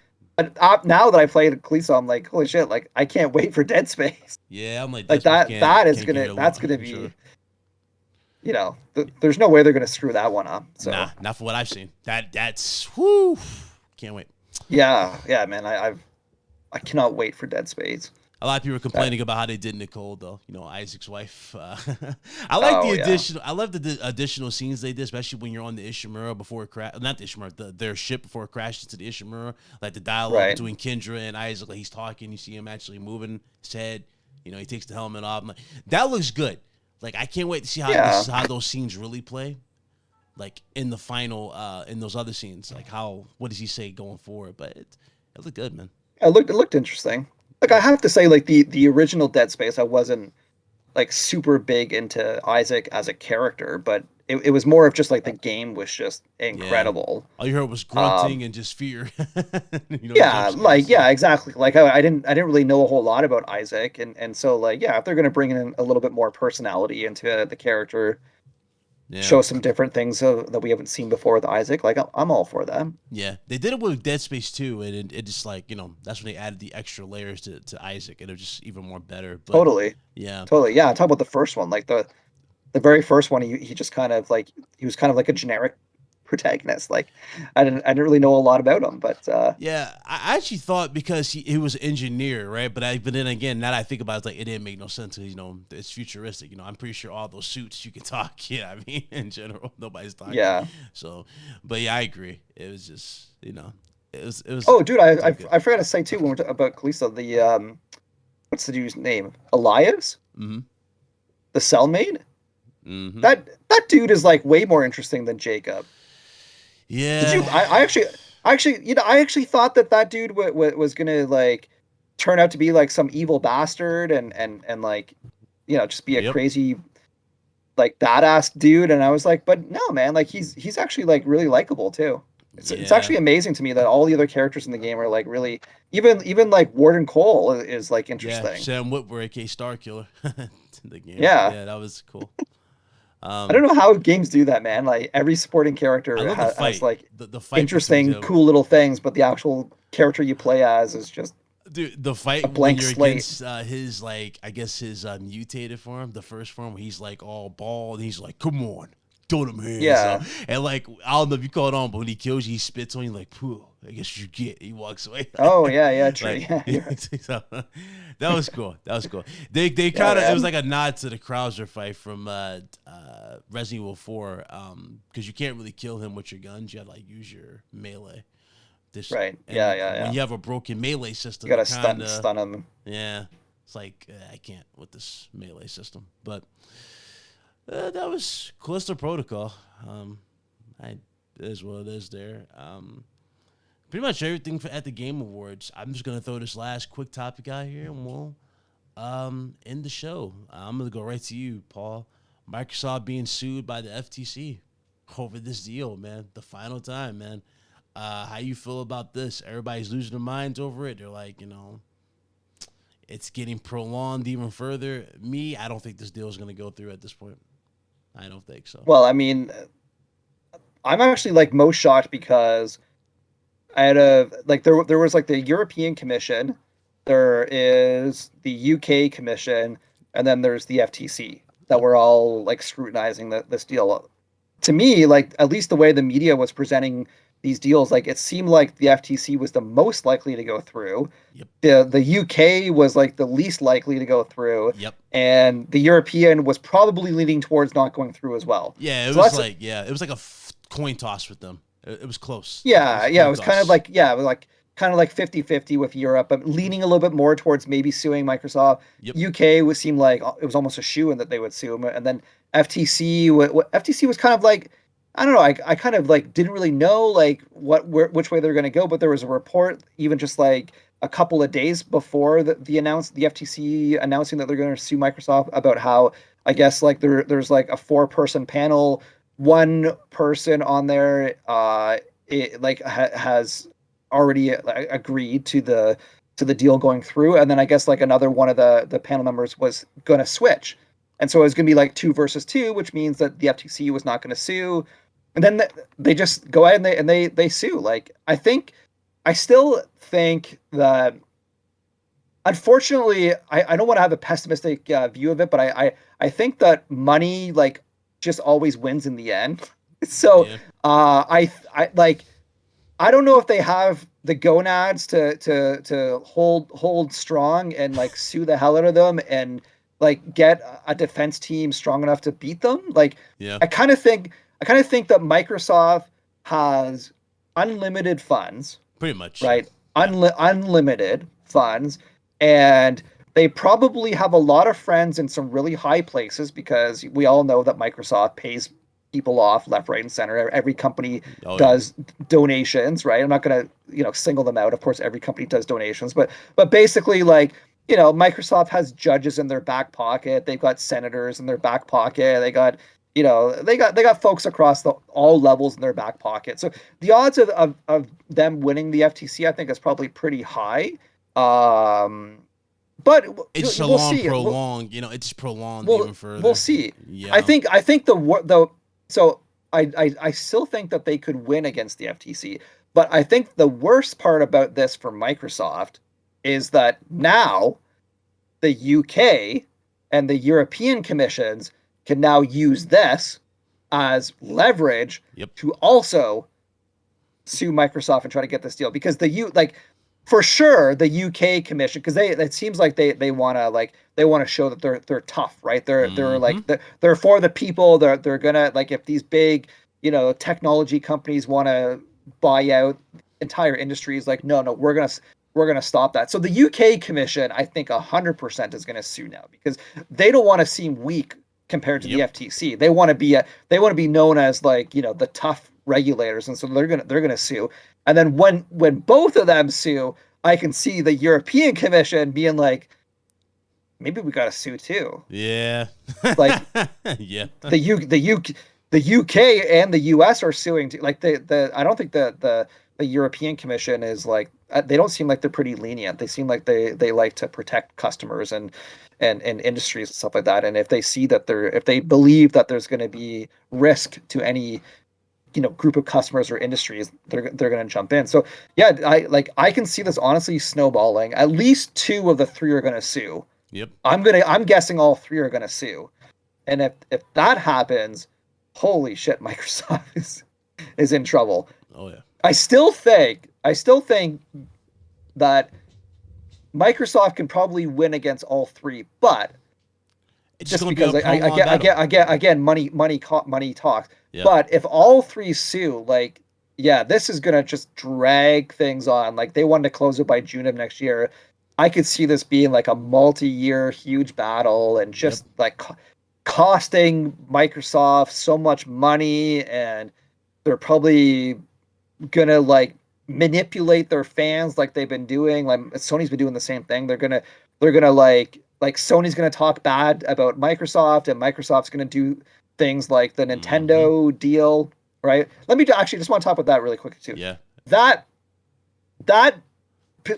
now that I played Callisto, I'm like, holy shit! Like I can't wait for Dead Space. Yeah, I'm like that's gonna be, there's no way they're gonna screw that one up. So nah, not for what I've seen. That's whoo, can't wait. Yeah, man. I cannot wait for Dead Space. A lot of people are complaining about how they did Nicole, though. Isaac's wife. I like the additional. I love the additional scenes they did, especially when you're on the Ishimura before it crashed. Not the Ishimura, their ship before it crashes to the Ishimura. Like the dialogue between Kendra and Isaac. Like he's talking, you see him actually moving his head. He takes the helmet off. I'm like, that looks good. Like I can't wait to see how those scenes really play. Like in the final, in those other scenes, like what does he say going forward? But it looked good, man. It looked interesting. Like I have to say, like the original Dead Space, I wasn't like super big into Isaac as a character, but it was more of just like the game was just incredible. All you heard was grunting and just fear. Exactly. Like I didn't really know a whole lot about Isaac, and so like if they're gonna bring in a little bit more personality into the character. Yeah. Show some different things that we haven't seen before with Isaac. Like I'm all for that. Yeah, they did it with Dead Space 2, and it just like that's when they added the extra layers to Isaac, and it was just even more better. But, totally. Yeah. Totally. Yeah. Talk about the first one. Like the very first one, he just kind of like he was kind of like a generic protagonist. Like I didn't really know a lot about him, but yeah, I actually thought because he was an engineer, right? But then again, now that I think about it, it's like it didn't make no sense. It's futuristic. I'm pretty sure all those suits you can talk. Yeah, I mean, in general, nobody's talking. Yeah. So, but yeah, I agree. It was just it was. Oh, dude, I forgot to say too when we're talking about Callisto, the what's the dude's name? Elias. Mm-hmm. The cellmate. Mm-hmm. That dude is like way more interesting than Jacob. Yeah. Did you? I actually thought that dude was gonna like turn out to be like some evil bastard and like just be a crazy like badass dude, and I was like, but no, man, like he's actually like really likable too. It's actually amazing to me that all the other characters in the game are like really even like Warden Cole is like interesting. Yeah, Sam Witwer, aka Star Killer, in the game. Yeah, that was cool. I don't know how games do that, man. Like every supporting character has like the fight interesting, cool little things, but the actual character you play as is just the fight a blank when you're slate. against his like I guess his mutated form, the first form where he's like all bald and he's like, "Come on, throw them hands." Yeah, and like I don't know if you caught on, but when he kills you, he spits on you like, "Pooh, I guess you get." He walks away. Oh yeah, true. Like, so, that was cool. They kind of it was like a nod to the Krauser fight from Resident Evil 4, because you can't really kill him with your guns. You gotta like use your melee. Right. Yeah. When you have a broken melee system, you gotta stun him. Yeah, it's like I can't with this melee system. But that was Callisto Protocol. It is what it is there. Pretty much everything at the Game Awards. I'm just gonna throw this last quick topic out here, and we'll end the show. I'm gonna go right to you, Paul. Microsoft being sued by the FTC over this deal, man. The final time, man. How you feel about this? Everybody's losing their minds over it. They're like, it's getting prolonged even further. Me, I don't think this deal is gonna go through at this point. I don't think so. Well, I mean, I'm actually like most shocked because I had there was like the European Commission, there is the UK Commission, and then there's the FTC that were all like scrutinizing this deal. To me, like at least the way the media was presenting these deals, like it seemed like the FTC was the most likely to go through. Yep. The UK was like the least likely to go through. Yep. And the European was probably leaning towards not going through as well. Yeah, it was like a coin toss with them. It was close. It was kind of like 50-50 with Europe, but leaning a little bit more towards maybe suing Microsoft. Yep. UK would seem like it was almost a shoo-in that they would sue them. And then FTC, FTC was kind of like, I don't know, I kind of like didn't really know like which way they're going to go, but there was a report even just like a couple of days before the FTC announcing that they're going to sue Microsoft about how I guess like there's like a 4-person panel, one person on there has already agreed to the deal going through, and then I guess like another one of the panel members was going to switch, and so it was going to be like 2 versus 2, which means that the FTC was not going to sue, and then they just go ahead and they sue. Like I still think that, unfortunately, I don't want to have a pessimistic view of it, but I think that money like just always wins in the end. So yeah. I don't know if they have the gonads to hold strong and like sue the hell out of them and like get a defense team strong enough to beat them. Like, yeah. I kind of think that Microsoft has unlimited funds, pretty much, right? Unlimited funds, and they probably have a lot of friends in some really high places because we all know that Microsoft pays people off left, right, and center. Every company does donations, right? I'm not going to, single them out. Of course, every company does donations, but basically, like, Microsoft has judges in their back pocket. They've got senators in their back pocket. They got, they got folks across all levels in their back pocket. So the odds of them winning the FTC, I think, is probably pretty high. But it's we'll see. Prolonged. It's just prolonged even further. We'll see. Yeah. I think so I still think that they could win against the FTC, but I think the worst part about this for Microsoft is that now the UK and the European commissions can now use this as leverage to also sue Microsoft and try to get this deal, because for sure the UK commission, because it seems like they want to show that they're tough, right? They're like they're for the people. They're gonna, like, if these big technology companies want to buy out entire industries, like no, we're gonna stop that. So the UK commission, I think 100% is gonna sue now, because they don't want to seem weak compared to the FTC. They want to be known as like the tough regulators, and so they're gonna sue. And then when both of them sue, I can see the European Commission being like, maybe we got to sue too. Yeah. Like, yeah. The UK and the US are suing too. Like I don't think the European Commission is like, they don't seem like they're pretty lenient. They seem like they like to protect customers and industries and stuff like that. And if they see that if they believe that there's going to be risk to any group of customers or industries, they're going to jump in. So yeah, I can see this honestly snowballing. At least 2 of the 3 are going to sue. Yep. I'm guessing all 3 are going to sue. And if that happens, holy shit, Microsoft is in trouble. Oh yeah. I still think that Microsoft can probably win against all 3, but it's just because again, money talks. Yep. But if all 3 sue, like, yeah, this is gonna just drag things on. Like, they wanted to close it by June of next year. I could see this being like a multi-year huge battle, and just like costing Microsoft so much money. And They're probably gonna like manipulate their fans like they've been doing. Like Sony's been doing the same thing. They're gonna like Sony's gonna talk bad about Microsoft, and Microsoft's gonna do things like the Nintendo deal, right? Let me actually just want to talk about that really quick too. Yeah. That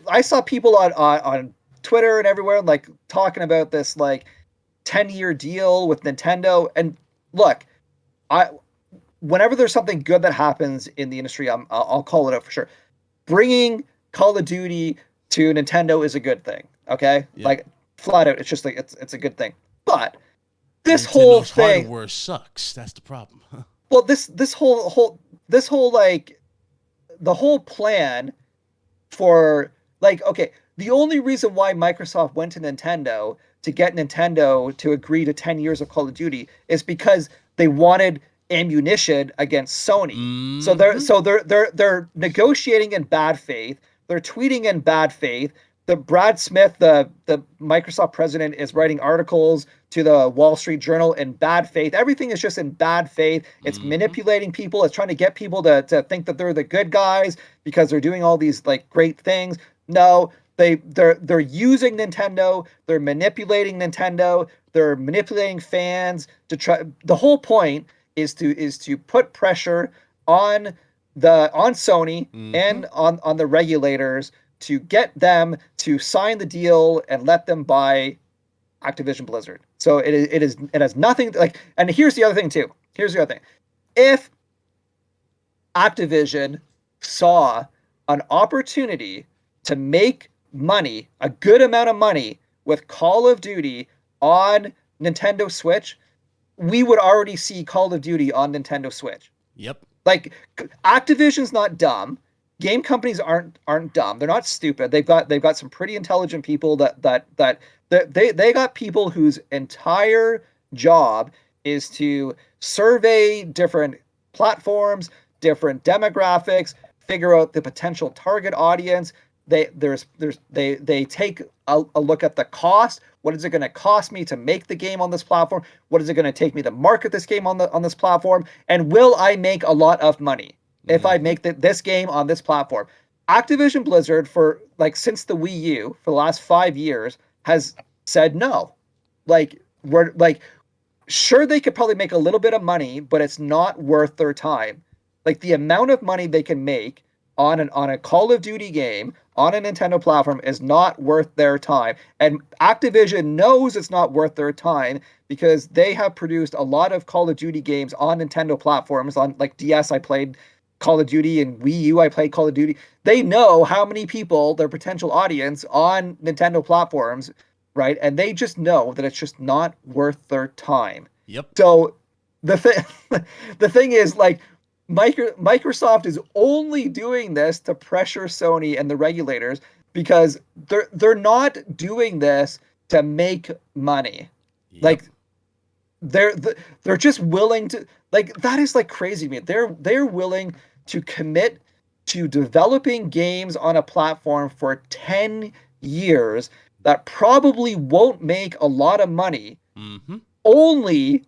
I saw people on Twitter and everywhere like talking about this like 10-year deal with Nintendo. And look, whenever there's something good that happens in the industry, I'll call it out for sure. Bringing Call of Duty to Nintendo is a good thing. Okay, Yeah. like flat out, it's just like it's a good thing. But this Nintendo's whole thing, hardware sucks. That's the problem. well, this whole like the whole plan for like, okay, the only reason why Microsoft went to Nintendo to get Nintendo to agree to 10 years of Call of Duty is because they wanted ammunition against Sony. So they're negotiating in bad faith. They're tweeting in bad faith. The Brad Smith, the Microsoft president, is writing articles to the Wall Street Journal in bad faith. Everything is just in bad faith. It's manipulating people. It's trying to get people to think that they're the good guys because they're doing all these like great things. No, they're using Nintendo. They're manipulating Nintendo. They're manipulating fans to try. The whole point is to put pressure on Sony and on the regulators to get them to sign the deal and let them buy Activision Blizzard. So it has nothing like. And here's the other thing too. If Activision saw an opportunity to make money, a good amount of money with Call of Duty on Nintendo Switch, we would already see Call of Duty on Nintendo Switch. Yep. Like Activision's not dumb. Game companies aren't dumb. They're not stupid. They've got some pretty intelligent people that they got people whose entire job is to survey different platforms, different demographics, figure out the potential target audience. They take a look at the cost. What is it going to cost me to make the game on this platform? What is it going to take me to market this game on this platform? And will I make a lot of money if I make this game on this platform? Activision Blizzard, for like since the Wii U for the last 5 years, has said no. Like we're like, sure, they could probably make a little bit of money, but it's not worth their time. Like the amount of money they can make on a Call of Duty game on a Nintendo platform is not worth their time. And Activision knows it's not worth their time because they have produced a lot of Call of Duty games on Nintendo platforms. On like DS, I played Call of Duty, and Wii U, I played Call of Duty. They know how many people, their potential audience on Nintendo platforms, right? And they just know that it's just not worth their time. Yep. So the thing is, like, Microsoft is only doing this to pressure Sony and the regulators because they're not doing this to make money. Yep. Like they're just willing to, like, that is like crazy to me. They're willing to commit to developing games on a platform for 10 years that probably won't make a lot of money, only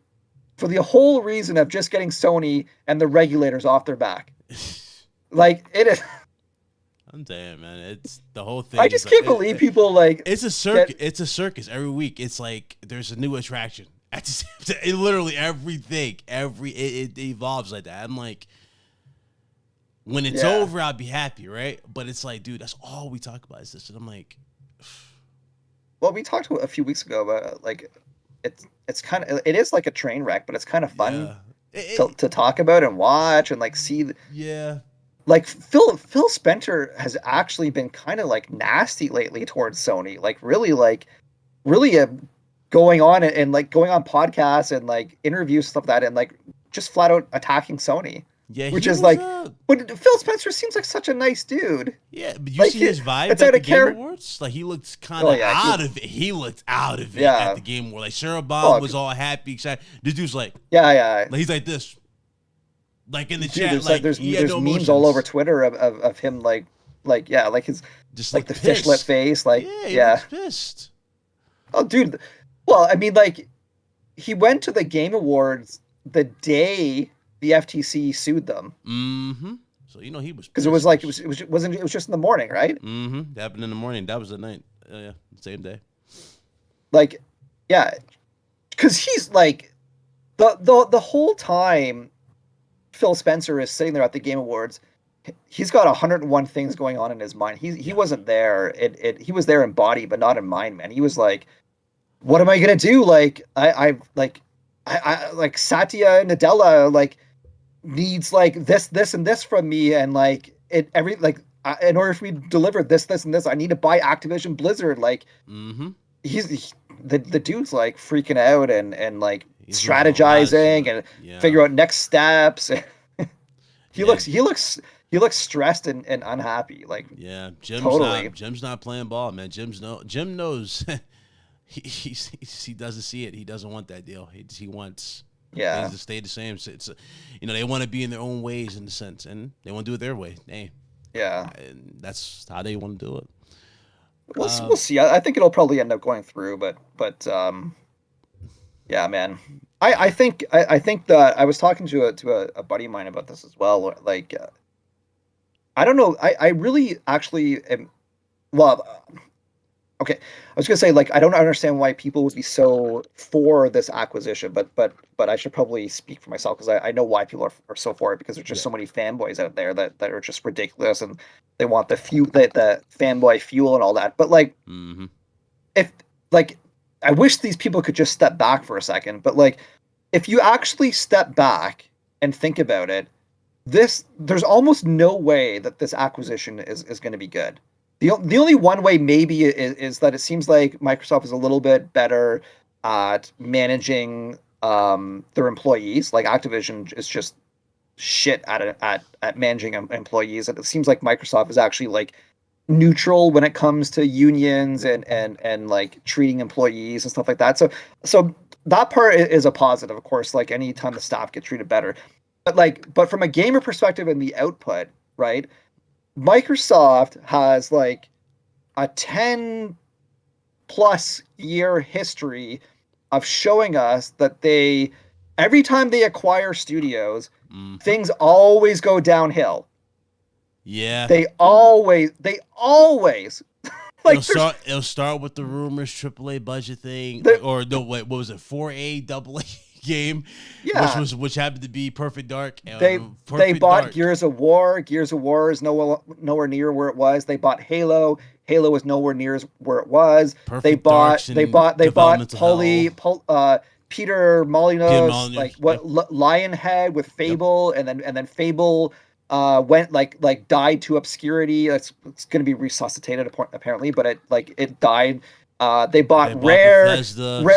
for the whole reason of just getting Sony and the regulators off their back. Like, it is. I'm damn, man. It's the whole thing. I just can't believe people like. It's a circus. It's a circus every week. It's like there's a new attraction. It literally everything. It evolves like that. I'm like, when it's over, I'll be happy, right? But it's like, dude, that's all we talk about is this. And I'm like, well, we talked a few weeks ago about like. It's kind of, it is like a train wreck, but it's kind of fun to talk about and watch and like see. Like Phil Spencer has actually been kind of like nasty lately towards Sony, like really going on and like going on podcasts and like interviews, stuff like that, and like just flat out attacking Sony. Yeah, which is like, but Phil Spencer seems like such a nice dude. Yeah, but you see his vibe at the Game Awards? Like, he looked kind of out of it. He looked out of it at the Game Awards. Like, Sarah Bob was all happy, excited. This dude's like, like, he's like this. Like, in the chat, like, there's memes all over Twitter of him, like his, just like the fishlet face, like, he looks pissed. Oh, dude. Well, I mean, like, he went to the Game Awards the day the FTC sued them. Mm-hmm. So you know he was because it was like it was just in the morning, right? Mm-hmm. That happened in the morning. That was the night. Yeah, same day. Like, yeah, because he's like the whole time Phil Spencer is sitting there at the Game Awards. He's got 101 things going on in his mind. He wasn't there. He was there in body, but not in mind, man. He was like, what am I gonna do? Like I like Satya Nadella like needs like this and this from me, and like in order for me to deliver this and this, I need to buy Activision Blizzard. Like the dude's like freaking out and like he's strategizing and figure out next steps. He looks stressed and unhappy. Like Jim's not playing ball, man. Jim knows. he doesn't see it. He doesn't want that deal. He wants things to stay the same. So it's they want to be in their own ways in a sense, and they want to do it their way. And that's how they want to do it. We'll see. I think it'll probably end up going through, but yeah, man. I think that I was talking to a buddy of mine about this as well. Like, I don't know. I really actually am. Well, okay. I was gonna say, like, I don't understand why people would be so for this acquisition, but I should probably speak for myself because I know why people are so for it, because there's just so many fanboys out there that are just ridiculous and they want the fanboy fuel and all that. But like, if like, I wish these people could just step back for a second. But like, if you actually step back and think about it, there's almost no way that this acquisition is going to be good. The only one way maybe is that it seems like Microsoft is a little bit better at managing their employees. Like Activision is just shit at managing employees. And it seems like Microsoft is actually like neutral when it comes to unions and like treating employees and stuff like that. So that part is a positive, of course. Like anytime the staff get treated better, but from a gamer perspective and the output, right? Microsoft has like a 10 plus year history of showing us that every time they acquire studios, things always go downhill. Yeah. They always like it'll start with the rumors AAA budget thing, or no, wait, what was it? 4A AA game, which happened to be Perfect Dark. They bought Gears of War. Gears of War is nowhere near where it was. They bought Halo. Halo is nowhere near where it was. They bought Peter Molyneux's like Lionhead with Fable, and then Fable went like died to obscurity. It's going to be resuscitated apparently, but it died. They bought Rare.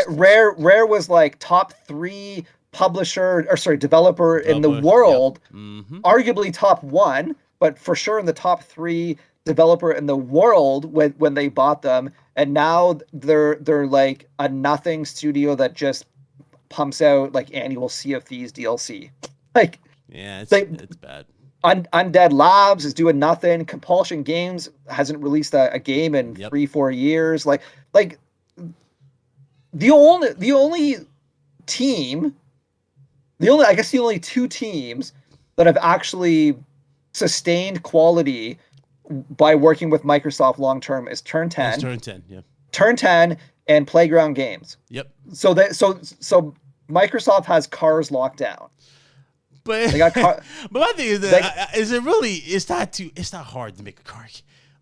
Rare was like top 3 developer in the world, arguably top 1, but for sure in the top 3 developer in the world when they bought them. And now they're like a nothing studio that just pumps out like annual Sea of Thieves DLC. Like, it's bad. Undead Labs is doing nothing. Compulsion Games hasn't released a game in 3-4 years. Like the only two teams that have actually sustained quality by working with Microsoft long term is Turn 10. Turn 10, yeah. Turn 10 and Playground Games. Yep. So Microsoft has Cars locked down. But they got but my thing is that it's not hard to make a car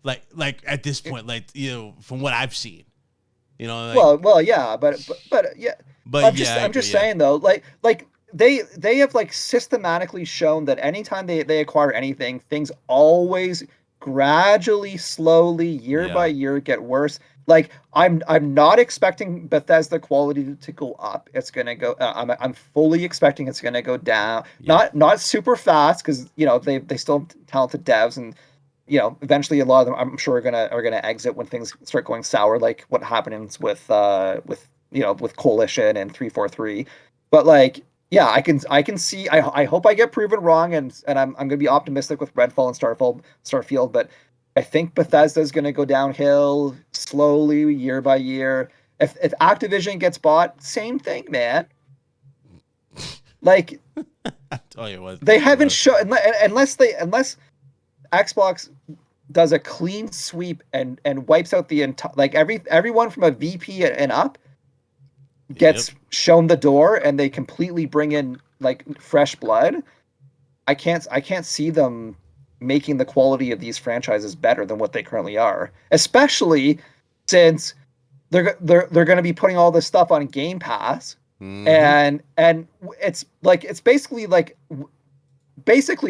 like at this point, like from what I've seen, like, well yeah, but yeah, I'm just saying though, like they have like systematically shown that anytime they acquire anything, things always gradually, slowly, year by year get worse. Like I'm not expecting Bethesda quality to go up. It's gonna go. I'm fully expecting it's gonna go down. Yeah. Not super fast because they still have talented devs, and eventually a lot of them I'm sure are gonna exit when things start going sour, like what happens with Coalition and 343. But like I can see. I hope I get proven wrong, and I'm gonna be optimistic with Redfall and Starfield, but I think Bethesda is going to go downhill slowly, year by year. If Activision gets bought, same thing, man. Like I tell you what, They haven't shown unless Xbox does a clean sweep and wipes out the entire, like everyone from a VP and up gets shown the door, and they completely bring in like fresh blood. I can't see them making the quality of these franchises better than what they currently are, especially since they're going to be putting all this stuff on Game Pass. And it's basically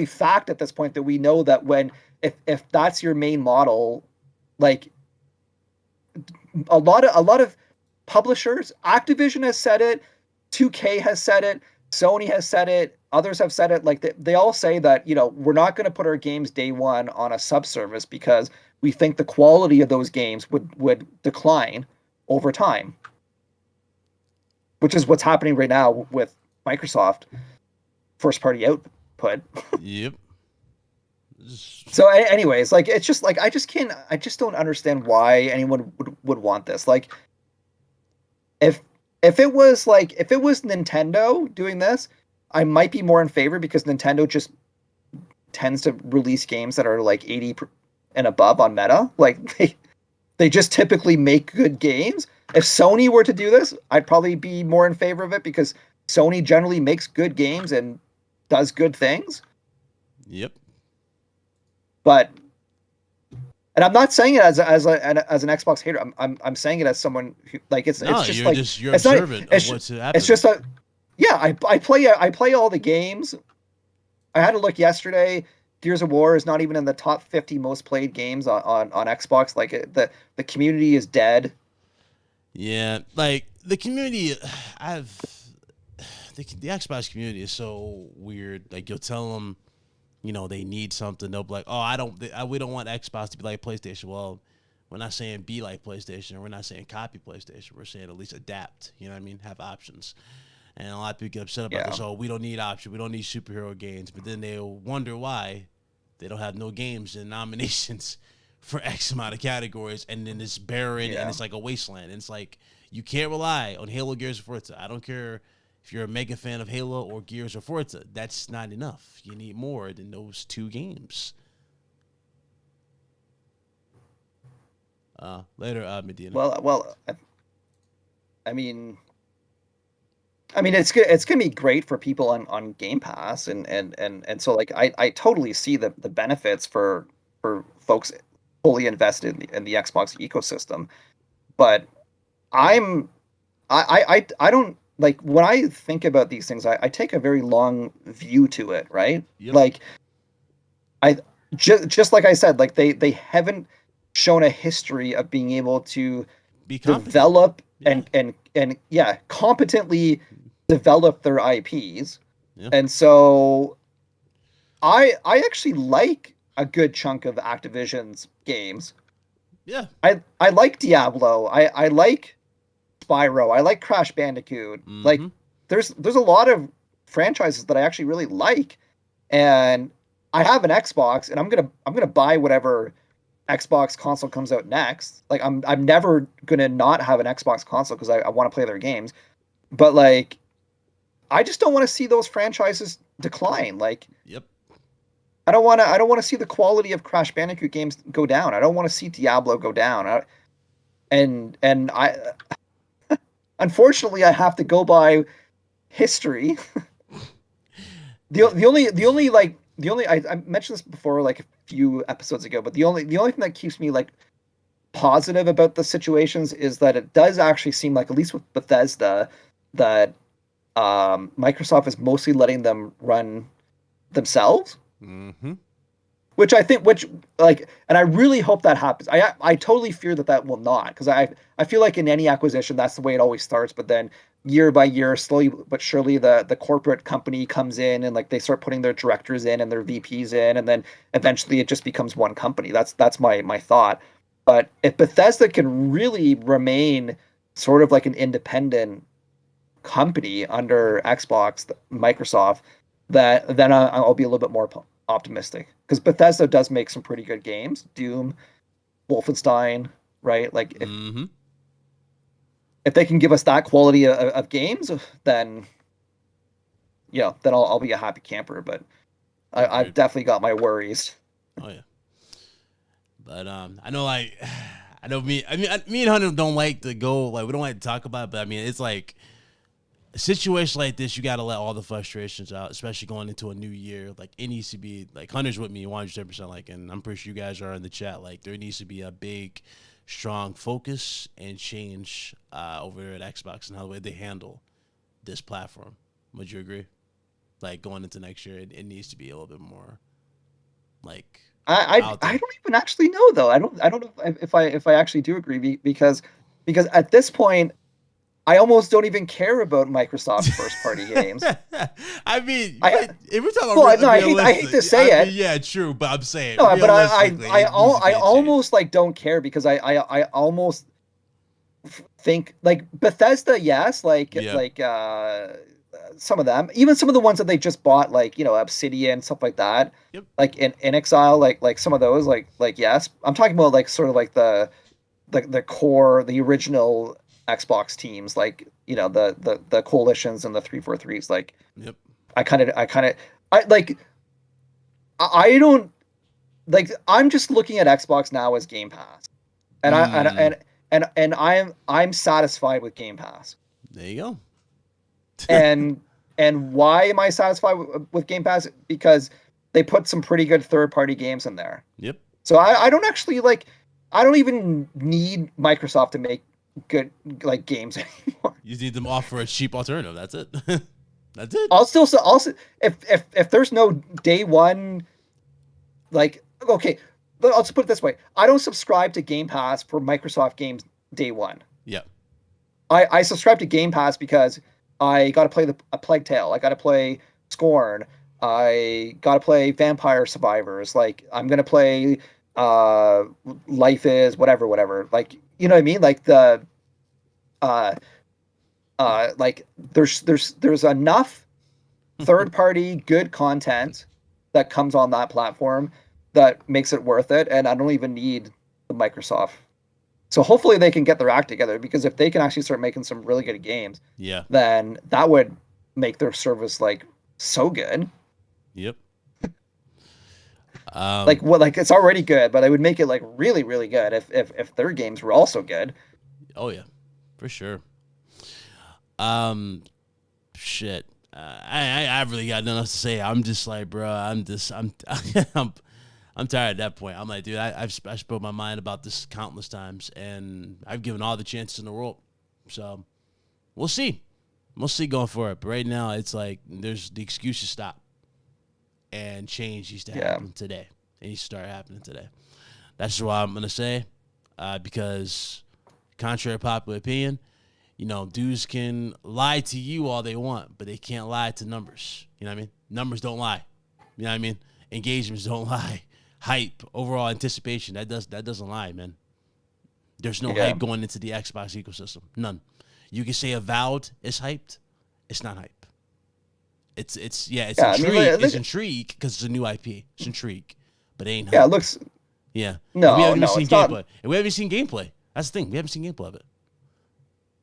fact at this point that we know that if that's your main model, like a lot of publishers, Activision has said it, 2K has said it, Sony has said it, others have said it, like they all say that, we're not going to put our games day one on a subservice because we think the quality of those games would decline over time, which is what's happening right now with Microsoft first party output. Yep. So anyways, like, it's just like, I just don't understand why anyone would want this. Like, if it was Nintendo doing this, I might be more in favor, because Nintendo just tends to release games that are like 80 and above on meta. Like, they just typically make good games. If Sony were to do this, I'd probably be more in favor of it, because Sony generally makes good games and does good things. Yep. But, and I'm not saying it as an Xbox hater. I'm saying it as someone who, like, it's just you're observant of what's happening. It's just I play all the games. I had to look yesterday. Gears of War is not even in the top 50 most played games on Xbox. Like, the community is dead. Yeah, like the community, the Xbox community is so weird. Like, you'll tell them, they need something. They'll be like, "Oh, we don't want Xbox to be like PlayStation." Well, we're not saying be like PlayStation. We're not saying copy PlayStation. We're saying at least adapt. You know what I mean? Have options. And a lot of people get upset about this. Oh, we don't need options. We don't need superhero games. But then they'll wonder why they don't have no games and nominations for X amount of categories. And then it's barren and it's like a wasteland. And it's like, you can't rely on Halo, Gears, or Forza. I don't care if you're a mega fan of Halo or Gears or Forza. That's not enough. You need more than those two games. Later, Medina. Well, I mean, it's gonna be great for people on Game Pass, and so, like, I totally see the benefits for folks fully invested in the Xbox ecosystem, but I don't, like, when I think about these things, I take a very long view to it, right? Yep. Like, just like I said, like, they haven't shown a history of being able to develop and competently develop their IPs. Yeah. And so I actually like a good chunk of Activision's games. Yeah. I like Diablo. I like Spyro. I like Crash Bandicoot. Mm-hmm. Like, there's a lot of franchises that I actually really like, and I have an Xbox, and I'm gonna buy whatever Xbox console comes out next. Like, I'm never gonna not have an Xbox console because I want to play their games. But, like, I just don't want to see those franchises decline. Like, yep. I don't want to see the quality of Crash Bandicoot games go down. I don't want to see Diablo go down. And I unfortunately, I have to go by history. I mentioned this before, like, a few episodes ago, but the only thing that keeps me, like, positive about the situations is that it does actually seem like, at least with Bethesda, that Microsoft is mostly letting them run themselves. Mm-hmm. Which and I really hope that happens. I totally fear that will not, because I feel like in any acquisition, that's the way it always starts. But then year by year, slowly but surely, the corporate company comes in, and, like, they start putting their directors in and their VPs in, and then eventually it just becomes one company. That's my thought. But if Bethesda can really remain sort of like an independent company under Xbox, Microsoft, then I'll be a little bit more optimistic, because Bethesda does make some pretty good games. Doom, Wolfenstein, right? Like, if they can give us that quality of games, then then I'll be a happy camper. But I've definitely got my worries. Oh yeah, but I know like I know me and Hunter don't like to go like we don't like to talk about it, but I mean it's like a situation like this you got to let all the frustrations out, especially going into a new year. Like it needs to be like Hunter's with me 110%, like, and I'm pretty sure you guys are in the chat. Like there needs to be a big, strong focus and change over there at Xbox and how the way they handle this platform. Would you agree? Like going into next year, it needs to be a little bit more like. I don't even actually know though. I don't know if I actually do agree because at this point I almost don't even care about Microsoft's first party games. I mean, if we're talking about I hate to say it. Yeah, true, but I'm saying no, but I almost like don't care because I almost think like Bethesda, yes, like some of them, even some of the ones that they just bought, like Obsidian, stuff like that. Yep. Like in Exile, like some of those, like yes. I'm talking about like sort of like the core, the original Xbox teams, like the coalitions and the 343s. Like, yep. I don't like. I'm just looking at Xbox now as Game Pass, and I'm satisfied with Game Pass. There you go. and why am I satisfied with Game Pass? Because they put some pretty good third-party games in there. Yep. So I don't actually like. I don't even need Microsoft to make good like games anymore. You just need them to offer a cheap alternative. That's it. That's it. Also, if there's no day one, like okay, I'll just put it this way: I don't subscribe to Game Pass for Microsoft games day one. Yeah. I subscribe to Game Pass because I got to play a Plague Tale. I got to play Scorn. I got to play Vampire Survivors. Like I'm gonna play Life is whatever. Like you know what I mean? Like the like there's enough third party good content that comes on that platform that makes it worth it, and I don't even need the Microsoft. So hopefully they can get their act together, because if they can actually start making some really good games, then that would make their service like so good. Yep. Like it's already good, but I would make it like really, really good if their games were also good. Oh yeah, for sure. Shit. I really got nothing else to say. I'm just like, bro. I'm tired at that point. I'm like, dude, I've spoke my mind about this countless times, and I've given all the chances in the world. So we'll see. We'll see going forward. But right now, it's like there's the excuses stop, and change needs to happen today. It needs to start happening today. That's just what I'm gonna say, because contrary to popular opinion, dudes can lie to you all they want, but they can't lie to numbers. You know what I mean? Numbers don't lie. You know what I mean? Engagements don't lie. Hype, overall anticipation, that doesn't lie, man. There's no hype going into the Xbox ecosystem. None. You can say Avowed is hyped. It's not hype. It's intrigue. It's intrigue because it's a new IP. It's intrigue, but it ain't hype. Yeah, it looks. Yeah. No, we haven't seen gameplay. Not... And we haven't seen gameplay. That's the thing. We haven't seen gameplay of it.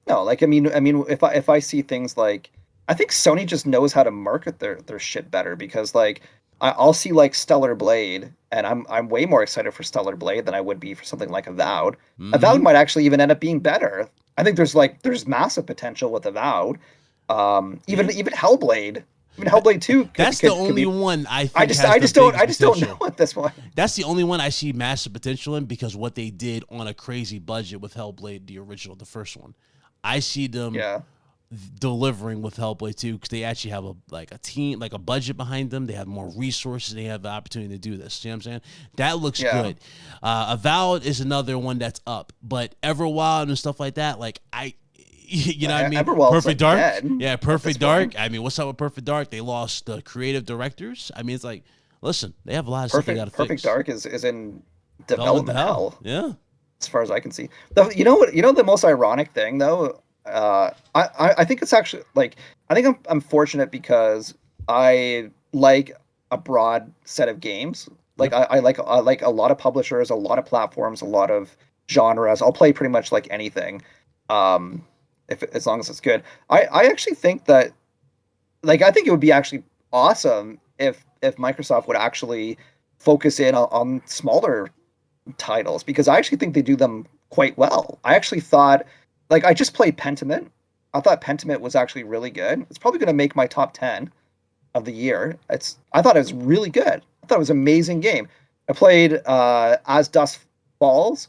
No, like I mean, if I see things like, I think Sony just knows how to market their shit better, because like I'll see like Stellar Blade, and I'm way more excited for Stellar Blade than I would be for something like Avowed. Mm-hmm. Avowed might actually even end up being better. I think there's massive potential with Avowed. Even Hellblade. I mean, Hellblade 2. That's the only one I think. I just don't know at this point. That's the only one I see massive potential in, because what they did on a crazy budget with Hellblade, the original, the first one. I see them delivering with Hellblade 2, because they actually have a team, like a budget behind them. They have more resources. They have the opportunity to do this. You know what I'm saying? That looks good. Avowed is another one that's up, but Everwild and stuff like that, like you know what I mean? Perfect Dark. Dead. Yeah, Perfect Dark. I mean, what's up with Perfect Dark? They lost the creative directors. I mean, it's like, listen, they have a lot of stuff they got to fix. Perfect Dark is in development hell. Yeah. As far as I can see. You know what? You know the most ironic thing though? I think it's actually like, I think I'm fortunate because I like a broad set of games. Like I like a lot of publishers, a lot of platforms, a lot of genres. I'll play pretty much like anything. As long as it's good. I actually think that like I think it would be actually awesome if Microsoft would actually focus in on smaller titles, because I actually think they do them quite well. I actually thought, like, I just played Pentiment. I thought Pentiment was actually really good. It's probably going to make my top 10 of the year. I thought it was really good. I thought it was an amazing game. I played As Dusk Falls,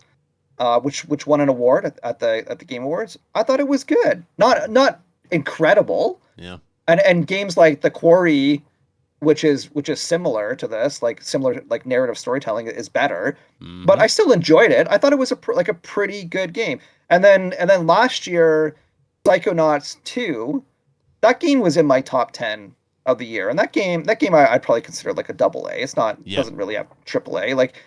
which won an award at the Game Awards. I thought it was good. Not incredible. Yeah. And games like The Quarry, which is similar to this, like similar like narrative storytelling, is better. Mm-hmm. But I still enjoyed it. I thought it was a pretty good game. And then last year, Psychonauts 2, that game was in my top 10 of the year. And that game I'd probably consider like a double A. It's not doesn't really have triple A. Like,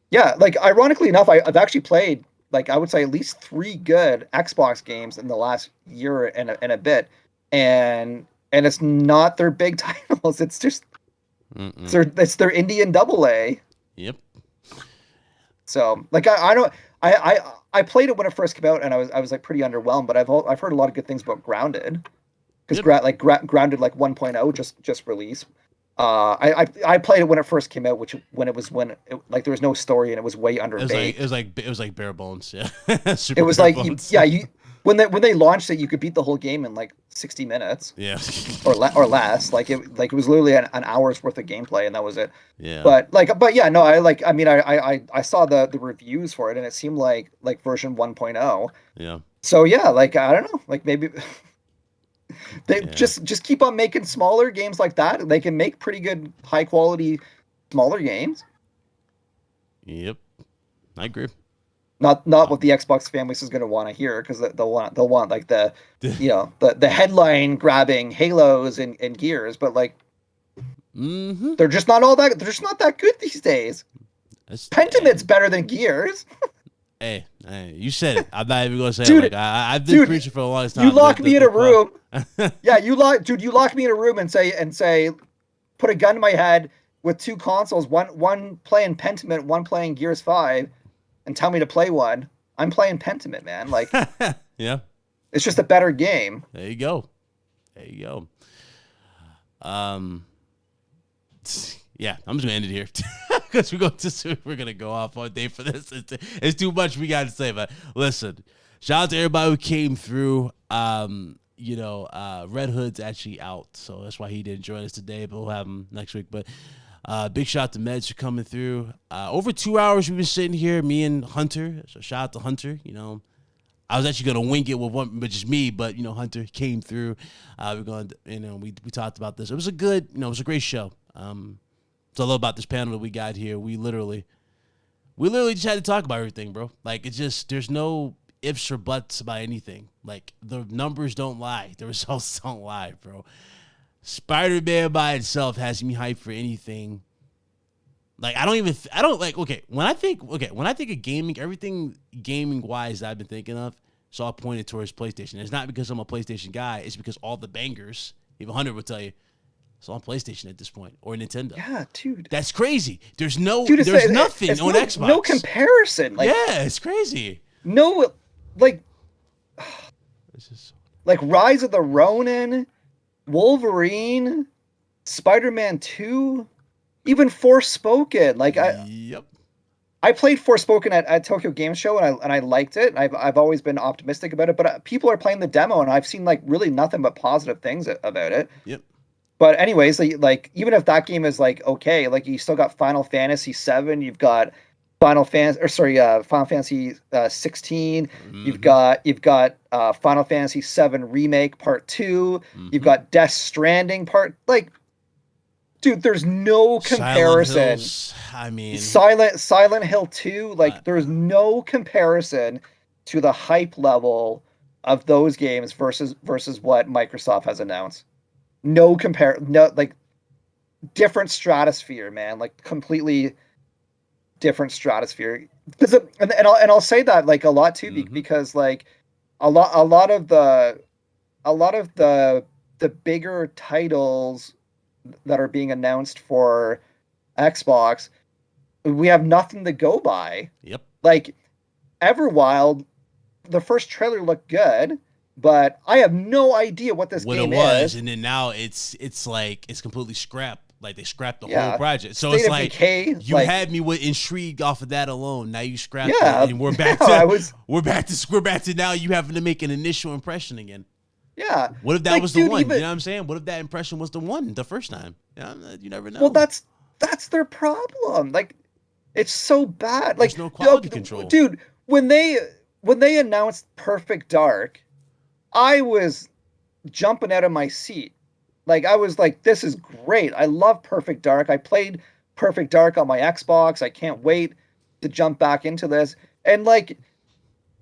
yeah, like ironically enough, I've actually played, like, I would say at least 3 good Xbox games in the last year and a bit. And it's not their big titles. It's just it's their Indian double A. Yep. So like I played it when it first came out, and I was like pretty underwhelmed. But I've heard a lot of good things about Grounded, because Grounded like 1.0 just released. I played it when it first came out, like there was no story and it was way underbaked. It was like bare bones. Yeah. It was like when they launched it, you could beat the whole game in like 60 minutes. Yeah. or less. Like it was literally an hour's worth of gameplay, and that was it. Yeah. But yeah, no, I saw the reviews for it, and it seemed like version 1.0. Yeah. So yeah, like I don't know, like maybe they just keep on making smaller games like that. They can make pretty good, high quality, smaller games. Yep, I agree. Not what the Xbox family is going to want to hear, because they'll want like the the headline grabbing Halos and Gears, but like they're just not that good these days. Pentiment's better than Gears. Hey, you said it. I'm not even gonna say dude, it. Like, I've been preaching for a long time. You lock me in a room. Yeah, you lock me in a room and say, put a gun to my head with 2 consoles, one playing Pentiment, one playing Gears 5, and tell me to play one. I'm playing Pentiment, man. Like, yeah, it's just a better game. There you go. Yeah, I'm just gonna end it here because we're gonna go off all day for this. It's too much we got to say. But listen, shout out to everybody who came through. Red Hood's actually out, so that's why he didn't join us today. But we'll have him next week. But big shout out to Meds for coming through. Over 2 hours we've been sitting here, me and Hunter. So shout out to Hunter. I was actually gonna wing it with just me, but Hunter came through. We're going, we talked about this. It was a good, it was a great show. It's all about this panel that we got here. We literally just had to talk about everything, bro. Like, it's just, there's no ifs or buts about anything. Like, the numbers don't lie. The results don't lie, bro. Spider-Man by itself has me hyped for anything. Like, when I think of gaming, everything gaming-wise that I've been thinking of, it's all pointed towards PlayStation. It's not because I'm a PlayStation guy. It's because all the bangers, even Hunter would tell you, it's on PlayStation at this point, or Nintendo. Yeah, dude. That's crazy. There's nothing it's on Xbox. No comparison. Like, yeah, it's crazy. No, like, this is like Rise of the Ronin, Wolverine, Spider-Man 2, even Forspoken. Like, I played Forspoken at Tokyo Game Show, and I liked it. I've always been optimistic about it, but people are playing the demo, and I've seen like really nothing but positive things about it. Yep. But anyways, like even if that game is like okay, like you still got Final Fantasy 7, you've got Final Fantasy 16, you've got Final Fantasy 7 Remake Part 2, you've got Death Stranding like, dude, there's no comparison. Silent Hill 2, like there's no comparison to the hype level of those games versus what Microsoft has announced. No, like different stratosphere, man. Like completely different stratosphere. And I'll say that like a lot too, because like a lot of the bigger titles that are being announced for Xbox, we have nothing to go by. Yep. Like Everwild, the first trailer looked good. but I have no idea what this what game it was, is. and then now it's like it's completely scrapped. Like they scrapped the whole Yeah. project. So State it's of like Decay, you like, had me with intrigue off of that alone. Now you scrapped yeah, it, and we're back no, to we're back to now you having to make an initial impression again. yeah. What if that Like, was the dude, one? even- You know what I'm saying? What if that impression was the one the first time? You never know. Well, that's their problem. Like, it's so bad. Like, There's no quality control. dude. When they announced Perfect Dark, I was jumping out of my seat. Like, I was like, this is great. I love Perfect Dark. I played Perfect Dark on my Xbox. I can't wait to jump back into this. And like,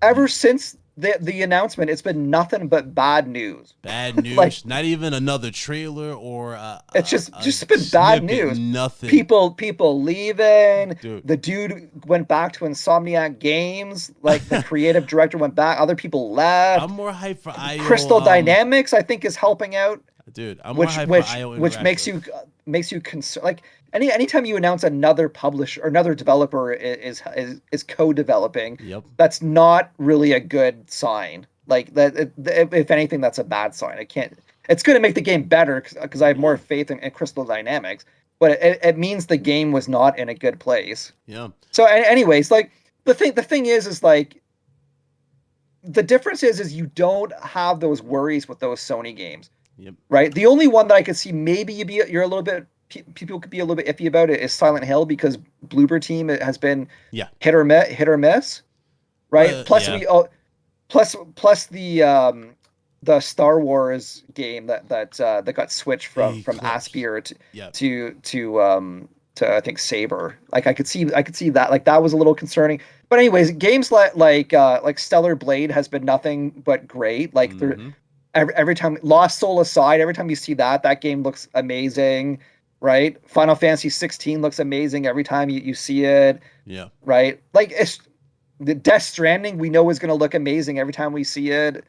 ever since the announcement, it's been nothing but bad news. Bad news. Like, not even another trailer or it's just a been bad snippet, news. Nothing. People leaving. Dude. The dude went back to Insomniac Games. Like, the creative director went back. Other people left. I'm more hyped for IO. Crystal Dynamics, I think, is helping out. Dude, I'm more hyped for IO. Which makes you concerned. Like, anytime you announce another publisher or another developer is co-developing, Yep. that's not really a good sign. Like, that, if anything, that's a bad sign. It's going to make the game better because I have more faith in Crystal Dynamics, but it means the game was not in a good place. Yeah. So, anyways, like, the thing is like, the difference is you don't have those worries with those Sony games. Yep. Right. The only one that I could see maybe you're a little bit, people could be a little bit iffy about it, is Silent Hill, because Bloober Team has been hit or miss. Right. Plus plus the Star Wars game that got switched from Aspyr to I think Saber. Like, I could see that. Like, that was a little concerning. But anyways, games like Stellar Blade has been nothing but great. Like, every time, Lost Soul aside, every time you see that game looks amazing, right? Final Fantasy 16 looks amazing every time you see it. Yeah. Right? Like, it's the Death Stranding, we know is going to look amazing every time we see it.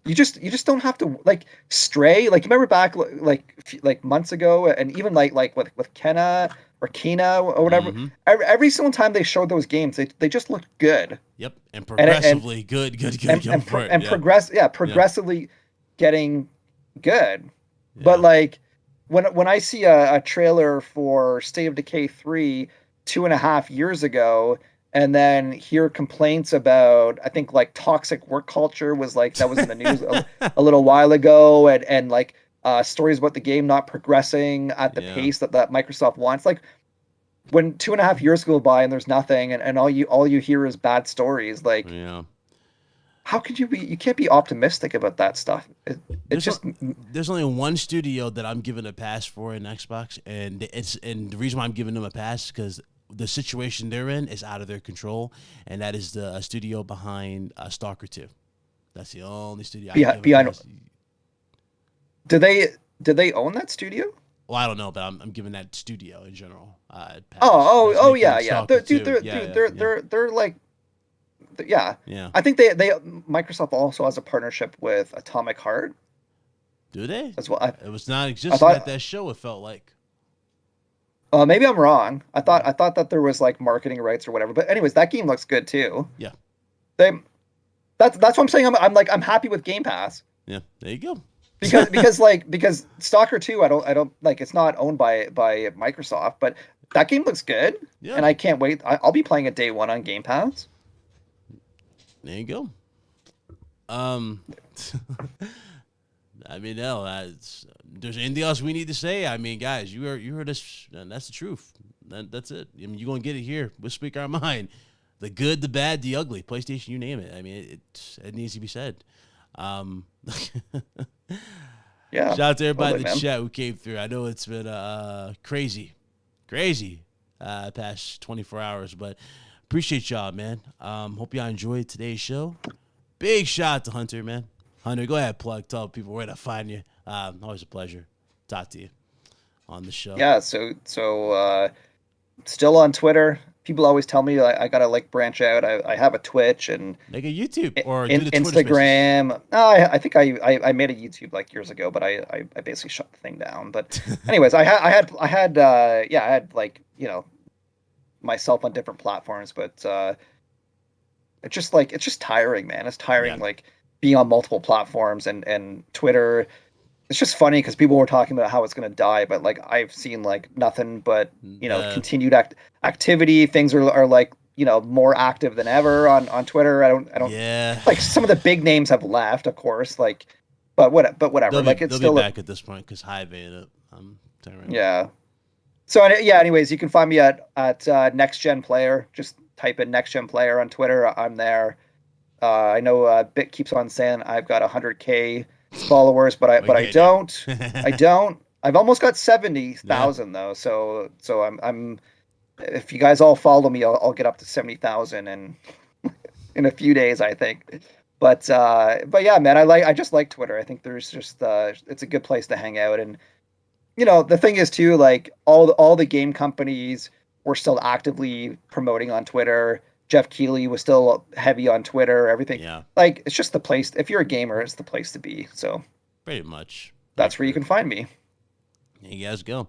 You just don't have to, like, Stray. Like, you remember back like months ago, and even like with Kena or whatever. Every single time they showed those games, they just looked good. Yep, and progressively good. Progressively getting good. Yeah. But like, when I see a trailer for State of Decay 3 2.5 years ago, and then hear complaints about, I think, like, toxic work culture was like, that was in the news a little while ago, and like stories about the game not progressing at the pace that Microsoft wants. Like, when 2.5 years go by and there's nothing, and all you hear is bad stories, like, how could you can't be optimistic about that stuff. There's only one studio that I'm giving a pass for in Xbox, and the reason why I'm giving them a pass is because the situation they're in is out of their control, and that is the studio behind Stalker 2. That's the only studio. Did they own that studio? Well, I don't know, but I'm giving that studio in general. Yeah. They're like, yeah. I think they Microsoft also has a partnership with Atomic Heart. Do they? As well. It was not existing at that show. It felt like. Maybe I'm wrong. I thought that there was like marketing rights or whatever. But anyways, that game looks good too. Yeah. That's what I'm saying. I'm happy with Game Pass. Yeah. There you go. because Stalker 2, I don't like, it's not owned by Microsoft, but that game looks good. Yeah. And I can't wait. I'll be playing it day one on Game Pass. There you go. I mean, no, there's anything else we need to say? I mean, guys, you heard us, and that's the truth. That's it. I mean, you're going to get it here. We'll speak our mind. The good, the bad, the ugly. PlayStation, you name it. I mean, it needs to be said. Yeah. Shout out to everybody in the chat who came through. I know it's been crazy past 24 hours, but appreciate y'all, man. Hope y'all enjoyed today's show. Big shout out to Hunter, man. Hunter, go ahead, tell people where to find you. Always a pleasure to talk to you on the show. Yeah, so still on Twitter. People always tell me I gotta like branch out. I have a Twitch and make a YouTube or do the Instagram. No, I think I made a YouTube like years ago, but I basically shut the thing down. But anyways, I had like, you know, myself on different platforms, but it's just tiring, man. It's tiring. Like, being on multiple platforms and Twitter. It's just funny because people were talking about how it's going to die, but like I've seen like nothing but continued activity. Things are like more active than ever on Twitter. I don't like some of the big names have left, of course, like but whatever. It's they'll still be back at this point because Hive ain't it. Yeah. So yeah, anyways, you can find me at Next Gen Player. Just type in Next Gen Player on Twitter. I'm there. I know Bit keeps on saying I've got 100K followers, but I don't. I don't. I've almost got 70,000 though. So I'm if you guys all follow me, I'll get up to 70,000 in a few days, I think. But yeah, man, I just like Twitter. I think there's just it's a good place to hang out. And the thing is too, like all the game companies were still actively promoting on Twitter. Jeff Keighley was still heavy on Twitter, everything. Yeah. Like, it's just the place. If you're a gamer, it's the place to be. So pretty much. That's where you can find me. There you guys go.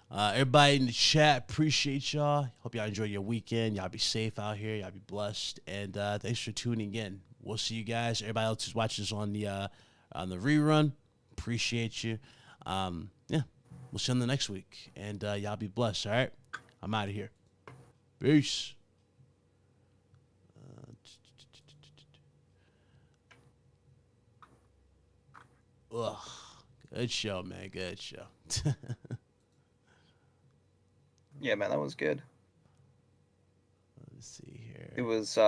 Everybody in the chat, appreciate y'all. Hope y'all enjoy your weekend. Y'all be safe out here. Y'all be blessed. And thanks for tuning in. We'll see you guys. Everybody else who's watching this on the rerun, appreciate you. Yeah, we'll see you on the next week. And y'all be blessed, all right? I'm out of here. Peace. Ugh. Good show, man. Good show. Yeah, man, that was good. Let's see here. It was